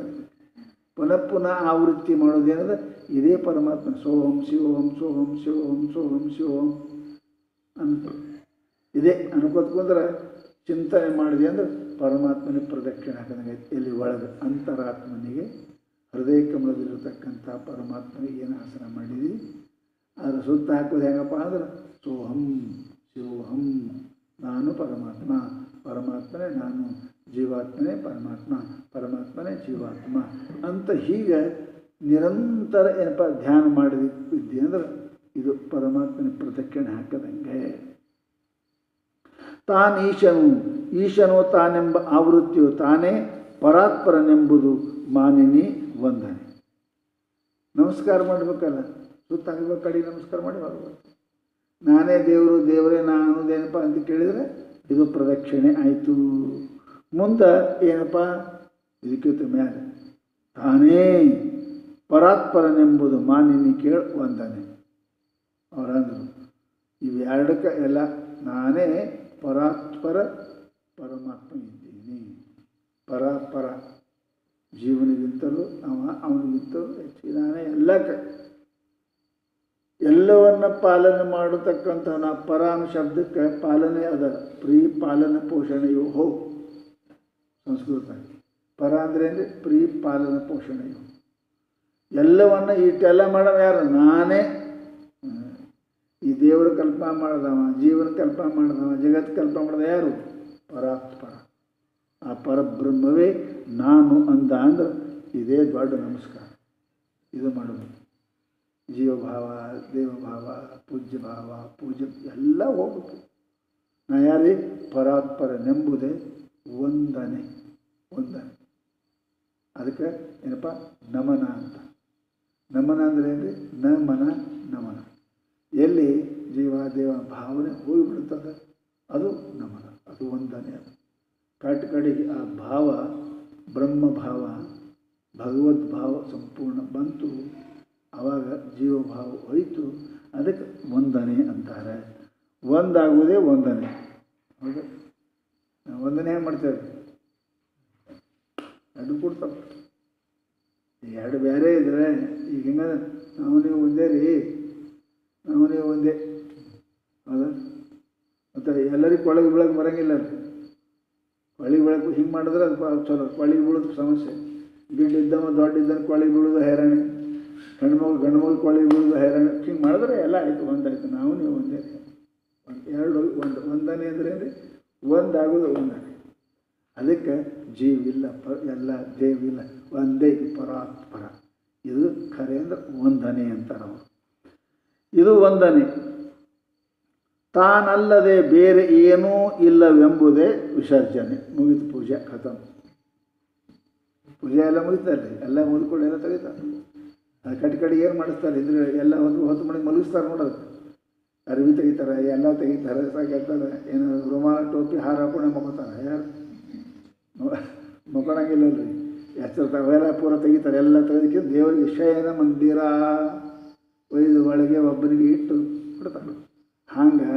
ಪುನಃ ಆವೃತ್ತಿ ಮಾಡೋದೇನದ ಇದೇ ಪರಮಾತ್ಮ. ಸೋಹಂ ಶಿವೋಹಂ ಸೋಹಂ ಶಿವೋಹಂ ಸೋಹಂ ಶಿವೋಹಂ ಅಂತ ಇದೇ ಅನ್ಕೋತ್ಕೊಂಡ್ರೆ ಚಿಂತನೆ ಮಾಡಿದೆ ಅಂದ್ರೆ ಪರಮಾತ್ಮನಿಗೆ ಪ್ರದಕ್ಷಿಣೆ ಹಾಕಿದಂಗೆ. ಇಲ್ಲಿ ಒಳಗೆ ಅಂತರಾತ್ಮನಿಗೆ ಹೃದಯ ಕಮಲದಲ್ಲಿರತಕ್ಕಂಥ ಪರಮಾತ್ಮನಿಗೆ ಏನು ಆಸನ ಮಾಡಿದ್ವಿ ಅದರ ಸುತ್ತ ಹಾಕೋದು ಹೆಂಗಪ್ಪ ಅಂದ್ರೆ ಸೋಹಂ ಶಿವೋಹಂ, ನಾನು ಪರಮಾತ್ಮನೇ ನಾನು, ಜೀವಾತ್ಮನೇ ಪರಮಾತ್ಮನೇ ಜೀವಾತ್ಮ ಅಂತ ಹೀಗೆ ನಿರಂತರ ಏನಪ್ಪ ಧ್ಯಾನ ಮಾಡಿದ್ವಿ ಅಂದ್ರೆ ಇದು ಪರಮಾತ್ಮನ ಪ್ರದಕ್ಷಿಣೆ ಹಾಕದಂಗೆ. ಈಶನು ತಾನೆಂಬ ಆವೃತ್ತಿಯು ತಾನೇ ಪರಾತ್ಪರನೆಂಬುದು ಮಾನಿನಿ ವಂದನೆ. ನಮಸ್ಕಾರ ಮಾಡಬೇಕಲ್ಲ, ಸುತ್ತ ಹಾಕಬೇಕು, ಕಡೆ ನಮಸ್ಕಾರ ಮಾಡಿ ಹೋಗ್ಬೇಕು. ನಾನೇ ದೇವರು, ದೇವರೇ ನಾನು ಅನ್ನೋದೇನಪ್ಪ ಅಂತ ಕೇಳಿದರೆ ಇದು ಪ್ರದಕ್ಷಿಣೆ ಆಯಿತು. ಮುಂದೆ ಏನಪ್ಪ ಇದಕ್ಕಿಂತ ಮೇಲೆ ತಾನೇ ಪರಾತ್ಪರನೆಂಬುದು ಮಾನಿನಿ ಕೇಳ ವಂದನೆ. ಅವರಂದರು ಇವೆರಡಕ್ಕೆ ಎಲ್ಲ ನಾನೇ ಪರಾತ್ಪರ ಪರಮಾತ್ಮ ಇದ್ದೀನಿ. ಪರ ಜೀವನಿಗಿಂತಲೂ ಅವನಿಗಿಂತಲೂ ಹೆಚ್ಚಿಗೆ ನಾನೇ ಎಲ್ಲವನ್ನ ಪಾಲನೆ ಮಾಡತಕ್ಕಂಥ ನಾ ಪರ ಅನ್ನೋ ಶಬ್ದಕ್ಕೆ ಪಾಲನೆ ಅದ. ಪಾಲನ ಪೋಷಣೆಯೋ ಹೋ ಸಂಸ್ಕೃತ. ಪರ ಅಂದರೆ ಪ್ರೀ ಪಾಲನ ಪೋಷಣೆಯೋ. ಎಲ್ಲವನ್ನು ಇಷ್ಟೆಲ್ಲ ಮಾಡವ ಯಾರು? ನಾನೇ. ಈ ದೇವರು ಕಲ್ಪನಾ ಮಾಡಿದವ, ಜೀವನ ಕಲ್ಪನಾ ಮಾಡಿದವ, ಜಗತ್ತು ಕಲ್ಪನಾ ಮಾಡಿದ ಯಾರು? ಪರಾತ್ಪರ. ಆ ಪರಬ್ರಹ್ಮವೇ ನಾನು ಅಂದ ಅಂದ್ರೆ ಇದೇ ದೊಡ್ಡ ನಮಸ್ಕಾರ. ಇದು ಮಾಡೋದು. ಜೀವಭಾವ, ದೇವಭಾವ, ಪೂಜ್ಯ ಭಾವ, ಪೂಜ್ಯ ಎಲ್ಲ ಹೋಗುತ್ತೆ. ನಾ ಯಾರೇ? ಪರಾತ್ಪರನೆಂಬುದೇ ವಂದನೆ. ವಂದನೆ. ಅದಕ್ಕೆ ಏನಪ್ಪ? ನಮನ ಅಂತ. ನಮನ ಅಂದರೆ ಏನ್ರಿ? ನಮನ, ನಮನ. ಎಲ್ಲಿ ಜೀವ ದೇವ ಭಾವನೆ ಹೋಗಿಬಿಡುತ್ತದೆ ಅದು ನಮನ, ಅದು ವಂದನೆ. ಅದು ಕಡೆಗೆ ಆ ಭಾವ, ಬ್ರಹ್ಮಭಾವ, ಭಗವದ್ಭಾವ ಸಂಪೂರ್ಣ ಬಂತು. ಆವಾಗ ಜೀವಭಾವ ಹೋಯಿತು. ಅದಕ್ಕೆ ವಂದನೆ ಅಂತಾರೆ. ಒಂದಾಗುವುದೇ ವಂದನೆ. ಹೌದು. ವಂದನೆ ಹೆಂಗೆ ಮಾಡ್ತೇವೆ? ಎರಡು ಕೊಡ್ತಾವೆ. ಎರಡು ಬೇರೆ ಇದ್ರೆ ಈಗ ಹಿಂಗೆ ನಾವು ನೀವು ಒಂದೇ ರೀ, ನಾವು ನೀವು ಒಂದೇ. ಹೌದಾ? ಮತ್ತು ಎಲ್ಲರಿಗೂ ಕೊಳಗೆ ಬೀಳಕ್ಕೆ ಬರೋಂಗಿಲ್ಲ ರೀ. ಕೊಳಿಗೆ ಬೀಳಕ್ಕೆ ಹಿಂಗೆ ಮಾಡಿದ್ರೆ ಅದು ಚಲೋ. ಕೊಳಿಗೆ ಬೀಳೋದು ಸಮಸ್ಯೆ. ಗಿಂಡು ಇದ್ದವ ದೊಡ್ಡ ಇದ್ದಾನೆ ಕೊಳಿಗೆ ಬೀಳೋದು ಹೈರಾಣಿ, ಗಂಡು ಮಗು ಕೊಳಿಗೆ ಬೀಳೋದು ಹೈರಾಣಿ. ಹಿಂಗೆ ಮಾಡಿದ್ರೆ ಎಲ್ಲ ಆಯಿತು, ಒಂದಾಯಿತು. ನಾವು ನೀವು ಒಂದೇ. ಎರಡು ವಂದನೆ ಅಂದರೆ ಅಂದರೆ ಒಂದಾಗೋದು ವಂದನೆ. ಅದಕ್ಕೆ ಜೀವಿಲ್ಲ, ಎಲ್ಲ ದೇವಿಲ್ಲ, ಒಂದೇ ಪರಾತ್ಪರ. ಇದು ಖರೆ ಅಂದ್ರೆ ವಂದನೆ ಅಂತಾರೆ ಅವರು. ಇದು ವಂದನೆ. ತಾನಲ್ಲದೆ ಬೇರೆ ಏನೂ ಇಲ್ಲವೆಂಬುದೇ ವಿಸರ್ಜನೆ. ಮುಗಿತು ಪೂಜೆ, ಖತಮ್. ಪೂಜೆ ಎಲ್ಲ ಮುಗಿತಾರೆ, ಎಲ್ಲ ಮುಗಿದುಕೊಂಡು ಎಲ್ಲ ತೆಗಿತಾರೆ. ಅದು ಕಡೆ ಏನು ಮಾಡಿಸ್ತಾರೆ ಇದ್ರೆ ಎಲ್ಲ ಹೊತ್ತು ಮನೆಗೆ ಮಲಗಿಸ್ತಾರೆ ನೋಡೋದು. ಅರಿವಿ ತೆಗಿತಾರೆ, ಎಲ್ಲ ತೆಗಿತಾರೆ, ಸಾಕಿರ್ತಾರೆ. ಏನು ರುಮಾಲ ಟೋಪಿ ಹಾರ ಹಾಕೊಂಡೆ ಮಕ್ಕೋತಾರೆ. ಯಾರು ಮಕ್ಕೊಳಂಗಿಲ್ಲಲ್ರಿ. ಎಚ್ಚರ ಅವೆಲ್ಲ ಪೂರ ತೆಗಿತಾರೆ. ಎಲ್ಲ ತೆಗೆದಕ್ಕೆ ದೇವರಿಗೆ ಶಯನ ಮಂದಿರ ಒಯ್ದು ಒಳಗೆ ಒಬ್ಬರಿಗೆ ಇಟ್ಟು ಬಿಡ್ತಾರೆ. ಹಂಗೆ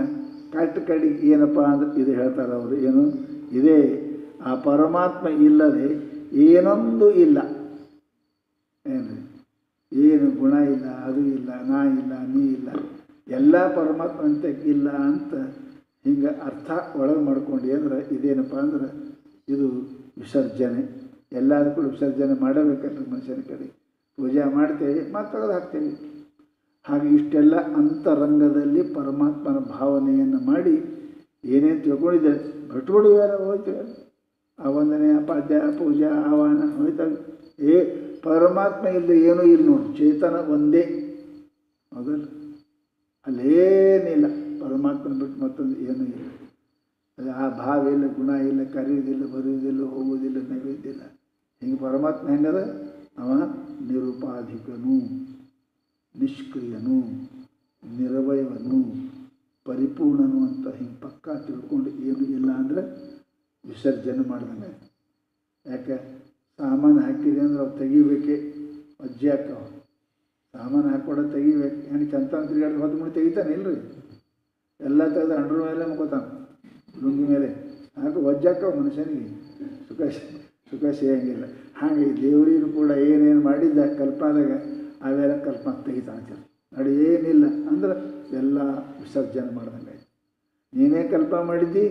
ಕಡೆಗೆ ಏನಪ್ಪ ಅಂದ್ರೆ ಇದು ಹೇಳ್ತಾರೆ ಅವರು. ಏನು? ಇದೇ ಆ ಪರಮಾತ್ಮ ಇಲ್ಲದೆ ಏನೊಂದು ಇಲ್ಲ. ಏನು? ಏನು ಗುಣ ಇಲ್ಲ, ಅದು ಇಲ್ಲ, ನಾ ಇಲ್ಲ, ನೀ ಇಲ್ಲ, ಎಲ್ಲ ಪರಮಾತ್ಮ ಅಂತ ಇಲ್ಲ ಅಂತ ಹಿಂಗೆ ಅರ್ಥ ಒಳಗೆ ಮಾಡ್ಕೊಂಡು ಅಂದ್ರೆ ಇದೇನಪ್ಪ ಅಂದ್ರೆ ಇದು ವಿಸರ್ಜನೆ. ಎಲ್ಲದಕ್ಕೂ ವಿಸರ್ಜನೆ ಮಾಡಬೇಕಲ್ರಿ ಮನುಷ್ಯನ ಕಡೆ. ಪೂಜೆ ಮಾಡ್ತೇವೆ, ಮತ್ತು ತೆಗೆದು ಹಾಕ್ತೇವೆ. ಹಾಗೆ ಇಷ್ಟೆಲ್ಲ ಅಂತರಂಗದಲ್ಲಿ ಪರಮಾತ್ಮನ ಭಾವನೆಯನ್ನು ಮಾಡಿ ಏನೇನು ತಿಳ್ಕೊಂಡಿದ್ದೇವೆ ಬಿಟ್ಬಿಡುವೆಲ್ಲ ಹೋಗ್ತೇವೆ. ಆ ವಂದನೆ, ಪಾದ್ಯ, ಪೂಜಾ, ಆಹ್ವಾನ ಹೋಯ್ತಾವೆ. ಪರಮಾತ್ಮ ಇಲ್ಲದೆ ಏನೂ ಇಲ್ಲ ನೋಡಿ. ಚೇತನ ಒಂದೇ. ಹೌದಲ್ಲ? ಅಲ್ಲೇನಿಲ್ಲ. ಪರಮಾತ್ಮನ ಬಿಟ್ಟು ಮತ್ತೊಂದು ಏನೂ ಇಲ್ಲ. ಅದು ಆ ಭಾವ ಇಲ್ಲ, ಗುಣ ಇಲ್ಲ, ಕರೆಯುವುದಿಲ್ಲ, ಬರುವುದಿಲ್ಲ, ಹೋಗುವುದಿಲ್ಲ, ನೈವೇದ್ಯಿಲ್ಲ. ಹಿಂಗೆ ಪರಮಾತ್ಮ ಹೆಂಗದ? ಅವ ನಿರುಪಾಧಿಕನು, ನಿಷ್ಕ್ರಿಯನು, ನಿರವಯವನು, ಪರಿಪೂರ್ಣನು ಅಂತ ಹಿಂಗೆ ಪಕ್ಕ ತಿಳ್ಕೊಂಡು ಏನು ಇಲ್ಲ ಅಂದರೆ ವಿಸರ್ಜನೆ ಮಾಡ್ದಂಗೆ. ಯಾಕೆ? ಸಾಮಾನು ಹಾಕಿದೆ ಅಂದ್ರೆ ಅವು ತೆಗಿಬೇಕೆ, ಅಜ್ಜಿ ಹಾಕವ. ಸಾಮಾನು ಹಾಕ್ಕೊಡ ತೆಗಿಬೇಕು. ಹೆಂಗೆ ಚಂತ ತಿರುಗಾಡಿ ಹೊತ್ತು ಮಾಡಿ ತೆಗಿತಾನೆ ಇಲ್ಲರಿ. ಎಲ್ಲ ತೆಗೆದು ಅಂಡ್ರ ಮೇಲೆ ಮುಗೋತಾನೆ, ಲುಂಗಿ ಮೇಲೆ ಹಾಕಿ ಒಜ್ಜಾಕವ ಮನುಷ್ಯನಿಗೆ. ಸುಖ ಸಿಗಂಗಿಲ್ಲ. ಹಾಗೆ ದೇವರಿಗೂ ಕೂಡ ಏನೇನು ಮಾಡಿದ್ದ ಕಲ್ಪನಾದಾಗ ಅವೆಲ್ಲ ಕಲ್ಪನೆ ತೆಗಿತಾನೆ. ನೋಡಿ ಏನಿಲ್ಲ ಅಂದ್ರೆ ಎಲ್ಲ ವಿಸರ್ಜನೆ ಮಾಡ್ದಂಗೆ ಆಯ್ತು. ನೀನೇ ಕಲ್ಪನೆ ಮಾಡಿದ್ದಿ,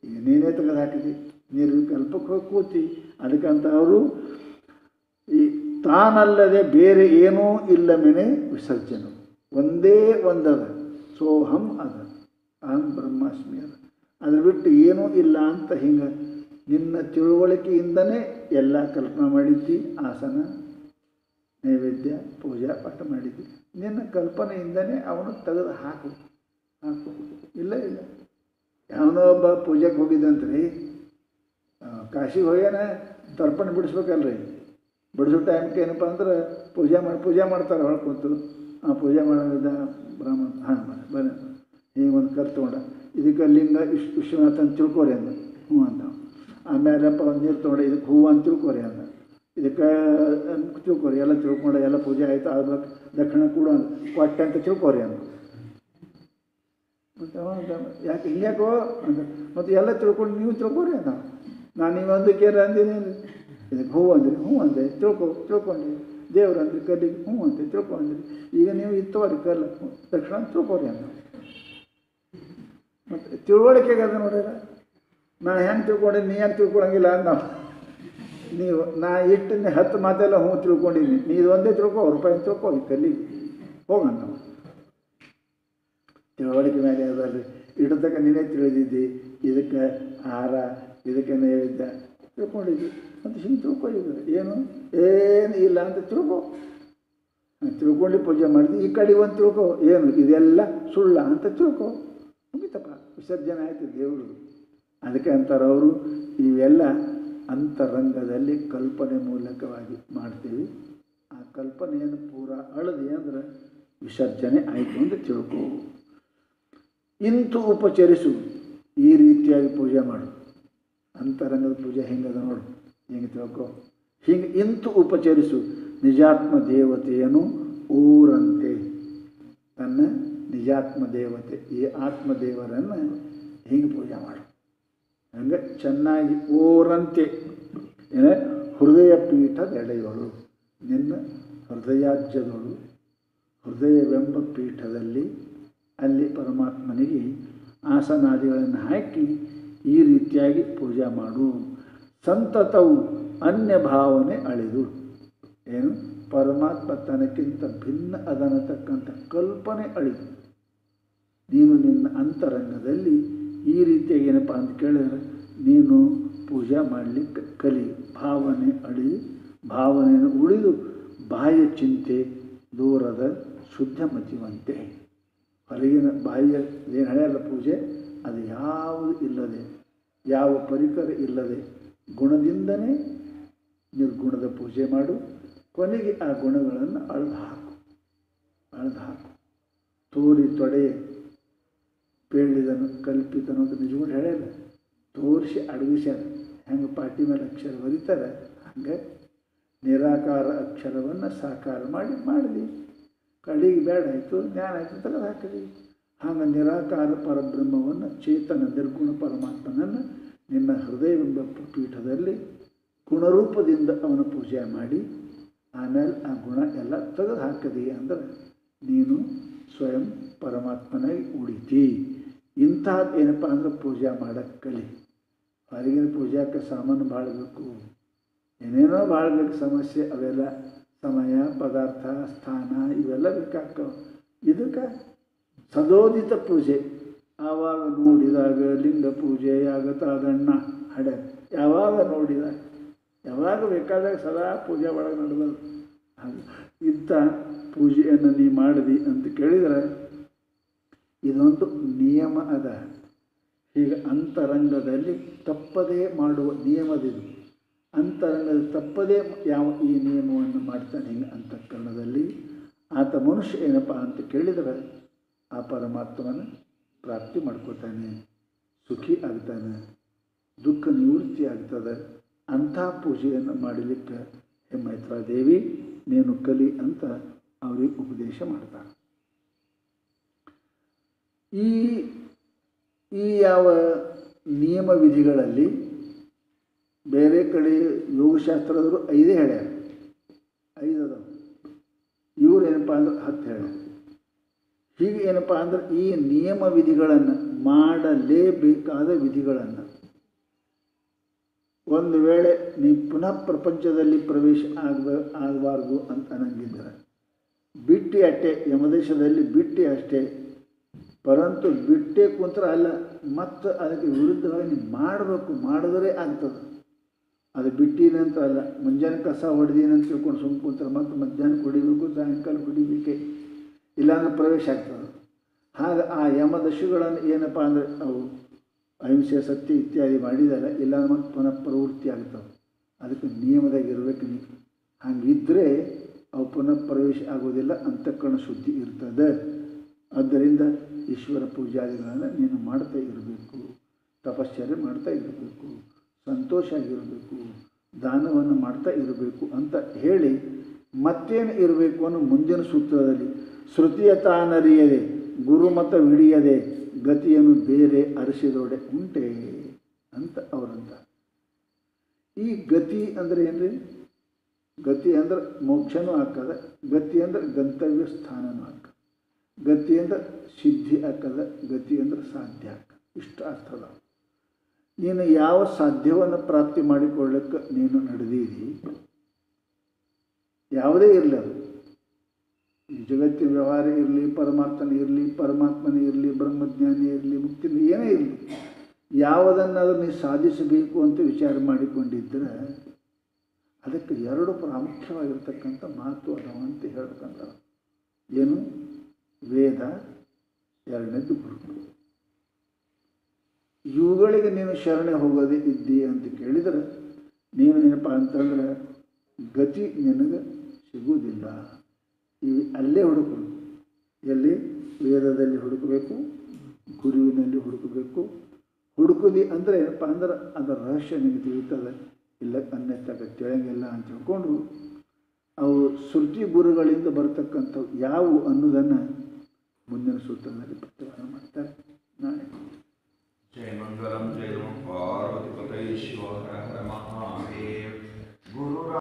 ಈಗ ನೀನೇ ತೆಗೆದು ಹಾಕಿದ್ದಿ, ನೀರು ಕಲ್ಪಕ್ಕೆ ಹೋಗಿ ಕೂತಿ. ಅದಕ್ಕಂತ ಅವರು ಈ ತಾನಲ್ಲದೆ ಬೇರೆ ಏನೂ ಇಲ್ಲ ಮೇನೆ ವಿಸರ್ಜನೆ. ಒಂದೇ ಒಂದದ ಸೋಹಂ ಅದ, ಅಹಂ ಬ್ರಹ್ಮಾಸ್ಮಿ ಅದ. ಅದ್ರ ಬಿಟ್ಟು ಏನೂ ಇಲ್ಲ ಅಂತ ಹಿಂಗೆ ನಿನ್ನ ತಿಳುವಳಿಕೆಯಿಂದನೇ ಎಲ್ಲ ಕಲ್ಪನೆ ಮಾಡಿದ್ದಿ. ಆಸನ, ನೈವೇದ್ಯ, ಪೂಜಾ ಪಾಠ ಮಾಡಿದ್ದಿ. ನಿನ್ನ ಕಲ್ಪನೆಯಿಂದನೇ ಅವನು ತೆಗೆದು ಹಾಕು. ಇಲ್ಲ ಇಲ್ಲ. ಯಾವನೋ ಒಬ್ಬ ಪೂಜೆಗೆ ಹೋಗಿದ್ದಂತ್ರಿ, ಕಾಶಿಗೆ ಹೋಗ್ಯಾನ, ತರ್ಪಣ ಬಿಡಿಸ್ಬೇಕಲ್ರಿ. ಬಿಡಿಸೋ ಟೈಮ್ಗೆ ಏನಪ್ಪ ಅಂದ್ರೆ ಪೂಜೆ ಮಾಡ್ತಾರೆ ಹೊಳ್ಕೊಂತು. ಆ ಪೂಜೆ ಮಾಡೋದ ಬ್ರಾಹ್ಮಣ ಹಾಂ ಬನ್ನಿ ಈಗ ಒಂದು ಕರ್ ತೊಗೊಂಡ, ಇದಕ್ಕೆ ಲಿಂಗ ವಿಶ್ವನಾಥ ಅಂತ ತಿಳ್ಕೊರಿ ಅಂದ. ಹ್ಞೂ ಅಂತ. ಆಮೇಲಪ್ಪ ಒಂದು ನೀರು ತೊಗೊಂಡ, ಇದಕ್ಕೆ ಹೂವು ಅಂತ ತಿಳ್ಕೊರಿ ಅಂದ. ಇದಕ್ಕೆ ತಿಳ್ಕೊರಿ, ಎಲ್ಲ ತಿಳ್ಕೊಂಡು ಎಲ್ಲ ಪೂಜೆ ಆಯಿತು. ಆದ ದಕ್ಷಿಣ ಕೂಡ ಕೊಟ್ಟೆ ಅಂತ ತಿಳ್ಕೊರಿ ಅಂದ. ಮತ್ತು ಯಾಕೆ ಹಿಂಗ್ಯಾಕೋ ಅಂತ. ಮತ್ತು ಎಲ್ಲ ತಿಳ್ಕೊಂಡು ನೀವು ತಿಳ್ಕೊರಿ ಅಂದ. ನಾನು ನೀವೊಂದಕ್ಕೆ ಅಂದಿನಿ, ಇದಕ್ಕೆ ಹೂವು ಅಂದ್ರಿ, ಹ್ಞೂ ಅಂದೆ, ತಿಳ್ಕೊಂಡ್ರಿ. ದೇವ್ರು ಅಂದ್ರಿ, ಕಲ್ಲಿಗೆ ಹ್ಞೂ ಅಂತೆ ತಿಳ್ಕೊಂಡ್ರಿ. ಈಗ ನೀವು ಇತ್ತವರಿ ಕಲ್ಲ ತಕ್ಷಣ ತಿಳ್ಕೊರಿ ಅಂದ. ಮತ್ತು ತಿಳುವಳಿಕೆಗೆ ಅದ ನೋಡ್ಯಾರ. ನಾನು ಹೆಂಗೆ ತಿಳ್ಕೊಂಡೆ, ನೀ ಹೆಂಗೆ ತಿಳ್ಕೊಳಂಗಿಲ್ಲ ಅಂದ ನಾವು. ನೀವು ನಾ ಇಟ್ಟನೆ 10 ಮಾತೆಲ್ಲ ಹ್ಞೂ ತಿಳ್ಕೊಂಡಿನಿ, ನೀನು ಒಂದೇ ತಿಳ್ಕೊ, ರೂಪಾಯಿ ತಿಳ್ಕೊ, ಈ ಕಲ್ಲಿಗೆ ಹೋಗೋಣ ನಾವು. ತಿಳುವಳಿಕೆ ಮೇಲೆ ಅದಲ್ರಿ, ಇಡತಕ್ಕ ನೀನೇ ತಿಳಿದಿದ್ದಿ, ಇದಕ್ಕೆ ಆಹಾರ, ಇದಕ್ಕೆ ನೈವೇದ್ಯ ತಿಳ್ಕೊಂಡಿದ್ದಿ, ಮತ್ತು ಹಿಂಗೆ ತಿಳ್ಕೊ. ಈಗ ಏನು ಇಲ್ಲ ಅಂತ ತಿಳ್ಕೊ. ತಿಳ್ಕೊಂಡು ಪೂಜೆ ಮಾಡಿದ್ವಿ. ಈ ಕಡೆ ಒಂದು ತಿಳ್ಕೊ, ಏನು ಇದೆಲ್ಲ ಸುಳ್ಳ ಅಂತ ತಿಳ್ಕೊ, ಮುಗಿತಪ್ಪ, ವಿಸರ್ಜನೆ ಆಯಿತು ದೇವರು. ಅದಕ್ಕೆ ಅಂತಾರೆ ಅವರು, ಇವೆಲ್ಲ ಅಂತರಂಗದಲ್ಲಿ ಕಲ್ಪನೆ ಮೂಲಕವಾಗಿ ಮಾಡ್ತೀವಿ. ಆ ಕಲ್ಪನೆಯನ್ನು ಪೂರ ಅಳದಿ ಅಂದ್ರೆ ವಿಸರ್ಜನೆ ಆಯಿತು ಅಂತ ತಿಳ್ಕೊ. ಇಂತು ಉಪಚರಿಸು, ಈ ರೀತಿಯಾಗಿ ಪೂಜೆ ಮಾಡು. ಅಂತರಂಗದ ಪೂಜೆ ಹೆಂಗದ ನೋಡು, ಹೆಂಗೆ ತಿಳ್ಕೊ. ಹಿಂಗೆ ಇಂತು ಉಪಚರಿಸು, ನಿಜಾತ್ಮ ದೇವತೆಯನ್ನು ಊರಂತೆ, ತನ್ನ ನಿಜಾತ್ಮ ದೇವತೆ ಈ ಆತ್ಮದೇವರನ್ನು ಹಿಂಗೆ ಪೂಜೆ ಮಾಡು. ಹಂಗೆ ಚೆನ್ನಾಗಿ ಊರಂತೆ ಏನೇ ಹೃದಯ ಪೀಠದೆಡೆಯೋಳು, ನಿನ್ನ ಹೃದಯಾಜ್ಯದೋಳು, ಹೃದಯವೆಂಬ ಪೀಠದಲ್ಲಿ ಅಲ್ಲಿ ಪರಮಾತ್ಮನಿಗೆ ಆಸನಾದಿಗಳನ್ನು ಹಾಕಿ ಈ ರೀತಿಯಾಗಿ ಪೂಜೆ ಮಾಡು. ಸಂತತವು ಅನ್ಯ ಭಾವನೆ ಅಳೆದು, ಏನು ಪರಮಾತ್ಮ ತನಕ್ಕಿಂತ ಭಿನ್ನ ಅದನ್ನತಕ್ಕಂಥ ಕಲ್ಪನೆ ಅಳಿದು ನೀನು ನಿನ್ನ ಅಂತರಂಗದಲ್ಲಿ ಈ ರೀತಿಯಾಗಿ ಏನಪ್ಪ ಅಂತ ಕೇಳಿದರೆ ನೀನು ಪೂಜೆ ಮಾಡಲಿಕ್ಕೆ ಕಲಿ. ಭಾವನೆ ಅಳಿ, ಭಾವನೆಯನ್ನು ಉಳಿದು ಬಾಹ್ಯ ಚಿಂತೆ ದೂರದ ಶುದ್ಧ ಮತಿವಂತೆ. ಹೊರಗಿನ ಬಾಹ್ಯ ಏನು ನಡೆಯಲ್ಲ ಪೂಜೆ, ಅದು ಯಾವುದು ಇಲ್ಲದೆ, ಯಾವ ಪರಿಕರ ಇಲ್ಲದೆ ಗುಣದಿಂದನೇ ನಿರ್ಗುಣದ ಪೂಜೆ ಮಾಡು. ಕೊನೆಗೆ ಆ ಗುಣಗಳನ್ನು ಅಳೆದು ಹಾಕು. ತೋರಿ ತೊಡೆ ಪೇಳಿದನು ಕಲ್ಪಿತನು ಅಂತ ನಿಜಗಳು ಹೇಳಲ್ಲ, ತೋರಿಸಿ ಅಡಗಿಸ್ಯಾರ. ಹೆಂಗೆ ಪಾಟಿ ಮೇಲೆ ಅಕ್ಷರ ಬರೀತಾರೆ ಹಂಗೆ ನಿರಾಕಾರ ಅಕ್ಷರವನ್ನು ಸಾಕಾರ ಮಾಡಿದ್ವಿ. ಕಡೆಗೆ ಬೇಡ ಆಯಿತು, ಜ್ಞಾನ ಆಯಿತು, ತೆಗೆದು ಹಾಕಿದ್ವಿ. ಹಾಗೆ ನಿರಾಕಾರ ಪರಬ್ರಹ್ಮವನ್ನು, ಚೇತನ ನಿರ್ಗುಣ ಪರಮಾತ್ಮನನ್ನು ನಿನ್ನ ಹೃದಯವೆಂಬ ಪೀಠದಲ್ಲಿ ಗುಣರೂಪದಿಂದ ಅವನ ಪೂಜೆ ಮಾಡಿ ಆಮೇಲೆ ಆ ಗುಣ ಎಲ್ಲ ತೆಗೆದು ಹಾಕಿದಿ ಅಂದ್ರೆ ನೀನು ಸ್ವಯಂ ಪರಮಾತ್ಮನಾಗಿ ಉಳಿತಿ. ಇಂಥದ್ದು ಏನಪ್ಪ ಅಂದ್ರೆ ಪೂಜೆ ಮಾಡೋಕ್ಕೆ ಕಲಿ. ಹೊರಗಿನ ಪೂಜಾಕ್ಕೆ ಸಾಮಾನು ಭಾಳ ಬೇಕು, ಏನೇನೋ ಭಾಳ ಬೇಕು, ಸಮಸ್ಯೆ ಅವೆಲ್ಲ ಸಮಯ, ಪದಾರ್ಥ, ಸ್ಥಾನ ಇವೆಲ್ಲ ಬೇಕಾಗ್ತವೆ. ಇದಕ್ಕೆ ಸದೋದಿತ ಪೂಜೆ ಆವಾಗ ನೋಡಿದಾಗ ಲಿಂಗ ಪೂಜೆ ಆಗತಾದಣ್ಣ ಹಡೆ ಯಾವಾಗ ನೋಡಿದಾಗ, ಯಾವಾಗ ಬೇಕಾದಾಗ ಸದಾ ಪೂಜೆ ಒಳಗೆ ನಡೆದದು. ಹಾಗೆ ಇಂಥ ಪೂಜೆಯನ್ನು ನೀ ಮಾಡಿದಿ ಅಂತ ಕೇಳಿದರೆ ಇದೊಂದು ನಿಯಮ ಅದ. ಹೀಗೆ ಅಂತರಂಗದಲ್ಲಿ ತಪ್ಪದೇ ಮಾಡುವ ನಿಯಮದಿದು. ಅಂತರಂಗದಲ್ಲಿ ತಪ್ಪದೇ ಯಾವ ಈ ನಿಯಮವನ್ನು ಮಾಡ್ತಾನೆ ಹಿಂಗೆ ಅಂತಃಕರಣದಲ್ಲಿ ಆತ ಮನುಷ್ಯ ಏನಪ್ಪ ಅಂತ ಕೇಳಿದರೆ ಆ ಪರಮಾತ್ಮನ ಪ್ರಾಪ್ತಿ ಮಾಡ್ಕೋತಾನೆ, ಸುಖಿ ಆಗ್ತಾನೆ, ದುಃಖ ನಿವೃತ್ತಿ ಆಗ್ತದೆ. ಅಂಥ ಪೂಜೆಯನ್ನು ಮಾಡಲಿಕ್ಕೆ ಮೈತ್ರಾದೇವಿ ನೀನು ಕಲಿ ಅಂತ ಅವರಿಗೆ ಉಪದೇಶ ಮಾಡ್ತಾರೆ. ಈ ಯಾವ ನಿಯಮ ವಿಧಿಗಳಲ್ಲಿ ಬೇರೆ ಕಡೆ ಯೋಗಶಾಸ್ತ್ರದವರು 5 ಹೇಳ್ಯಾರ, 5 ಅದಾವ. ಇವರು ಏನಪ್ಪ ಅಂದ್ರೆ 10 ಹೇಳ್ಯಾರ. ಹೀಗೆ ಏನಪ್ಪ ಅಂದ್ರೆ ಈ ನಿಯಮ ವಿಧಿಗಳನ್ನು ಮಾಡಲೇಬೇಕಾದ ವಿಧಿಗಳನ್ನು ಒಂದು ವೇಳೆ ನೀ ಪುನಃ ಪ್ರಪಂಚದಲ್ಲಿ ಪ್ರವೇಶ ಆಗಬಾರ್ದು ಅಂತ ಅನ್ನಂಗಿದ್ದಾರೆ ಬಿಟ್ಟು ಅಷ್ಟೇ, ಯಮದೇಶದಲ್ಲಿ ಬಿಟ್ಟು ಅಷ್ಟೇ. ಪರಂತು ಬಿಟ್ಟೇ ಕುಂತ್ರ ಅಲ್ಲ, ಮತ್ತು ಅದಕ್ಕೆ ವಿರುದ್ಧವಾಗಿ ನೀವು ಮಾಡಬೇಕು, ಮಾಡಿದ್ರೆ ಆಗ್ತದೆ. ಅದು ಬಿಟ್ಟಿನಂತ ಅಲ್ಲ, ಮುಂಜಾನೆ ಕಸ ಹೊಡೆದೀನಂತ ತಿಳ್ಕೊಂಡು ಸುಮ್ಮನೆ ಕುಂತ್ರೆ ಮತ್ತು ಮಧ್ಯಾಹ್ನ ಕುಡಿಬೇಕು, ಸಾಯಂಕಾಲ ಕುಡಿಬೇಕೆ, ಇಲ್ಲಾಂದ್ರೆ ಪ್ರವೇಶ ಆಗ್ತದೆ. ಹಾಗೆ ಆ ಯಮದಶಗಳನ್ನು ಏನಪ್ಪ ಅಂದರೆ ಅವು ಅಹಿಂಸೆ, ಸತ್ಯ ಇತ್ಯಾದಿ ಮಾಡಿದಾಗ ಇಲ್ಲಾಂದ್ರೆ ಮತ್ತು ಪುನಃ ಪ್ರವೃತ್ತಿ ಆಗ್ತವೆ. ಅದಕ್ಕೆ ನಿಯಮದಾಗ ಇರಬೇಕು ನೀವು. ಹಾಗಿದ್ದರೆ ಅವು ಪುನಃ ಪ್ರವೇಶ ಆಗೋದಿಲ್ಲ, ಅಂತಃಕರಣ ಶುದ್ಧಿ ಇರ್ತದೆ. ಆದ್ದರಿಂದ ಈಶ್ವರ ಪೂಜಾದಿಗಳನ್ನು ನೀನು ಮಾಡ್ತಾ ಇರಬೇಕು, ತಪಶ್ಚರ್ಯ ಮಾಡ್ತಾ ಇರಬೇಕು, ಸಂತೋಷ ಆಗಿರಬೇಕು, ದಾನವನ್ನು ಮಾಡ್ತಾ ಇರಬೇಕು ಅಂತ ಹೇಳಿ ಮತ್ತೇನು ಇರಬೇಕು ಅನ್ನೋ ಮುಂದಿನ ಸೂತ್ರದಲ್ಲಿ ಶ್ರುತಿಯ ತಾನರಿಯದೆ ಗುರುಮತವಿಡಿಯದೆ ಗತಿಯನ್ನು ಬೇರೆ ಅರಸಿದೊಡೆ ಉಂಟೆ ಅಂತ ಅವರಂತ. ಈ ಗತಿ ಅಂದರೆ ಏನ್ರಿ? ಗತಿ ಅಂದ್ರೆ ಮೋಕ್ಷನೂ ಹಾಕದ, ಗತಿ ಅಂದ್ರೆ ಗಂತವ್ಯ ಸ್ಥಾನನೂ ಹಾಕ, ಗತಿ ಅಂದ್ರೆ ಸಿದ್ಧಿ ಹಾಕದ, ಗತಿ ಅಂದ್ರೆ ಸಾಧ್ಯ ಹಾಕ. ಇಷ್ಟು ಅರ್ಥದ. ನೀನು ಯಾವ ಸಾಧ್ಯವನ್ನು ಪ್ರಾಪ್ತಿ ಮಾಡಿಕೊಳ್ಳಕ್ಕೆ ನೀನು ನಡೆದೀರಿ, ಯಾವುದೇ ಇರಲಿ ಅದು, ಈ ಜಗತ್ತಿನ ವ್ಯವಹಾರ ಇರಲಿ, ಪರಮಾತ್ಮನೇ ಇರಲಿ, ಬ್ರಹ್ಮಜ್ಞಾನಿ ಇರಲಿ, ಮುಕ್ತಿ ಏನೇ ಇರಲಿ, ಯಾವುದನ್ನು ನೀ ಸಾಧಿಸಬೇಕು ಅಂತ ವಿಚಾರ ಮಾಡಿಕೊಂಡಿದ್ದರೆ ಅದಕ್ಕೆ ಎರಡು ಪ್ರಾಮುಖ್ಯವಾಗಿರ್ತಕ್ಕಂಥ ಮಾತು ಅದಾವಂತ ಹೇಳ್ಬೇಕಂತ. ಏನು? ವೇದ, ಎರಡನೇದು ಗುರು. ಇವುಗಳಿಗೆ ನೀನು ಶರಣೆ ಹೋಗೋದೇ ಇದ್ದಿ ಅಂತ ಕೇಳಿದರೆ ನೀನು ಏನಪ್ಪ ಅಂತಂದ್ರೆ ಗತಿ ನಿನಗೆ ಸಿಗುವುದಿಲ್ಲ. ಈ ಅಲ್ಲೇ ಹುಡುಕಬೇಕು. ಎಲ್ಲಿ? ವೇದದಲ್ಲಿ ಹುಡುಕಬೇಕು, ಗುರುವಿನಲ್ಲಿ ಹುಡುಕಬೇಕು. ಹುಡುಕುದಿ ಅಂದರೆ ಏನಪ್ಪ ಅಂದ್ರೆ ಅದರ ರಹಸ್ಯ ನಿಮಗೆ ತಿಳಿತದೆ, ಇಲ್ಲ ಅನ್ನೆತ್ತಾಗ ತಿಳಿಯಂಗಿಲ್ಲ ಅಂತ ತಿಳ್ಕೊಂಡು ಅವು ಶ್ರುತಿ ಗುರುಗಳಿಂದ ಬರ್ತಕ್ಕಂಥವು ಯಾವುವು ಅನ್ನೋದನ್ನು ಮುಂದಿನ ಸೂತ್ರದಲ್ಲಿ ಪ್ರತಿಪಾದನೆ ಮಾಡ್ತಾರೆ. ನಾಳೆ जय मंगलम जय पार्वती पतये शिव हर हर महादेव गुरु